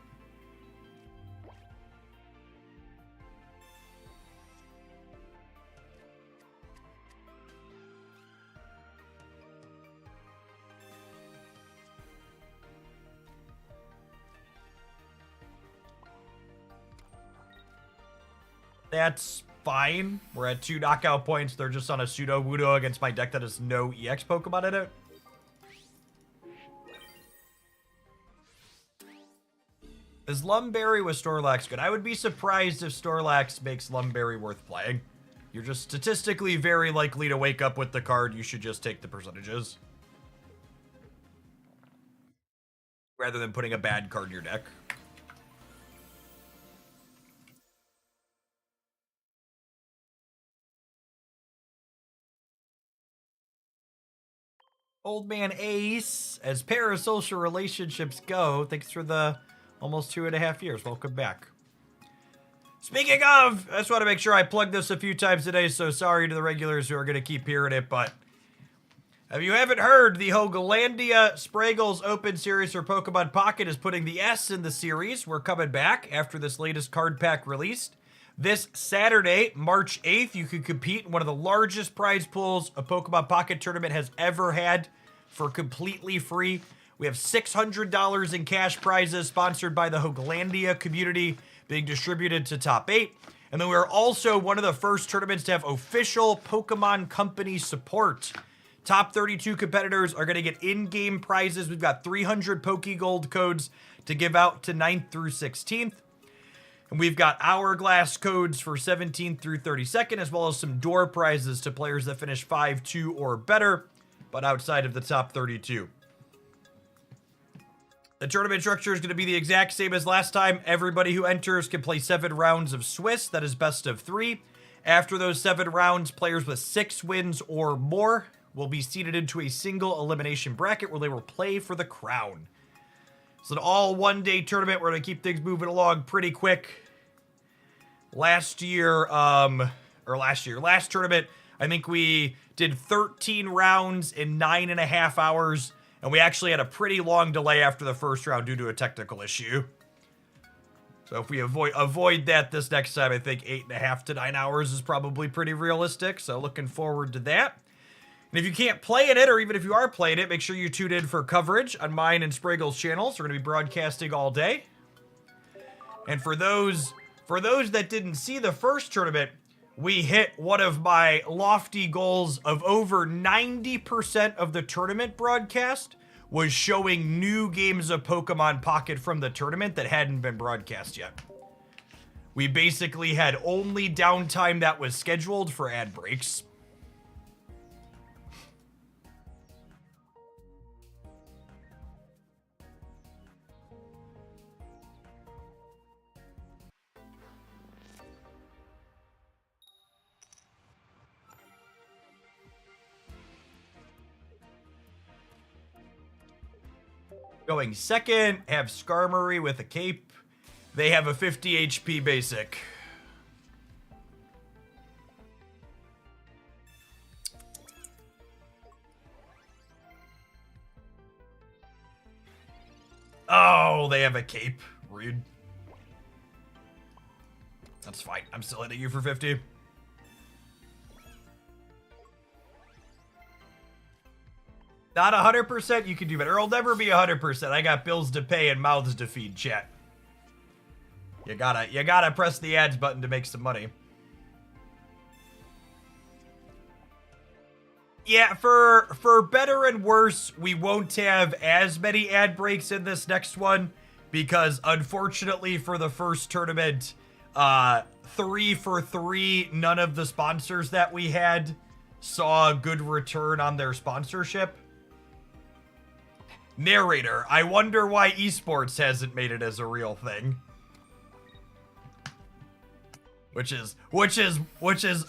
That's fine. We're at 2 knockout points. They're just on a pseudo Wudo against my deck that has no EX Pokemon in it. Is Lumberry with Snorlax good? I would be surprised if Snorlax makes Lumberry worth playing. You're just statistically very likely to wake up with the card. You should just take the percentages, rather than putting a bad card in your deck. Old Man Ace, as parasocial relationships go, thanks for the almost 2.5 years. Welcome back. Speaking of, I just want to make sure I plug this a few times today, so sorry to the regulars who are going to keep hearing it, but if you haven't heard, the Hogalandia Spraggles Open Series for Pokemon Pocket is putting the S in the series. We're coming back after this latest card pack released. This Saturday, March 8th, you can compete in one of the largest prize pools a Pokemon Pocket Tournament has ever had for completely free. We have $600 in cash prizes sponsored by the Hoaglandia community being distributed to top 8. And then we're also one of the first tournaments to have official Pokemon Company support. Top 32 competitors are going to get in-game prizes. We've got 300 Pokegold codes to give out to 9th through 16th. And we've got Hourglass codes for 17th through 32nd, as well as some door prizes to players that finish 5-2 or better, but outside of the top 32. The tournament structure is going to be the exact same as last time. Everybody who enters can play 7 rounds of Swiss. That is best of 3. After those 7 rounds, players with 6 wins or more will be seeded into a single elimination bracket where they will play for the crown. It's an all one-day tournament. We're going to keep things moving along pretty quick. Last tournament, I think we did 13 rounds in 9.5 hours, and we actually had a pretty long delay after the first round due to a technical issue. So if we avoid that this next time, I think 8.5 to 9 hours is probably pretty realistic. So looking forward to that. And if you can't play in it, or even if you are playing it, make sure you tune in for coverage on mine and Spraggle's channels. We're going to be broadcasting all day. And for those that didn't see the first tournament, we hit one of my lofty goals of over 90% of the tournament broadcast was showing new games of Pokemon Pocket from the tournament that hadn't been broadcast yet. We basically had only downtime that was scheduled for ad breaks. Going second, have Skarmory with a cape. They have a 50 HP basic. Oh, they have a cape. Rude. That's fine. I'm still hitting you for 50. Not 100%, you can do better. It'll never be 100%. I got bills to pay and mouths to feed, chat. You gotta press the ads button to make some money. Yeah, for better and worse, we won't have as many ad breaks in this next one because unfortunately for the first tournament, 3 for 3, none of the sponsors that we had saw a good return on their sponsorship. Narrator, I wonder why esports hasn't made it as a real thing. Which is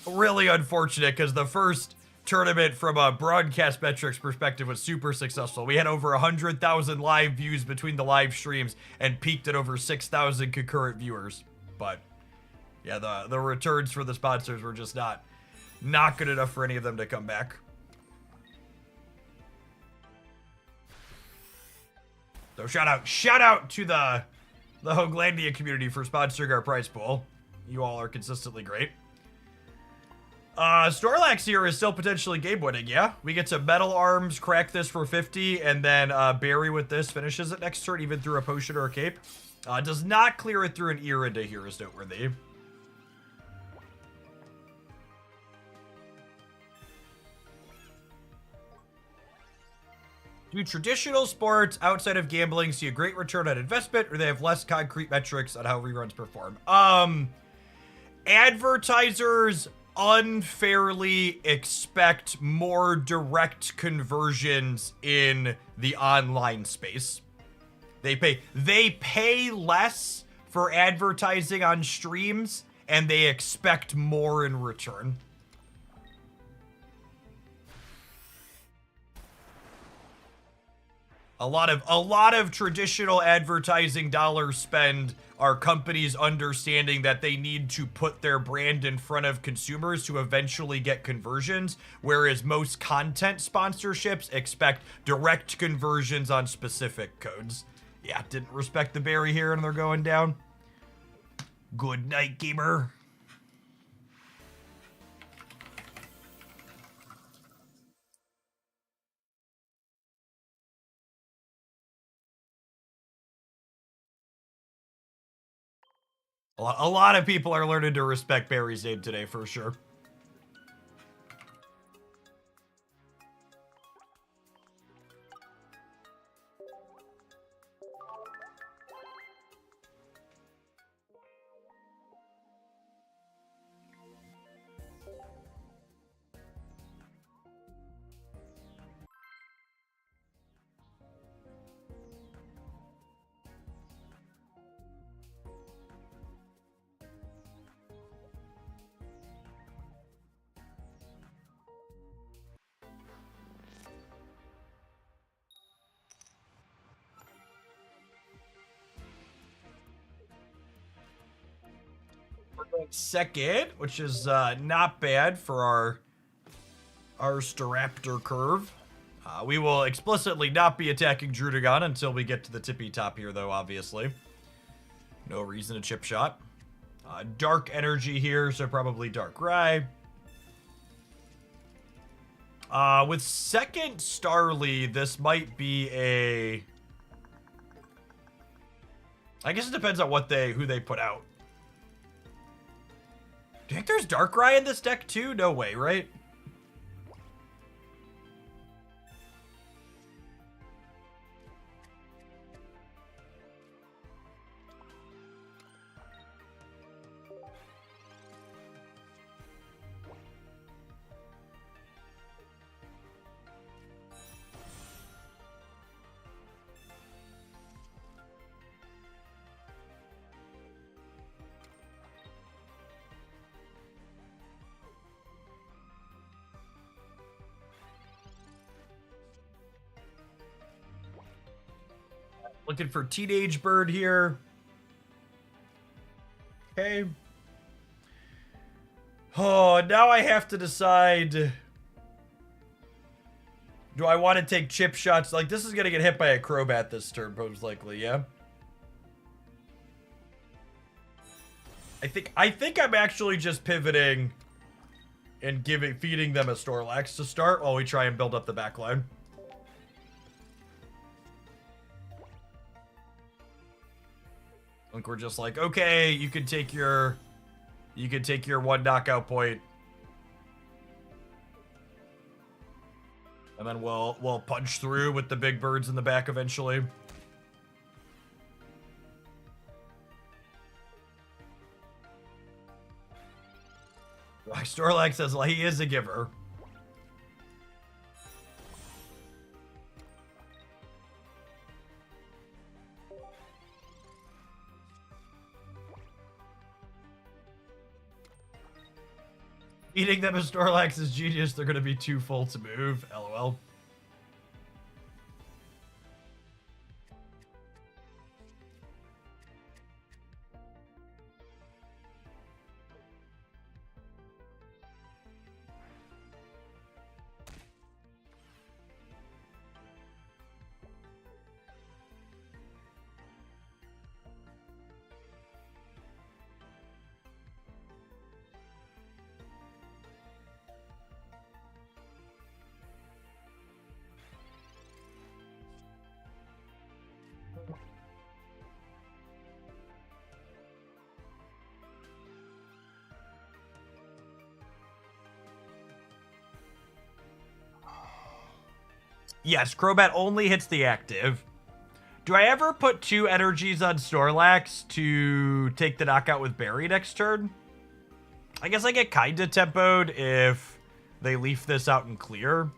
really unfortunate because the first tournament from a broadcast metrics perspective was super successful. We had over 100,000 live views between the live streams and peaked at over 6,000 concurrent viewers. But yeah, the returns for the sponsors were just not good enough for any of them to come back. So shout out to the Hoaglandia community for sponsoring our prize pool. You all are consistently great. Snorlax here is still potentially game winning, yeah. We get to Metal Arms, crack this for 50, and then Barry with this finishes it next turn, even through a potion or a cape. Does not clear it through an Irida here is noteworthy. Do traditional sports outside of gambling see a great return on investment, or they have less concrete metrics on how reruns perform? Advertisers unfairly expect more direct conversions in the online space. They pay less for advertising on streams, and they expect more in return. A lot of traditional advertising dollars spent are companies understanding that they need to put their brand in front of consumers to eventually get conversions, whereas most content sponsorships expect direct conversions on specific codes. Yeah, didn't respect the berry here and they're going down. Good night, gamer. A lot of people are learning to respect Barry's name today, for sure. Second, which is not bad for our Staraptor curve. We will explicitly not be attacking Drudagon until we get to the tippy top here, though, obviously. No reason to chip shot. Dark energy here, so probably Darkrai. With second Starly, this might be a... I guess it depends on who they put out. Do you think there's Darkrai in this deck too? No way, right? Looking for Teenage Bird here. Okay. Oh, now I have to decide. Do I want to take chip shots? Like, this is going to get hit by a Crobat this turn, most likely, yeah? I think I'm actually just pivoting and feeding them a Snorlax to start while we try and build up the back line. I think we're just like, okay, you can take your one knockout point. And then we'll punch through with the big birds in the back eventually. Snorlax says, well, he is a giver. Eating them as Snorlax is genius. They're going to be too full to move. LOL. Yes, Crobat only hits the active. Do I ever put 2 energies on Snorlax to take the knockout with Barry next turn? I guess I get kinda tempoed if they leaf this out and clear.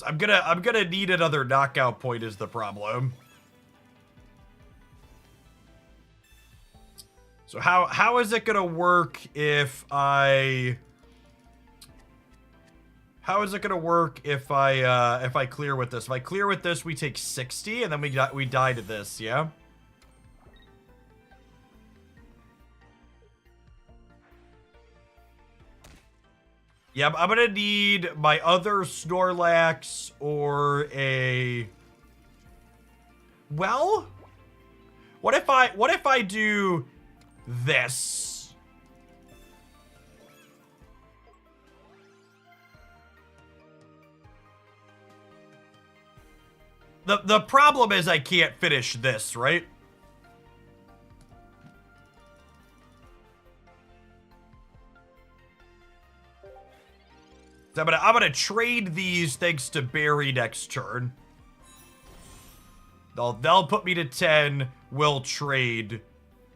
I'm gonna need another knockout point is the problem. So how is it gonna work if I... How is it gonna work if I clear with this? If I clear with this, we take 60, and then we die to this, yeah? Yeah, I'm gonna need my other Snorlax or a... Well, what if I do this? The problem is I can't finish this, right? So I'm gonna trade these thanks to Barry next turn. They'll put me to 10, we'll trade.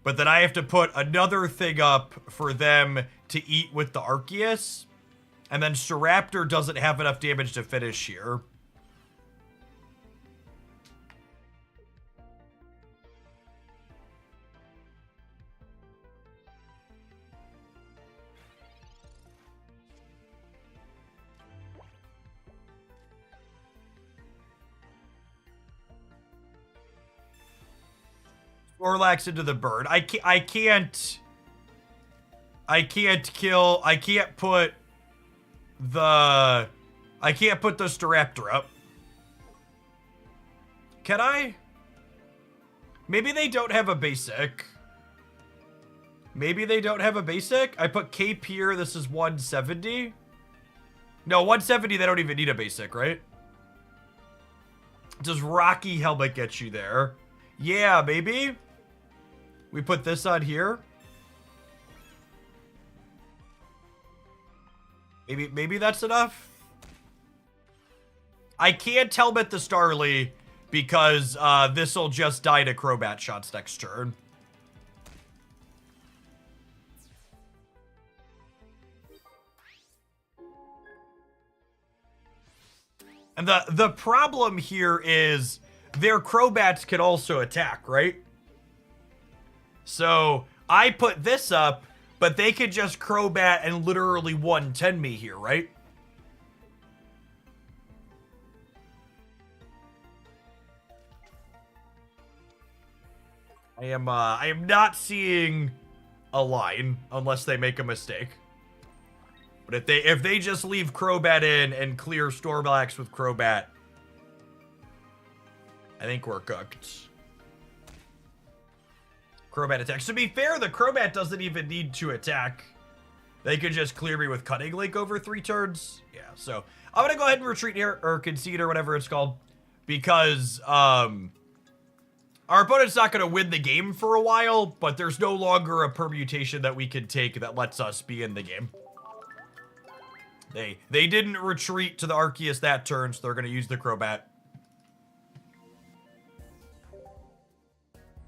But then I have to put another thing up for them to eat with the Arceus. And then Staraptor doesn't have enough damage to finish here. Snorlax into the bird. I can't put the Staraptor up. Can I? Maybe they don't have a basic. Maybe they don't have a basic? I put Cape here, this is 170. No, 170, they don't even need a basic, right? Does Rocky Helmet get you there? Yeah, maybe. We put this on here. Maybe that's enough. I can't helmet the Starly because this'll just die to Crobat shots next turn. And the problem here is their Crobats can also attack, right? So I put this up, but they could just Crobat and literally 110 me here, right? I am not seeing a line unless they make a mistake. But if they just leave Crobat in and clear Snorlax with Crobat, I think we're cooked. Crobat attacks. To be fair, the Crobat doesn't even need to attack. They could just clear me with Cutting Link over 3 turns. Yeah, so I'm gonna go ahead and retreat here, or concede, or whatever it's called, because our opponent's not gonna win the game for a while, but there's no longer a permutation that we can take that lets us be in the game. They didn't retreat to the Arceus that turn, so they're gonna use the Crobat.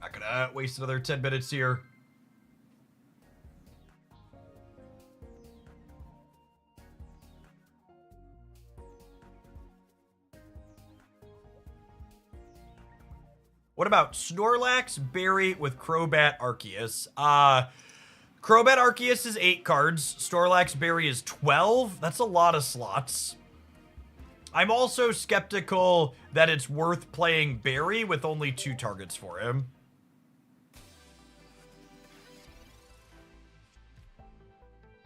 Not gonna waste another 10 minutes here. What about Snorlax, Berry with Crobat, Arceus? Crobat Arceus is 8 cards. Snorlax Berry is 12. That's a lot of slots. I'm also skeptical that it's worth playing Berry with only 2 targets for him.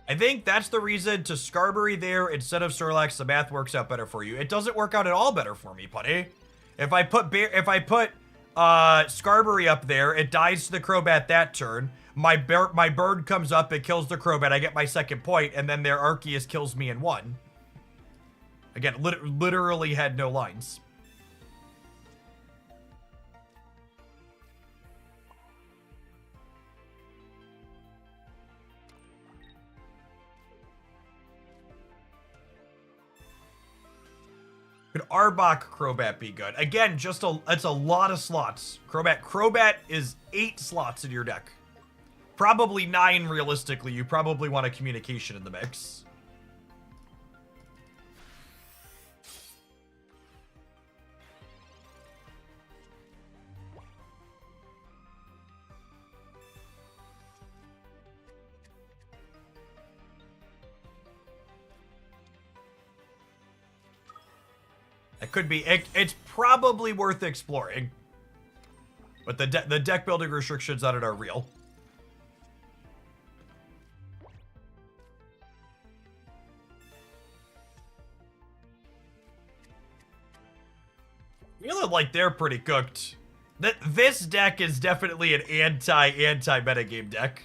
I think that's the reason to Skarmory there instead of Snorlax. The math works out better for you. It doesn't work out at all better for me, Putty. If I put Skarmory up there, it dies to the Crobat that turn. My bird comes up, it kills the Crobat, I get my second point, and then their Arceus kills me in 1. Again, literally had no lines. Could Arbok Crobat be good? Again, it's a lot of slots. Crobat is 8 slots in your deck. Probably 9 realistically. You probably want a communication in the mix. It could be, it's probably worth exploring. But the deck building restrictions on it are real. Feeling like they're pretty cooked. This deck is definitely an anti-metagame deck.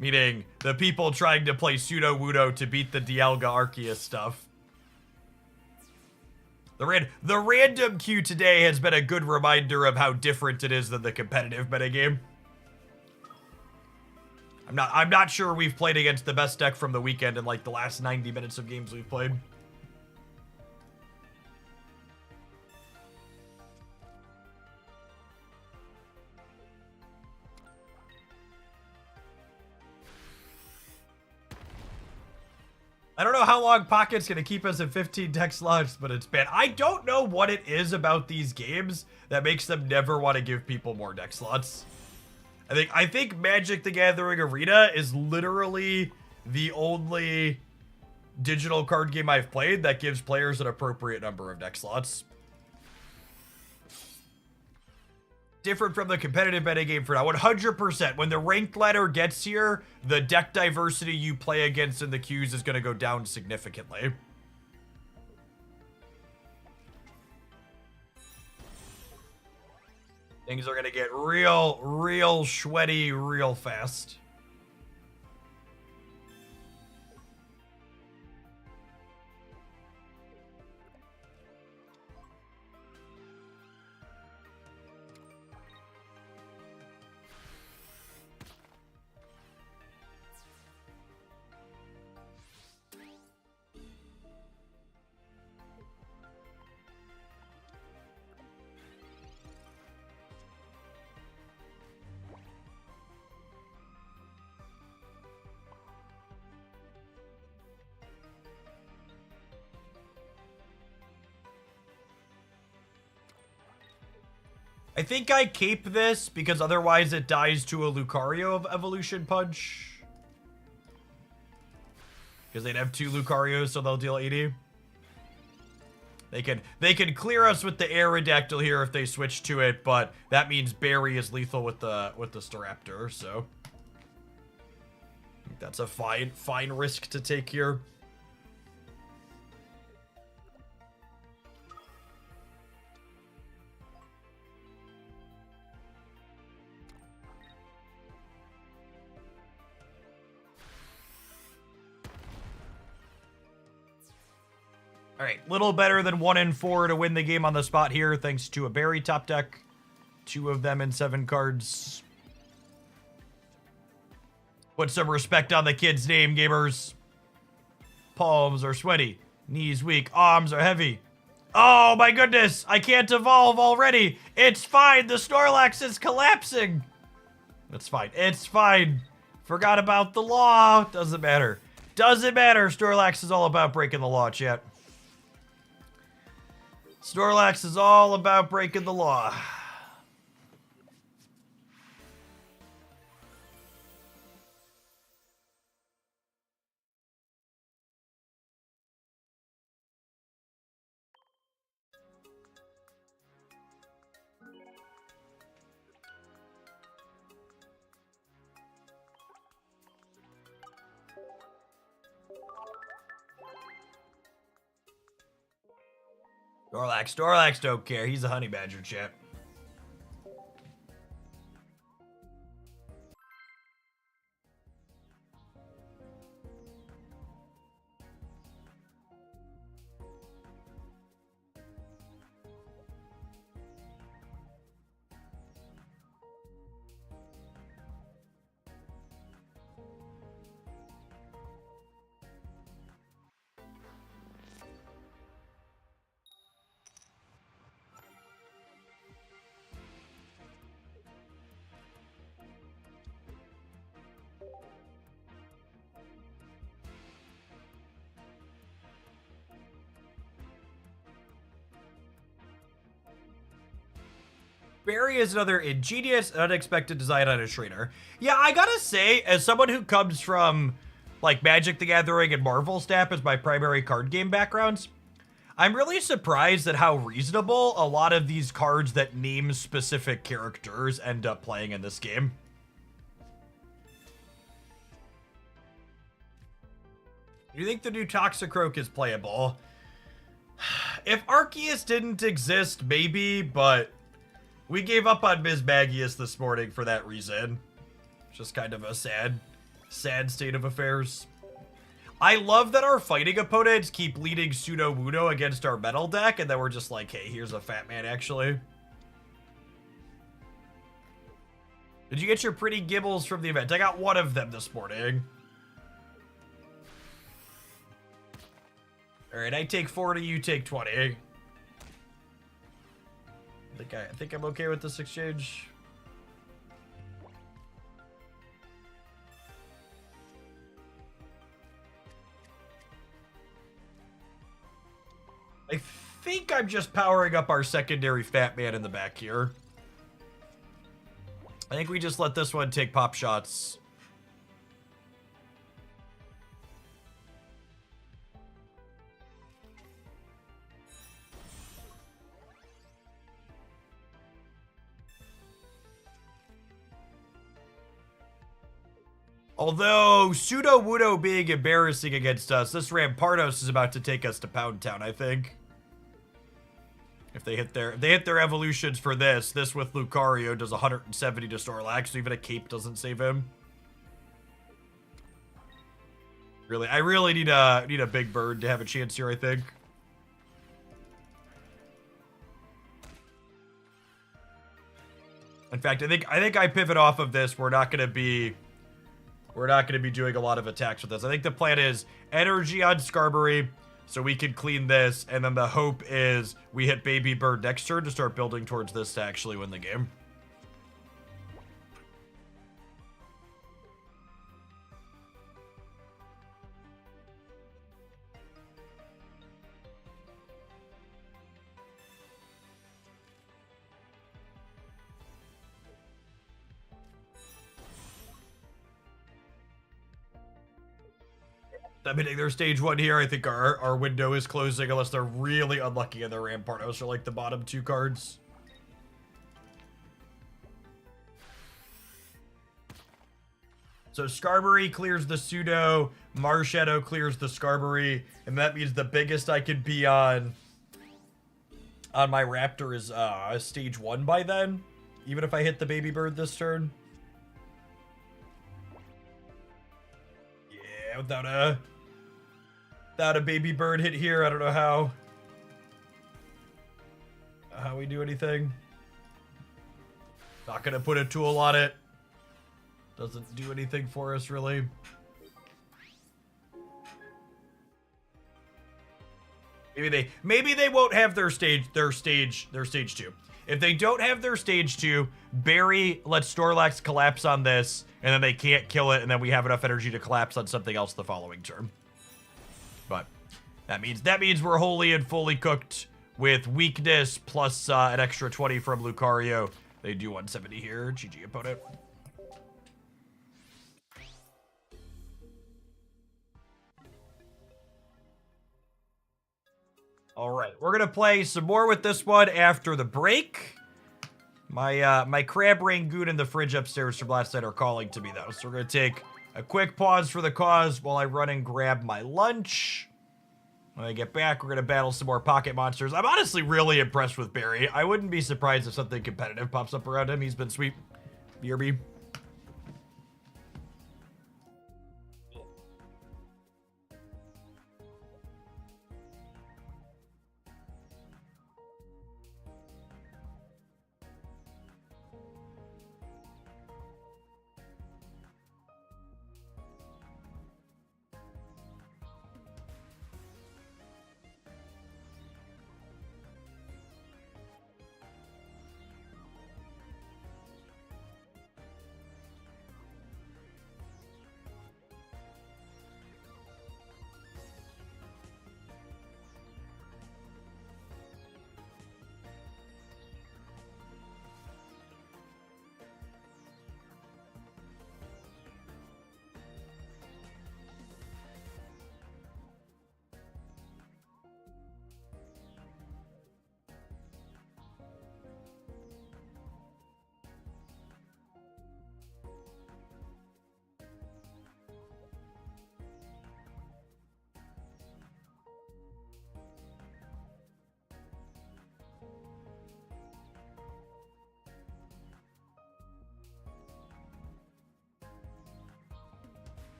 Meaning, the people trying to play Pseudo-Wudo to beat the Dialga Arceus stuff. The random queue today has been a good reminder of how different it is than the competitive metagame. I'm not sure we've played against the best deck from the weekend in like the last 90 minutes of games we've played. I don't know how long Pocket's gonna keep us at 15 deck slots, but it's been. I don't know what it is about these games that makes them never want to give people more deck slots. I think Magic the Gathering Arena is literally the only digital card game I've played that gives players an appropriate number of deck slots. Different from the competitive metagame for now. 100%. When the ranked ladder gets here, the deck diversity you play against in the queues is going to go down significantly. Things are going to get real sweaty real fast. I think I keep this because otherwise it dies to a Lucario of Evolution Punch. Because they'd have 2 Lucarios, so they'll deal 80. They can clear us with the Aerodactyl here if they switch to it, but that means Barry is lethal with the Staraptor, so I think that's a fine risk to take here. All right, little better than 1 in 4 to win the game on the spot here, thanks to a Barry top deck. 2 of them in 7 cards. Put some respect on the kid's name, gamers. Palms are sweaty, knees weak, arms are heavy. Oh my goodness, I can't evolve already. It's fine, the Snorlax is collapsing. It's fine, it's fine. Forgot about the law, doesn't matter. Doesn't matter, Snorlax is all about breaking the law, chat. Snorlax is all about breaking the law. Snorlax don't care. He's a honey badger, chat. Barry is another ingenious and unexpected design on a trainer. Yeah, I gotta say, as someone who comes from, like, Magic the Gathering and Marvel Snap as my primary card game backgrounds, I'm really surprised at how reasonable a lot of these cards that name specific characters end up playing in this game. Do you think the new Toxicroak is playable? If Arceus didn't exist, maybe, but we gave up on Mismagius this morning for that reason. Just kind of a sad state of affairs. I love that our fighting opponents keep leading Sudowoodo against our metal deck, and then we're just like, hey, here's a fat man, actually. Did you get your pretty gibbles from the event? I got one of them this morning. All right, I take 40, you take 20. I think I'm okay with this exchange. I think I'm just powering up our secondary fat man in the back here. I think we just let this one take pop shots. Although Sudowoodo being embarrassing against us, this Rampardos is about to take us to Pound Town, I think. If they hit their evolutions for this with Lucario does 170 to Snorlax, so even a cape doesn't save him. Really, I really need a big bird to have a chance here, I think. In fact, I think I pivot off of this. We're not gonna be doing a lot of attacks with this. I think the plan is energy on Skarmory, so we can clean this, and then the hope is we hit Baby Bird next turn to start building towards this to actually win the game. I'm hitting their stage 1 here. I think our window is closing unless they're really unlucky in their Rampardos are like the bottom 2 cards. So Skarmory clears the Pseudo, Marshadow clears the Skarmory, and that means the biggest I could be on my Raptor is stage 1 by then, even if I hit the Baby Bird this turn. Yeah, without a Baby Bird hit here, I don't know how we do anything. Not gonna put a tool on it. Doesn't do anything for us, really. Maybe they won't have their stage 2. If they don't have their stage 2, Barry lets Snorlax collapse on this, and then they can't kill it, and then we have enough energy to collapse on something else the following turn. But that means we're wholly and fully cooked with weakness plus an extra 20 from Lucario. They do 170 here. GG opponent. All right, we're gonna play some more with this one after the break. My crab rangoon in the fridge upstairs from last night are calling to me though, so we're gonna take a quick pause for the cause while I run and grab my lunch. When I get back, we're gonna battle some more pocket monsters. I'm honestly really impressed with Barry. I wouldn't be surprised if something competitive pops up around him. He's been sweet. BRB.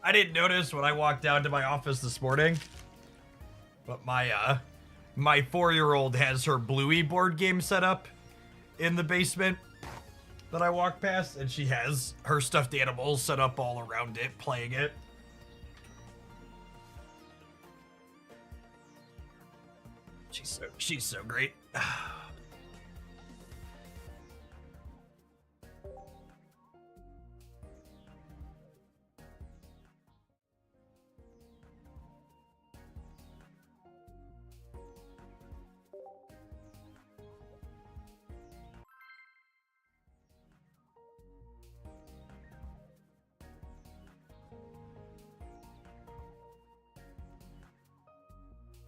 I didn't notice when I walked down to my office this morning, but my 4-year-old has her Bluey board game set up in the basement that I walked past, and she has her stuffed animals set up all around it, playing it. She's so great.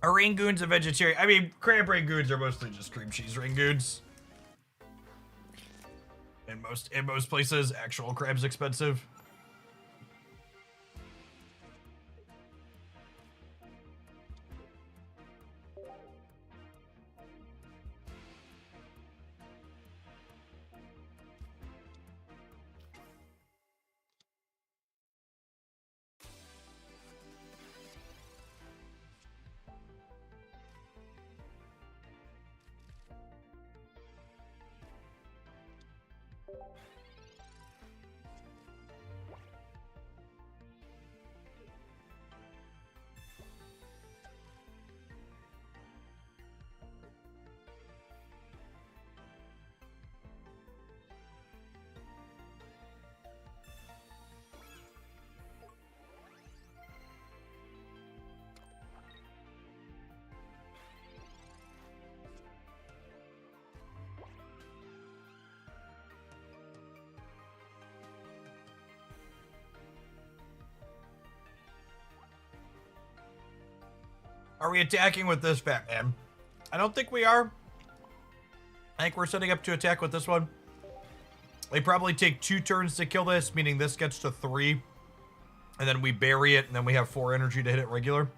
Are Rangoons a vegetarian? I mean, crab Rangoons are mostly just cream cheese Rangoons. In most places, actual crab's expensive. Are we attacking with this fat man? I don't think we are. I think we're setting up to attack with this one. They probably take 2 turns to kill this, meaning this gets to 3. And then we bury it, and then we have 4 energy to hit it regular.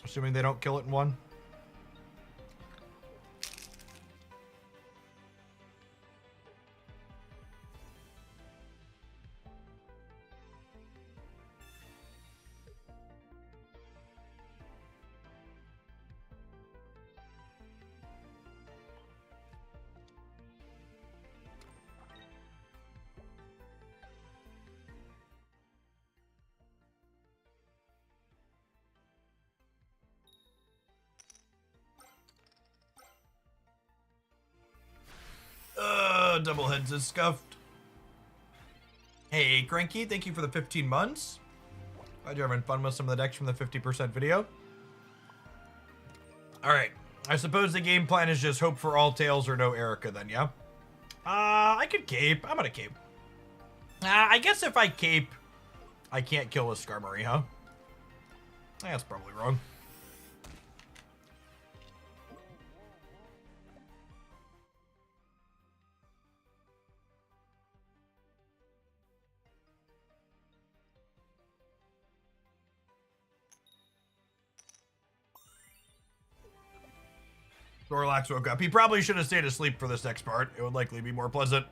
Assuming they don't kill it in 1. Double heads is scuffed. Hey, Cranky, thank you for the 15 months. Glad you're having fun with some of the decks from the 50% video. Alright, I suppose the game plan is just hope for all tails or no Erica then, yeah? I could cape. I'm gonna cape. I guess if I cape, I can't kill a Skarmory, huh? That's probably wrong. Snorlax woke up. He probably should have stayed asleep for this next part. It would likely be more pleasant.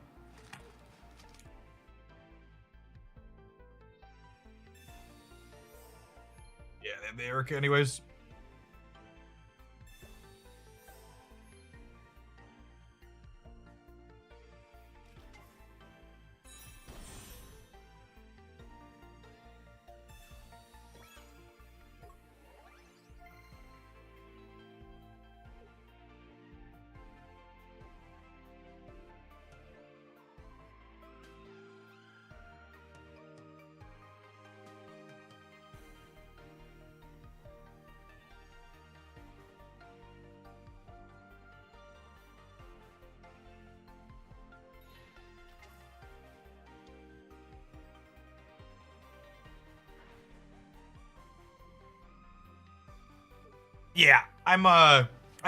Yeah, they have the Erica anyways. Yeah, I'm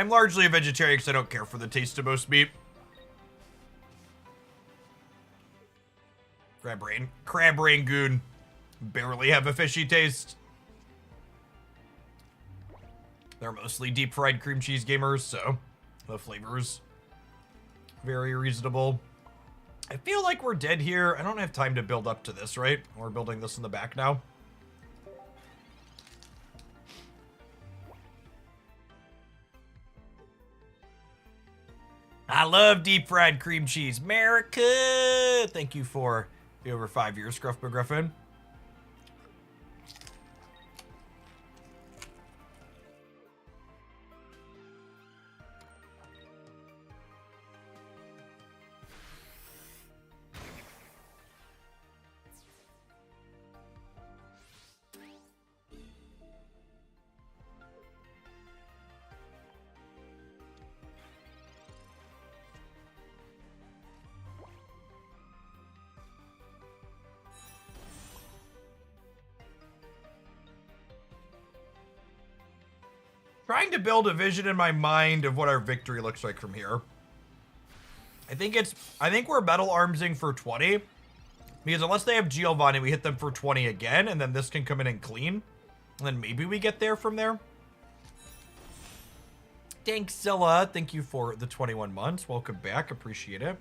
largely a vegetarian because I don't care for the taste of most meat. Crab Rangoon barely have a fishy taste. They're mostly deep fried cream cheese gamers, so the flavor's very reasonable. I feel like we're dead here. I don't have time to build up to this, right? We're building this in the back now. I love deep fried cream cheese. America! Thank you for the over 5 years, Scruff McGriffin. Trying to build a vision in my mind of what our victory looks like from here. I think we're Metal Armsing for 20. Because unless they have Giovanni, we hit them for 20 again, and then this can come in and clean. And then maybe we get there from there. Dankzilla, thank you for the 21 months. Welcome back, appreciate it.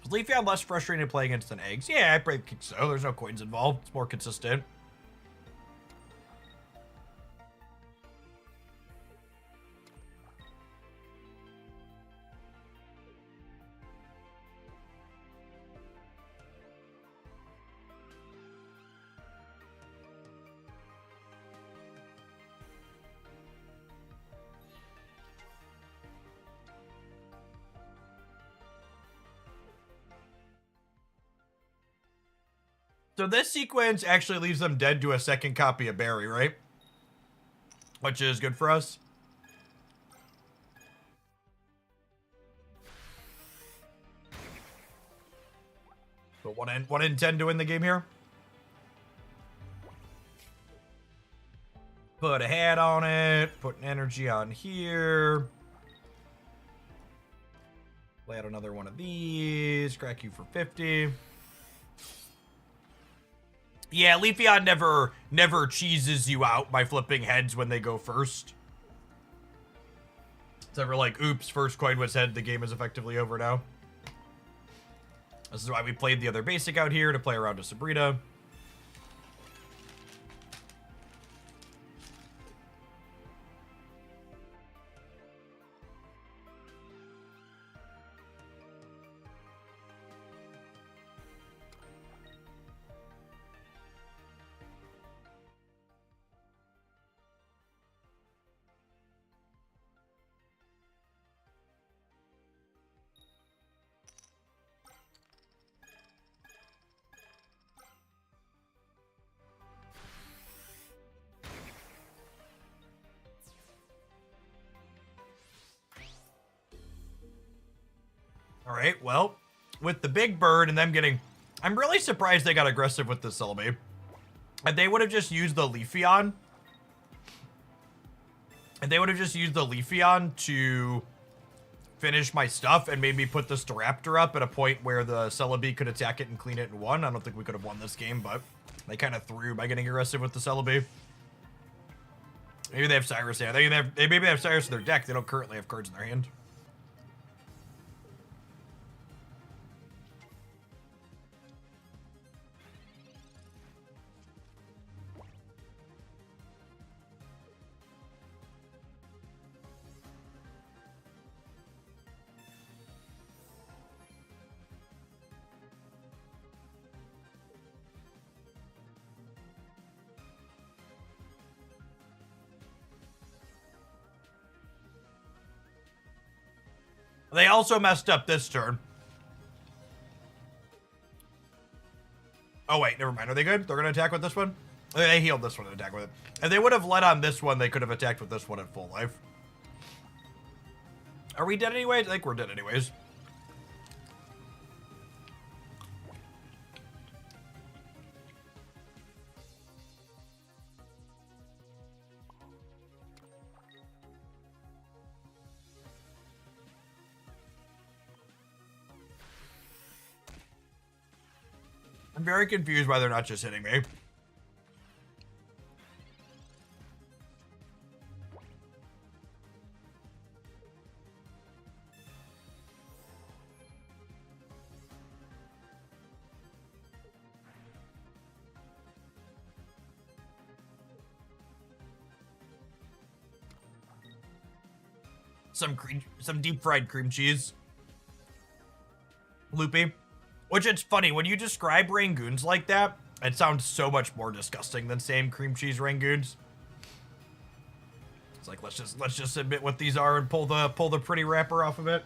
Is Leafeon less frustrating to play against than Eggs? Yeah, I think so. There's no coins involved. It's more consistent. So this sequence actually leaves them dead to a second copy of Barry, right? Which is good for us. So 1 in 10 to win the game here. Put a hat on it. Put an energy on here. Play out another one of these. Crack you for 50. Yeah, Leafeon never cheeses you out by flipping heads when they go first. It's never like, oops, first coin was head, the game is effectively over now. This is why we played the other basic out here, to play around to Sabrina. All right, well, with the big bird and them getting... I'm really surprised they got aggressive with this Celebi. And they would have just used the Leafeon. And they would have just used the Leafeon to finish my stuff and maybe put the Staraptor up at a point where the Celebi could attack it and clean it in one. I don't think we could have won this game, but they kind of threw by getting aggressive with the Celebi. Maybe they have Cyrus. Yeah, maybe they have Cyrus in their deck. They don't currently have cards in their hand. They also messed up this turn. Oh, wait, never mind. Are they good? They're going to attack with this one? They healed this one and attack with it. If they would have led on this one, they could have attacked with this one at full life. Are we dead anyways? I think we're dead anyways. I'm very confused why they're not just hitting me. some deep fried cream cheese. Loopy. Which it's funny, when you describe Rangoons like that, it sounds so much more disgusting than saying cream cheese Rangoons. It's like, let's just admit what these are and pull the pretty wrapper off of it.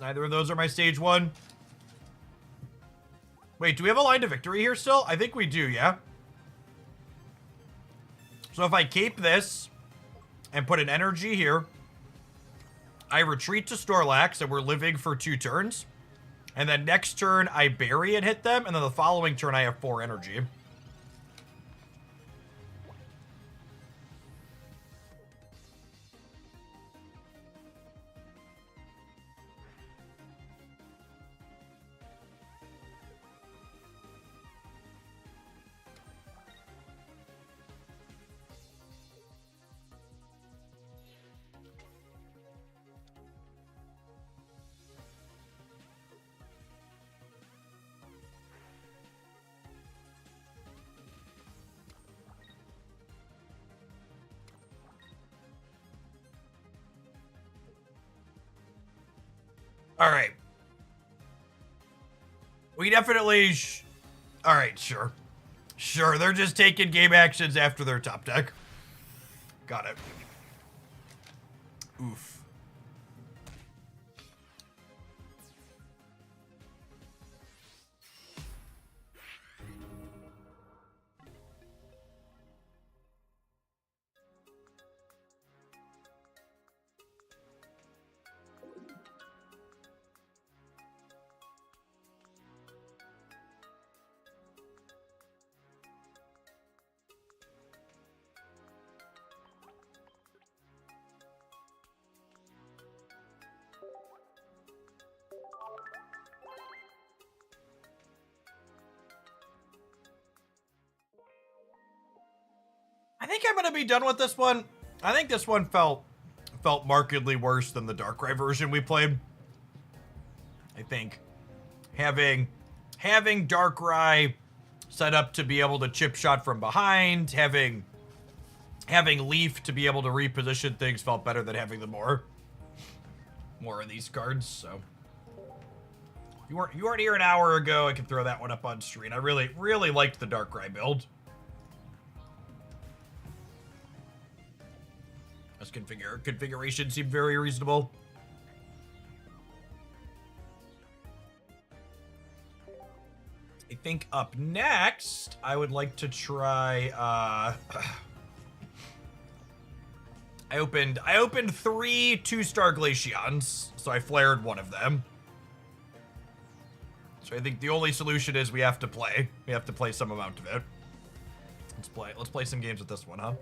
Neither of those are my stage 1. Wait, do we have a line to victory here still? I think we do, yeah? So if I cape this and put an energy here, I retreat to Snorlax and we're living for 2 turns. And then next turn I bury and hit them, and then the following turn I have 4 energy. All right. We definitely... All right, sure. Sure, they're just taking game actions after their top deck. Got it. Oof. I think I'm gonna be done with this one. I think this one felt markedly worse than the Darkrai version we played. I think having Darkrai set up to be able to chip shot from behind, having Leaf to be able to reposition things felt better than having the more of these cards. So you weren't here an hour ago. I can throw that one up on screen. I really liked the Darkrai build. This configuration seemed very reasonable. I think up next, I would like to try, I opened 3 2-star Glaceons, so I flared one of them. So I think the only solution is we have to play. We have to play some amount of it. Let's play some games with this one, huh?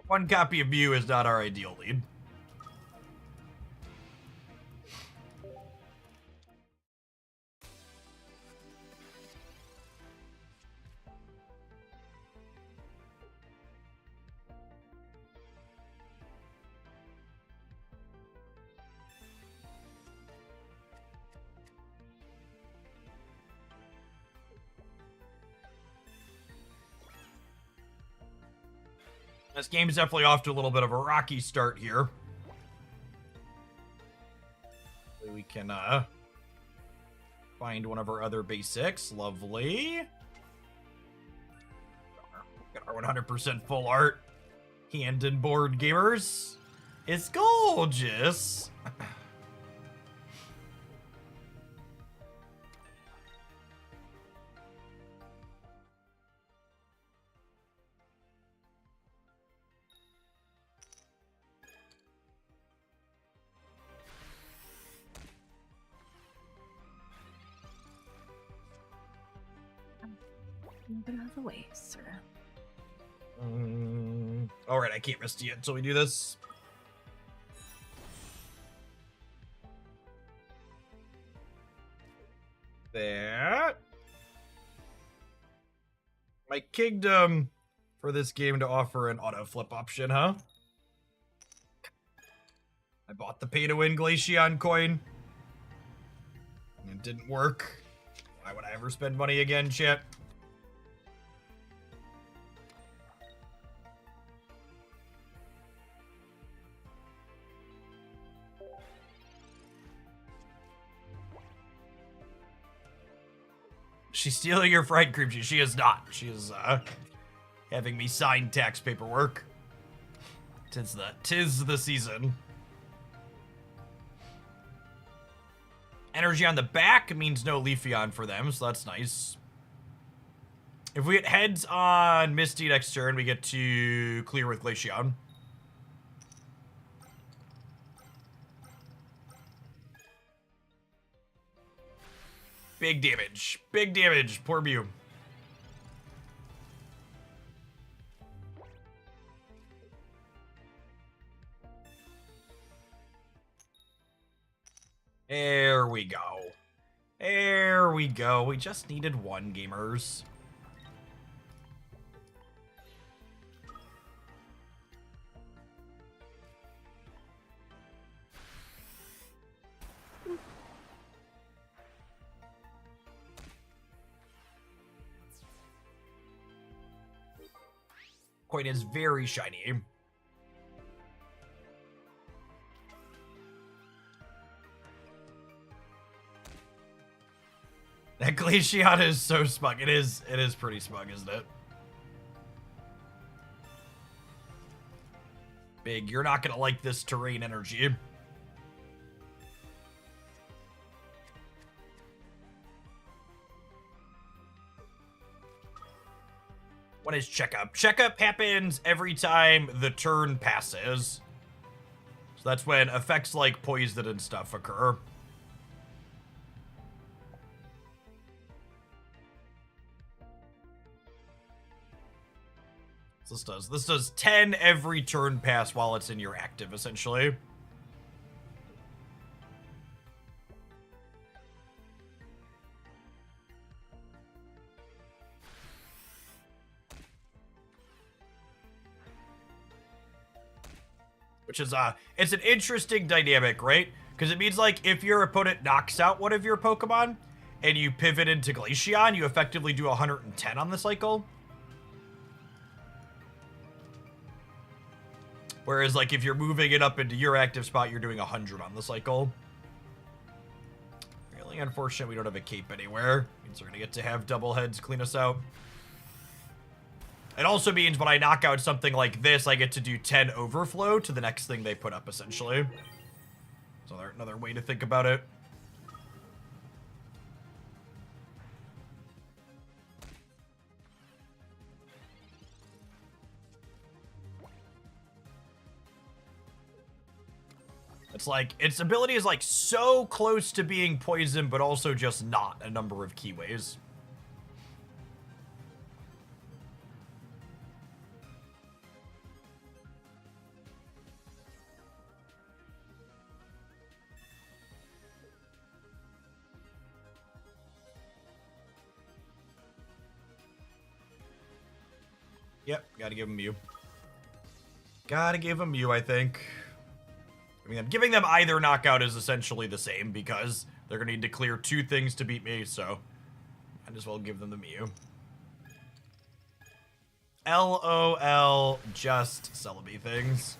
One copy of Mew is not our ideal lead. This game is definitely off to a little bit of a rocky start here. We can find one of our other basics. Lovely. Got our 100% full art. Hand and board gamers. It's gorgeous. Move it out of the way, sir. All right, I can't rest yet until we do this. That. My kingdom for this game to offer an auto flip option, huh? I bought the pay to win Glaceon coin. And it didn't work. Why would I ever spend money again, chat? She's stealing your fried cream cheese. She is not. She is having me sign tax paperwork. Tis the season. Energy on the back means no Leafeon for them, so that's nice. If we get heads on Misty next turn, we get to clear with Glaceon. Big damage. Big damage. Poor Mew. There we go. There we go. We just needed one, gamers. Coin is very shiny. That Glaceon is so smug. It is pretty smug, isn't it? Big, you're not gonna like this terrain energy. What is checkup? Checkup happens every time the turn passes. So that's when effects like poison and stuff occur. So this does 10 every turn pass while it's in your active, essentially. Which is, it's an interesting dynamic, right? Because it means, like, if your opponent knocks out one of your Pokemon and you pivot into Glaceon, you effectively do 110 on the cycle. Whereas, like, if you're moving it up into your active spot, you're doing 100 on the cycle. Really unfortunate we don't have a cape anywhere. Means we're gonna get to have double heads clean us out. It also means when I knock out something like this, I get to do 10 overflow to the next thing they put up, essentially. So another way to think about it. It's like, its ability is like so close to being poison, but also just not a number of keyways. Yep, gotta give him Mew. Gotta give him Mew, I think. I mean, giving them either knockout is essentially the same because they're gonna need to clear 2 things to beat me, so might as well give them the Mew. LOL, just Celebi things.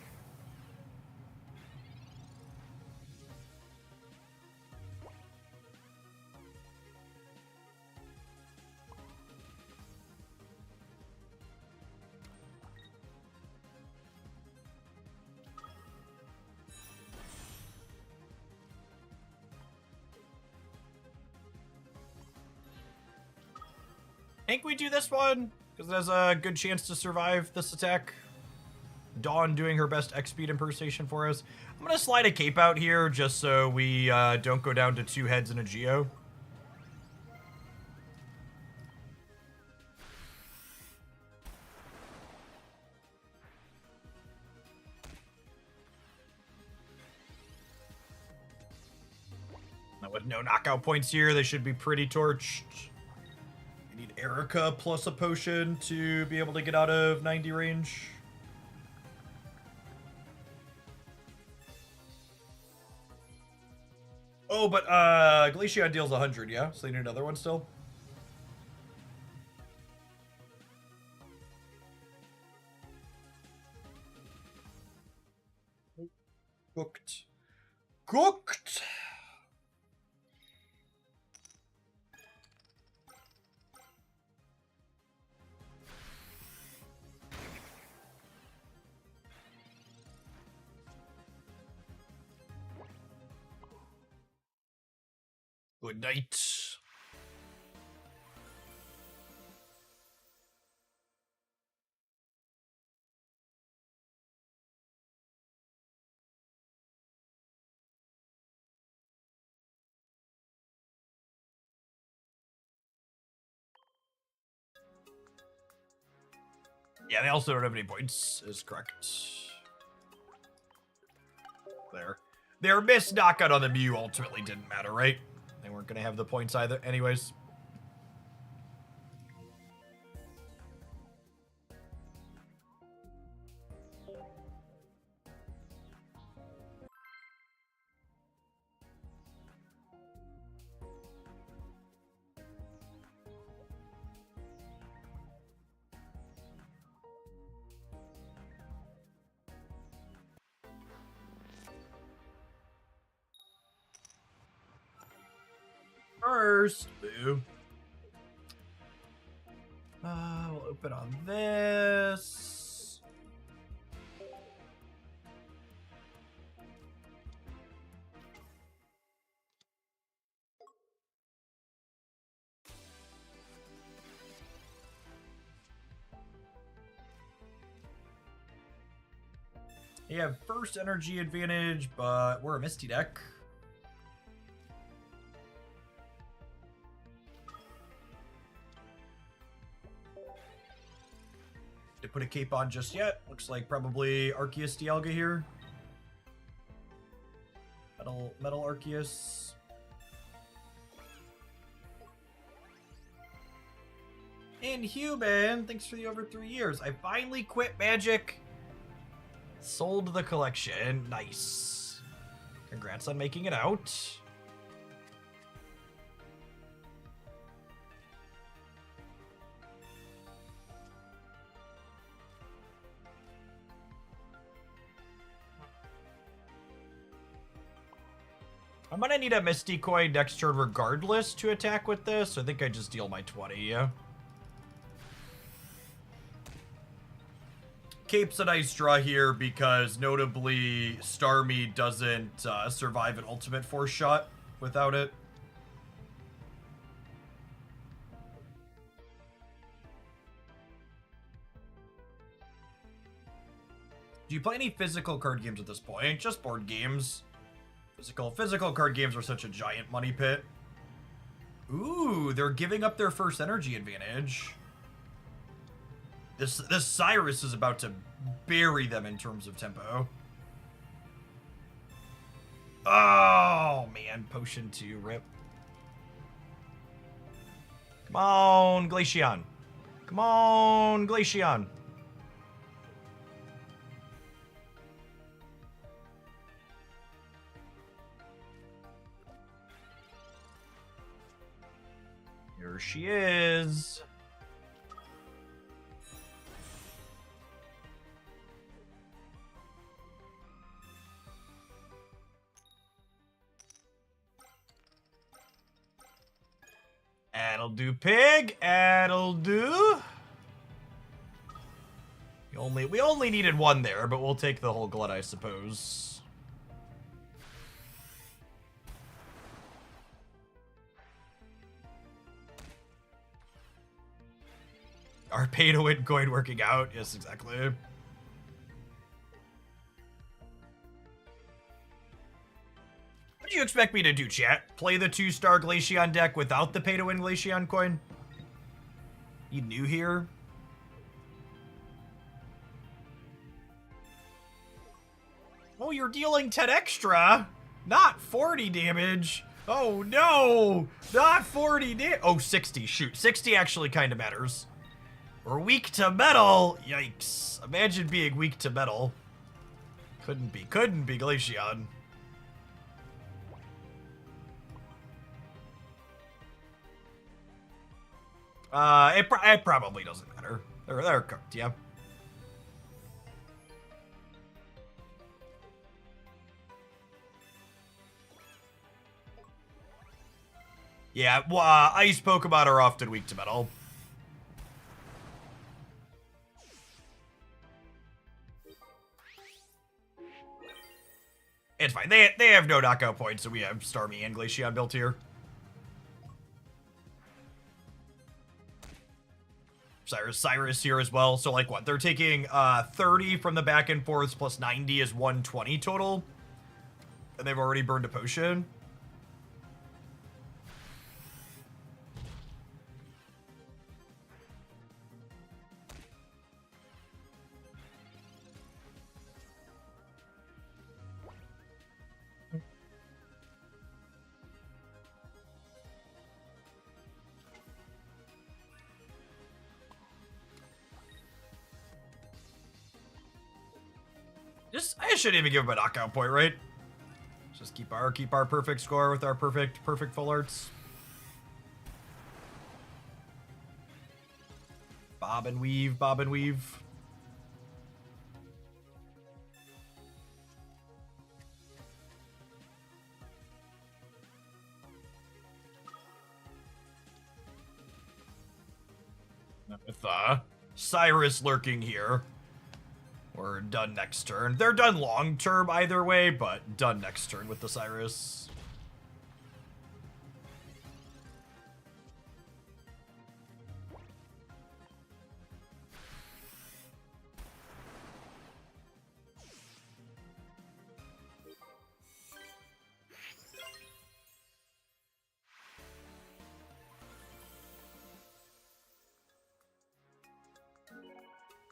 think we do this one, because it has a good chance to survive this attack. Dawn doing her best X-Speed impersonation for us. I'm going to slide a cape out here, just so we don't go down to 2 heads and a Geo. With no knockout points here, they should be pretty torched. We need Erica plus a potion to be able to get out of 90 range. Oh, but Glaceon deals 100, yeah? So they need another one still? Cooked. Cooked! Good night. Yeah, they also don't have any points, is correct. There. Their missed knockout on the Mew ultimately didn't matter, right? They weren't going to have the points either anyways. First, boo. We'll open on this. You have first energy advantage, but we're a Misty deck. To put a cape on just yet. Looks like probably Arceus-Dialga here. Metal Arceus. Inhuman, thanks for the over 3 years. I finally quit Magic. Sold the collection. Nice. Congrats on making it out. I'm gonna need a Misty Coin next turn regardless to attack with this. I think I just deal my 20, yeah? Cape's a nice draw here because notably Starmie doesn't survive an ultimate force shot without it. Do you play any physical card games at this point? Just board games. Physical card games are such a giant money pit. Ooh, they're giving up their first energy advantage. This Cyrus is about to bury them in terms of tempo. Oh, man. Potion 2, rip. Come on, Glaceon. Come on, Glaceon. Here she is. That'll do, pig. That'll do. We only needed one there, but we'll take the whole glut, I suppose. Our pay-to-win coin working out. Yes, exactly. What do you expect me to do, chat? Play the 2-star Glaceon deck without the pay-to-win Glaceon coin? You new here? Oh, you're dealing 10 extra, not 40 damage. Oh no, not 40 damage. Oh, 60, shoot. 60 actually kind of matters. We're weak to metal. Yikes. Imagine being weak to metal. Couldn't be Glaceon. It probably doesn't matter. They're cooked, yeah. Yeah, well, ice Pokemon are often weak to metal. It's fine. They have no knockout points, so we have Starmie and Glaceon built here. Cyrus here as well. So like what? They're taking 30 from the back and forths plus 90 is 120 total. And they've already burned a potion. I shouldn't even give him a knockout point, right? Just keep our perfect score with our perfect full arts. Bob and weave, bob and weave. With Cyrus lurking here. We're done next turn. They're done long term either way, but done next turn with the Cyrus.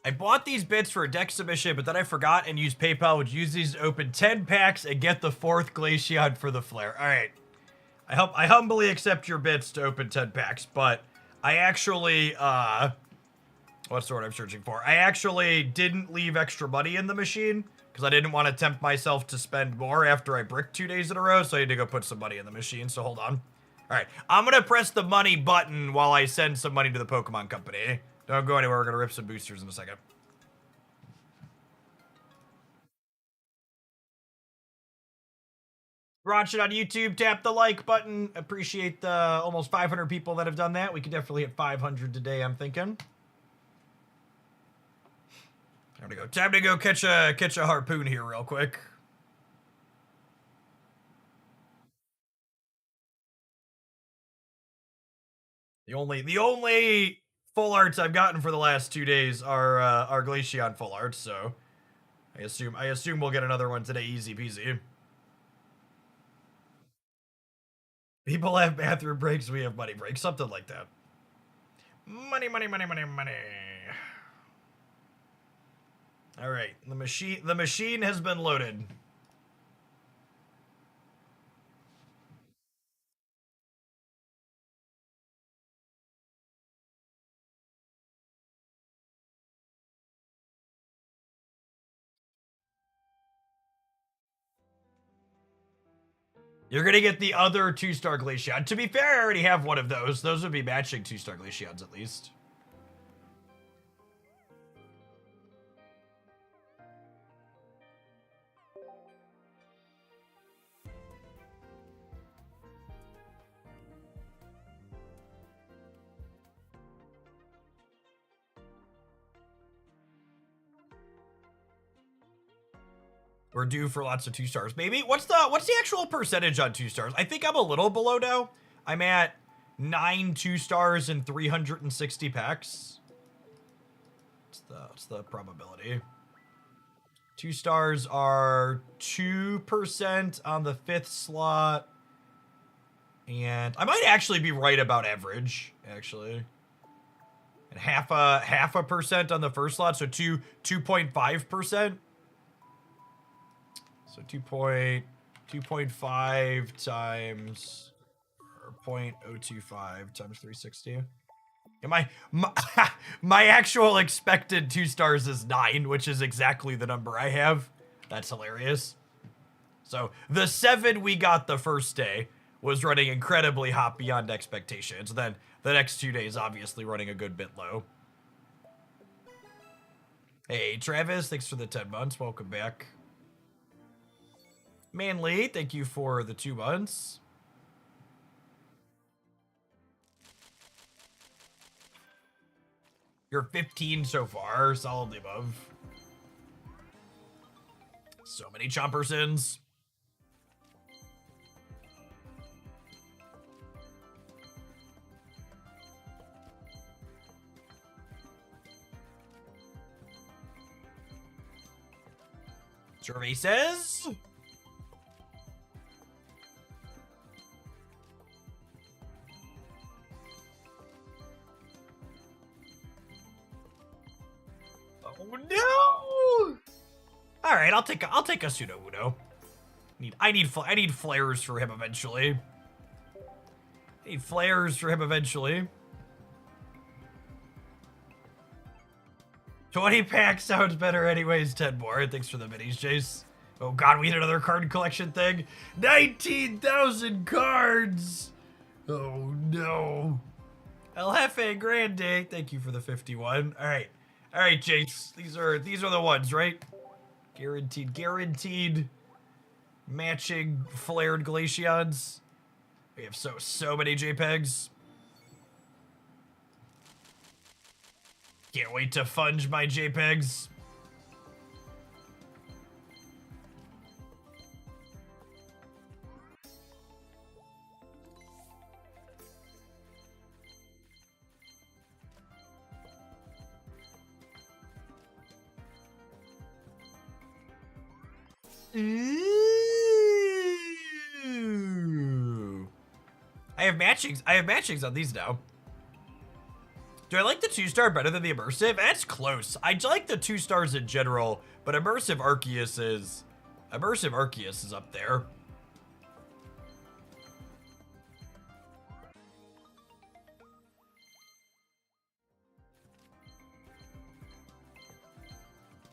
I bought these bits for a deck submission, but then I forgot and used PayPal, which use these to open 10 packs and get the 4th Glaceon for the flare. All right. I humbly accept your bits to open 10 packs, but I actually, what's the word I'm searching for? I actually didn't leave extra money in the machine because I didn't want to tempt myself to spend more after I bricked 2 days in a row, so I had to go put some money in the machine, so hold on. All right, I'm going to press the money button while I send some money to the Pokemon Company. Don't go anywhere. We're going to rip some boosters in a second. Watch it on YouTube. Tap the like button. Appreciate the almost 500 people that have done that. We could definitely hit 500 today, I'm thinking. Time to go catch a harpoon here real quick. The only full arts I've gotten for the last 2 days are Glaceon full arts, so I assume we'll get another one today, easy peasy. People have bathroom breaks, we have money breaks, something like that. Money, money, money, money, money. All right, the machine has been loaded. You're gonna get the other 2-star Glaceon. To be fair, I already have one of those. Those would be matching 2-star Glaceons at least. We're due for lots of 2-stars. Maybe what's the actual percentage on 2-stars? I think I'm a little below now. I'm at 9 2-stars and 360 packs. What's the probability? 2 stars are 2% on the 5th slot. And I might actually be right about average, actually. And half a percent on the first slot, so 2.5%. So 2.5 times, or 0.025 times 360. And my actual expected 2 stars is 9, which is exactly the number I have. That's hilarious. So the 7 we got the first day was running incredibly hot beyond expectations. Then the next 2 days, obviously running a good bit low. Hey, Travis, thanks for the 10 months. Welcome back. Manly, thank you for the 2 months. You're 15 so far, solidly above. So many Chompersons. Survey says... Oh no! All right, I'll take a pseudo Uno. I need flares for him eventually. I need flares for him eventually. 20 packs sounds better anyways. 10 more. Thanks for the minis, Chase. Oh god, we hit another card collection thing. 19,000 cards. Oh no. El Jefe Grande, thank you for the 51. All right, Chase. These are the ones, right? Guaranteed matching flared Glaceons. We have so many JPEGs. Can't wait to funge my JPEGs. Ooh. I have matchings on these now. Do I like the 2-star better than the immersive? That's close. I like the 2 stars in general, but immersive Arceus is up there.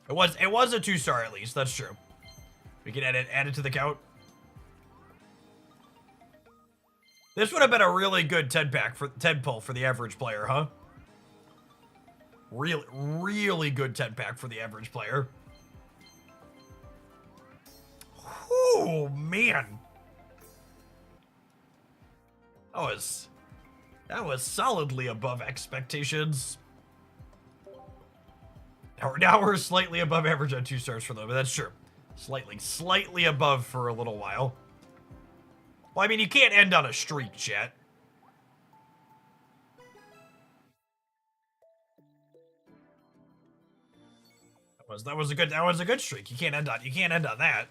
It was a 2-star at least. That's true. We can add it to the count. This would have been a really good 10 pull for the average player, huh? Really good 10 pack for the average player. Oh man. That was solidly above expectations. Now we're slightly above average on 2 stars for them, but that's true. Slightly above for a little while. Well, I mean, you can't end on a streak, chat. That was a good streak. You can't end on that.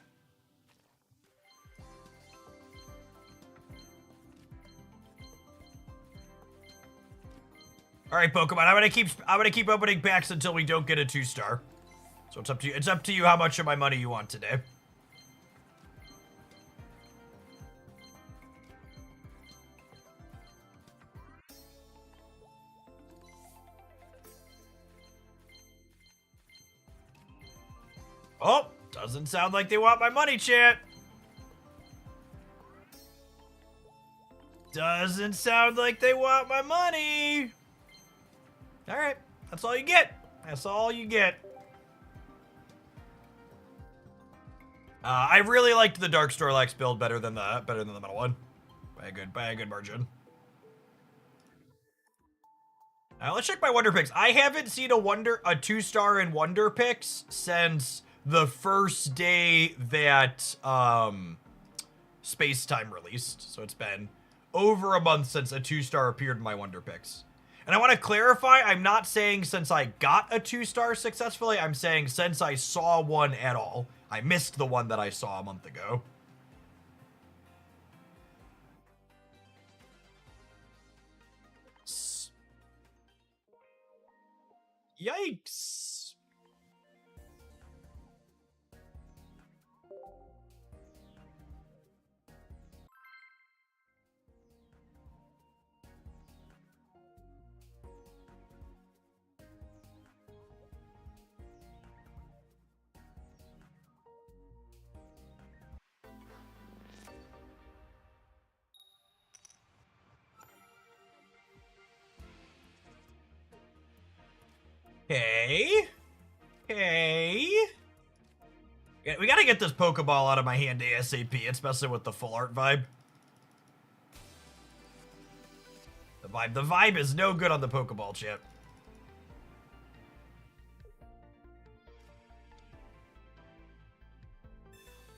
All right, Pokemon. I'm gonna keep opening packs until we don't get a 2-star. So it's up to you. It's up to you how much of my money you want today. Oh, doesn't sound like they want my money, chat. Doesn't sound like they want my money. All right, that's all you get. That's all you get. I really liked the Dark Snorlax build better than the metal one, by a good margin. Let's check my Wonder Picks. I haven't seen a 2-star in Wonder Picks since the first day that Space Time released. So it's been over a month since a 2-star appeared in my Wonder Picks. And I want to clarify, I'm not saying since I got a 2-star successfully, I'm saying since I saw one at all. I missed the one that I saw a month ago. Yikes. Hey. Hey. Yeah, we gotta get this Pokeball out of my hand ASAP. It's messing with the full art vibe. The vibe is no good on the Pokeball chip.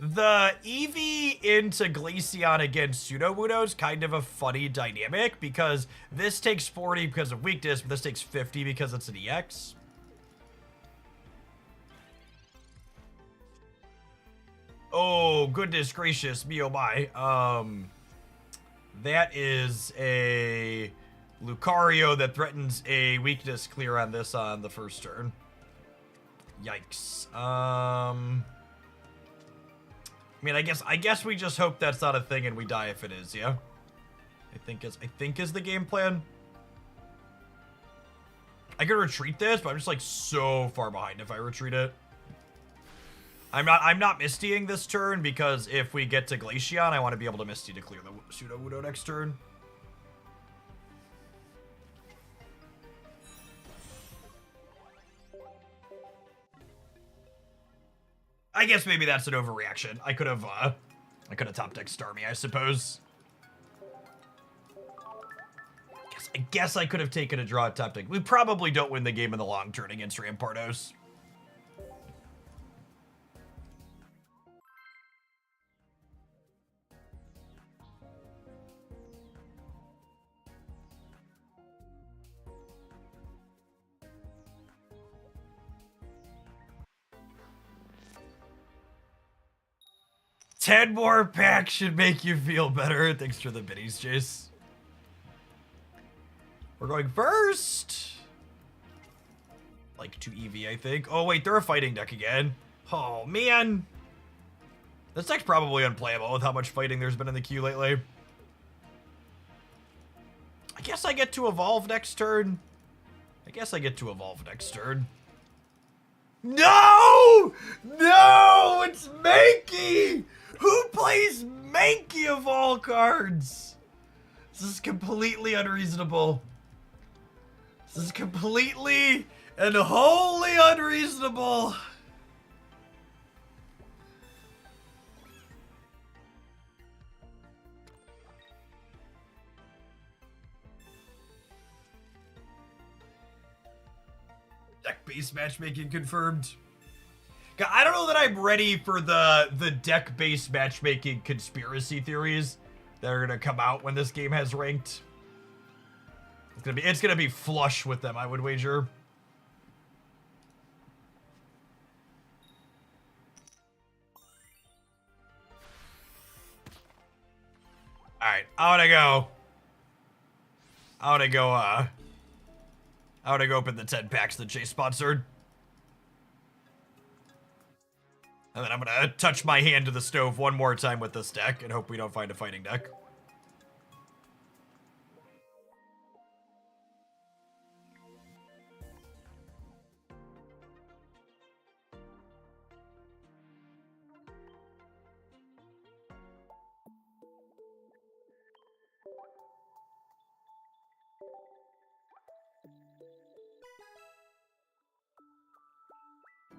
The Eevee into Glaceon against Sudowoodo is kind of a funny dynamic because this takes 40 because of weakness, but this takes 50 because it's an EX. Oh, goodness gracious, me oh my. That is a Lucario that threatens a weakness clear on this on the first turn. Yikes. I mean, I guess we just hope that's not a thing and we die if it is, yeah? I think is the game plan. I could retreat this, but I'm just like so far behind if I retreat it. I'm not Mistying this turn because if we get to Glaceon, I want to be able to Misty to clear the Sudowoodo next turn. I guess maybe that's an overreaction. I could have top deck Starmie, I suppose. I guess I could have taken a draw at top deck. We probably don't win the game in the long turn against Rampardos. Ten more packs should make you feel better. Thanks for the biddies, Jace. We're going first. Like 2 EV, I think. Oh, wait, they're a fighting deck again. Oh, man. This deck's probably unplayable with how much fighting there's been in the queue lately. I guess I get to evolve next turn. No! No! It's Mankey! Who plays Mankey of all cards? This is completely unreasonable. This is completely and wholly unreasonable. Deck-based matchmaking confirmed. God, I don't know that I'm ready for the deck-based matchmaking conspiracy theories that are gonna come out when this game has ranked. It's gonna be flush with them, I would wager. Alright, I wanna go open the 10 packs that Jay sponsored. And then I'm gonna touch my hand to the stove one more time with this deck and hope we don't find a fighting deck.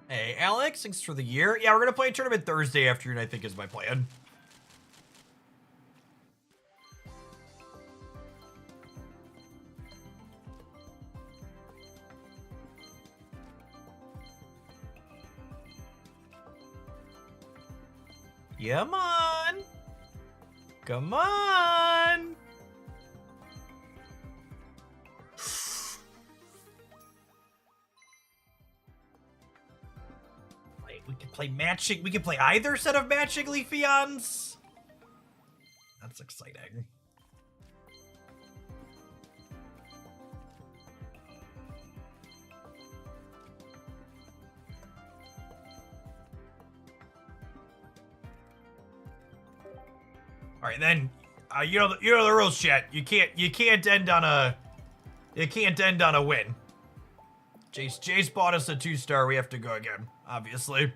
Hey, Alex, thanks for the year. Yeah, we're gonna play a tournament Thursday afternoon, I think is my plan. Come on. Come on. play matching. We can play either set of matching Leafeons. That's exciting. All right, then you know the rules, chat. You can't end on a win. Jace bought us a 2-star. We have to go again, obviously.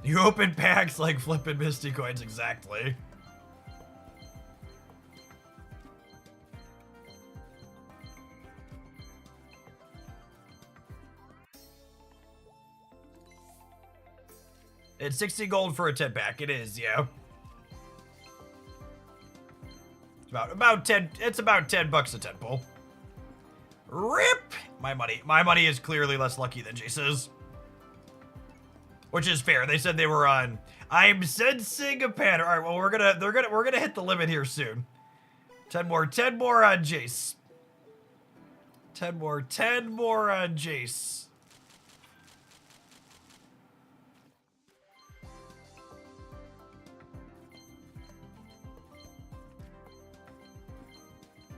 You open packs like flipping Misty Coins, exactly. It's 60 gold for a 10 pack. It is, yeah. It's about 10. It's about 10 bucks a 10 pull. Rip! My money is clearly less lucky than Jace's. Which is fair. They said they were on. I'm sensing a pattern. All right, well we're gonna hit the limit here soon. 10 more on Jace. 10 more on Jace.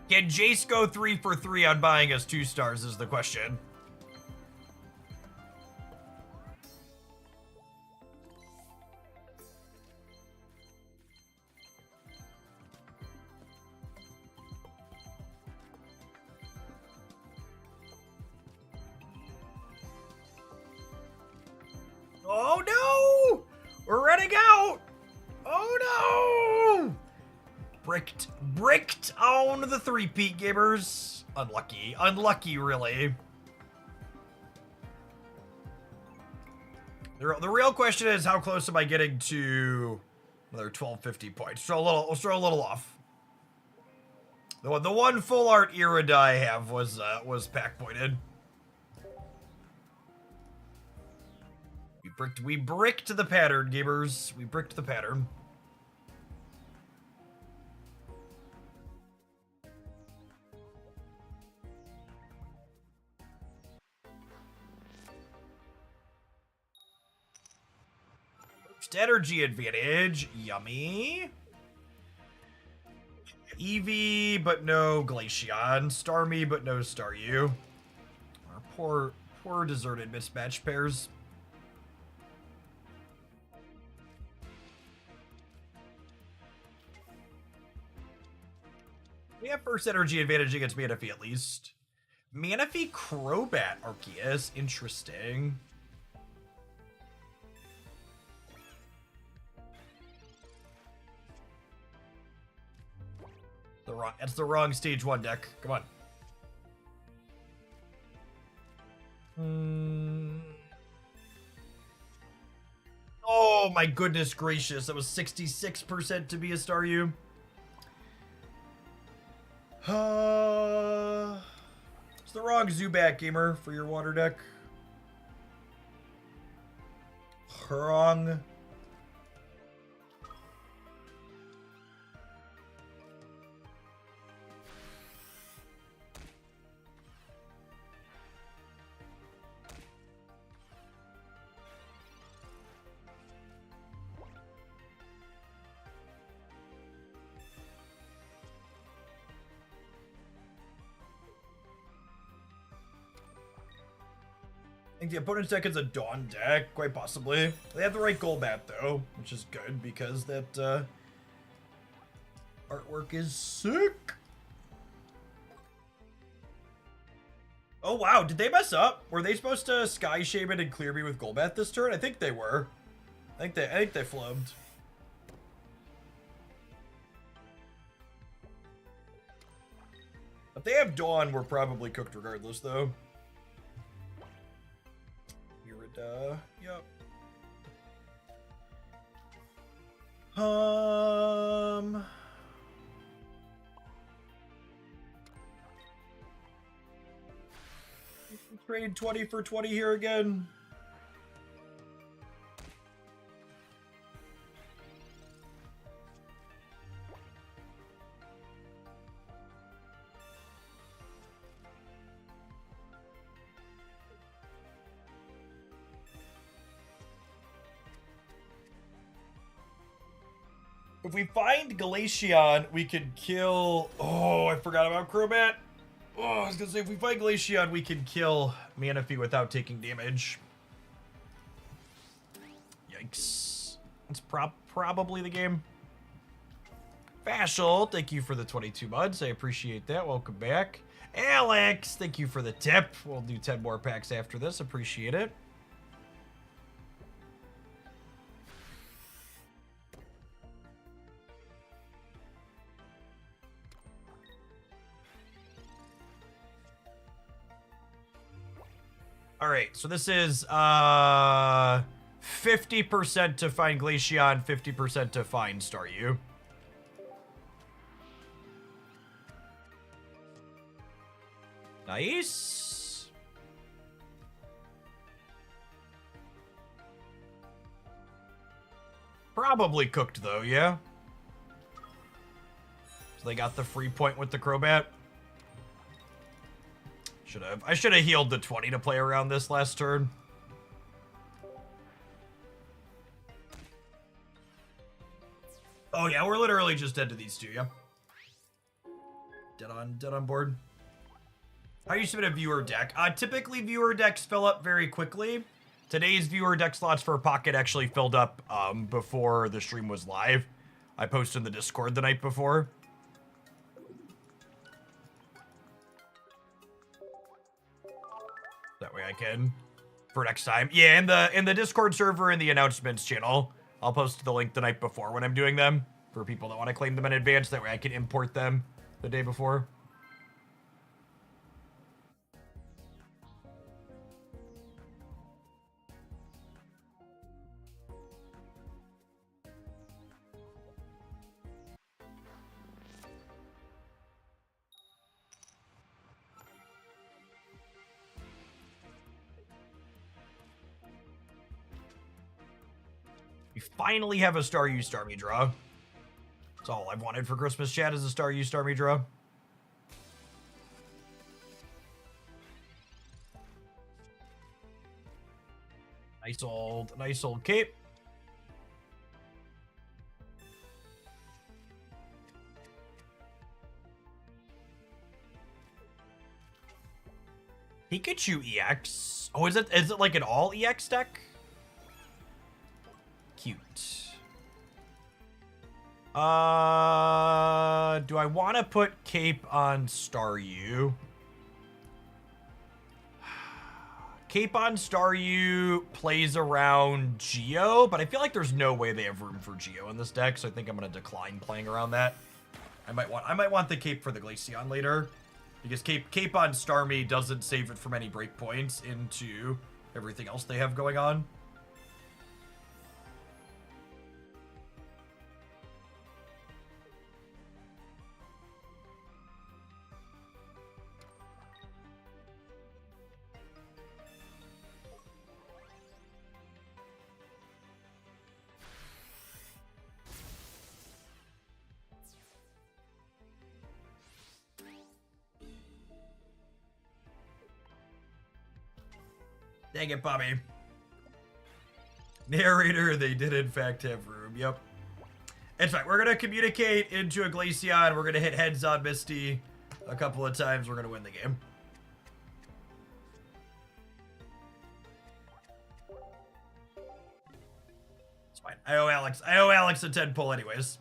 Can Jace go 3 for 3 on buying us 2 stars is the question. Oh no! We're running out! Oh no! Bricked on the 3-peat gamers. Unlucky really. The real question is how close am I getting to another 1250 points? So a little off. The one full art Irida I have was pack pointed. We bricked the pattern, gamers. We bricked the pattern. Energy advantage, yummy. Eevee, but no Glaceon. Starmie, but no Staryu. Our poor deserted mismatch pairs. We have first energy advantage against Manaphy at least. Manaphy Crobat Arceus, interesting. That's the wrong stage 1 deck. Come on. Oh my goodness gracious, that was 66% to be a Staryu. It's the wrong Zubat gamer for your water deck. Wrong. I think the opponent's deck is a Dawn deck, quite possibly. They have the right Golbat though, which is good because that artwork is sick. Oh wow, did they mess up? Were they supposed to Sky Shaman and clear me with Golbat this turn? I think they were. I think they flubbed. If they have Dawn, we're probably cooked regardless though. Yep. trade 20 for 20 here again? If we find Glaceon, we can kill... Oh, I forgot about Crobat. Oh, I was gonna say, if we fight Glaceon, we can kill Manaphy without taking damage. Yikes. That's probably the game. Fashel, thank you for the 22 months. I appreciate that. Welcome back. Alex, thank you for the tip. We'll do 10 more packs after this. Appreciate it. All right, so this is 50% to find Glaceon, 50% to find Staryu. Nice. Probably cooked though, yeah. So they got the free point with the Crobat. I should have healed the 20 to play around this last turn. Oh yeah, we're literally just dead to these two, yeah. Dead on board. How do you submit a viewer deck? Typically viewer decks fill up very quickly. Today's viewer deck slots for Pocket actually filled up before the stream was live. I posted in the Discord the night before. That way I can for next time. Yeah, in the Discord server and the announcements channel, I'll post the link the night before when I'm doing them for people that want to claim them in advance. That way I can import them the day before. We finally have a Staryu Starmie draw. That's all I've wanted for Christmas, chat, is a Staryu Starmie draw. Nice old cape. Pikachu EX. Oh, is it like an all EX deck? Cute. Do I want to put Cape on Staryu? Cape on Staryu plays around Geo, but I feel like there's no way they have room for Geo in this deck, so I think I'm going to decline playing around that. I might want the Cape for the Glaceon later, because Cape on Starmie doesn't save it from any breakpoints into everything else they have going on. Dang it, Bobby. Narrator, they did in fact have room. Yep. It's fine. We're going to communicate into a Glaceon. We're going to hit heads on Misty a couple of times. We're going to win the game. It's fine. I owe Alex a 10 pull anyways.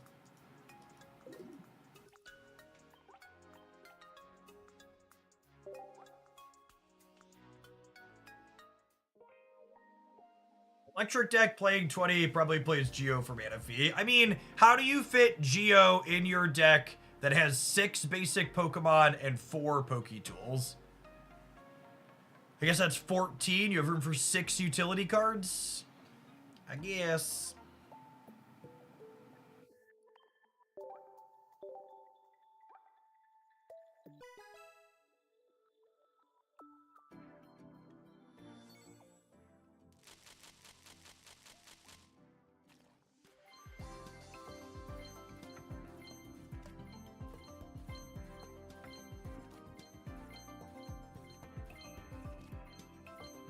Electric deck playing 20 probably plays Geo for Manaphy. I mean, how do you fit Geo in your deck that has 6 basic Pokemon and 4 Poketools? I guess that's 14. You have room for 6 utility cards? I guess.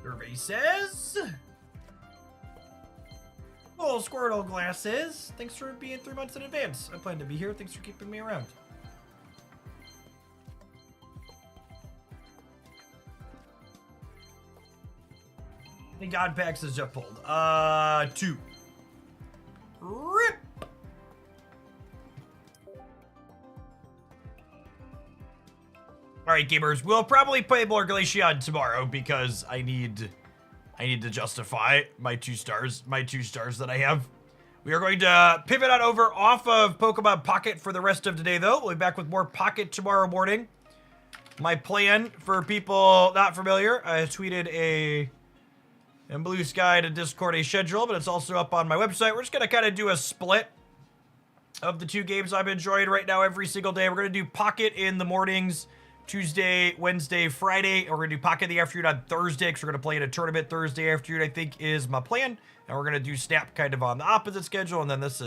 Erases. Oh, Squirtle glasses. Thanks for being 3 months in advance. I plan to be here. Thanks for keeping me around. How many God packs has Jeff pulled? 2. Rip. All right, gamers, we'll probably play more Glaceon tomorrow because I need to justify my 2 stars that I have. We are going to pivot on over off of Pokemon Pocket for the rest of today, though. We'll be back with more Pocket tomorrow morning. My plan, for people not familiar, I tweeted in Blue Sky to Discord a schedule, but it's also up on my website. We're just going to kind of do a split of the 2 games I'm enjoying right now every single day. We're going to do Pocket in the mornings, Tuesday, Wednesday, Friday. And we're going to do Pocket in the afternoon on Thursday because we're going to play in a tournament Thursday afternoon, I think is my plan. And we're going to do Snap kind of on the opposite schedule. And then this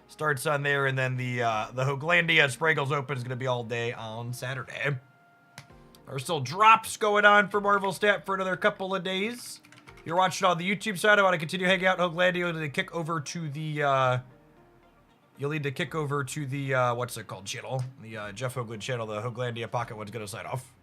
starts on there. And then the Hoaglandia and Spraggles Open is going to be all day on Saturday. There's still drops going on for Marvel Snap for another couple of days. If you're watching on the YouTube side, I want to continue hanging out in Hoaglandia. You'll need to kick over to the... what's it called channel? The Jeff Hoagland channel. The Hoaglandia Pocket one's going to sign off.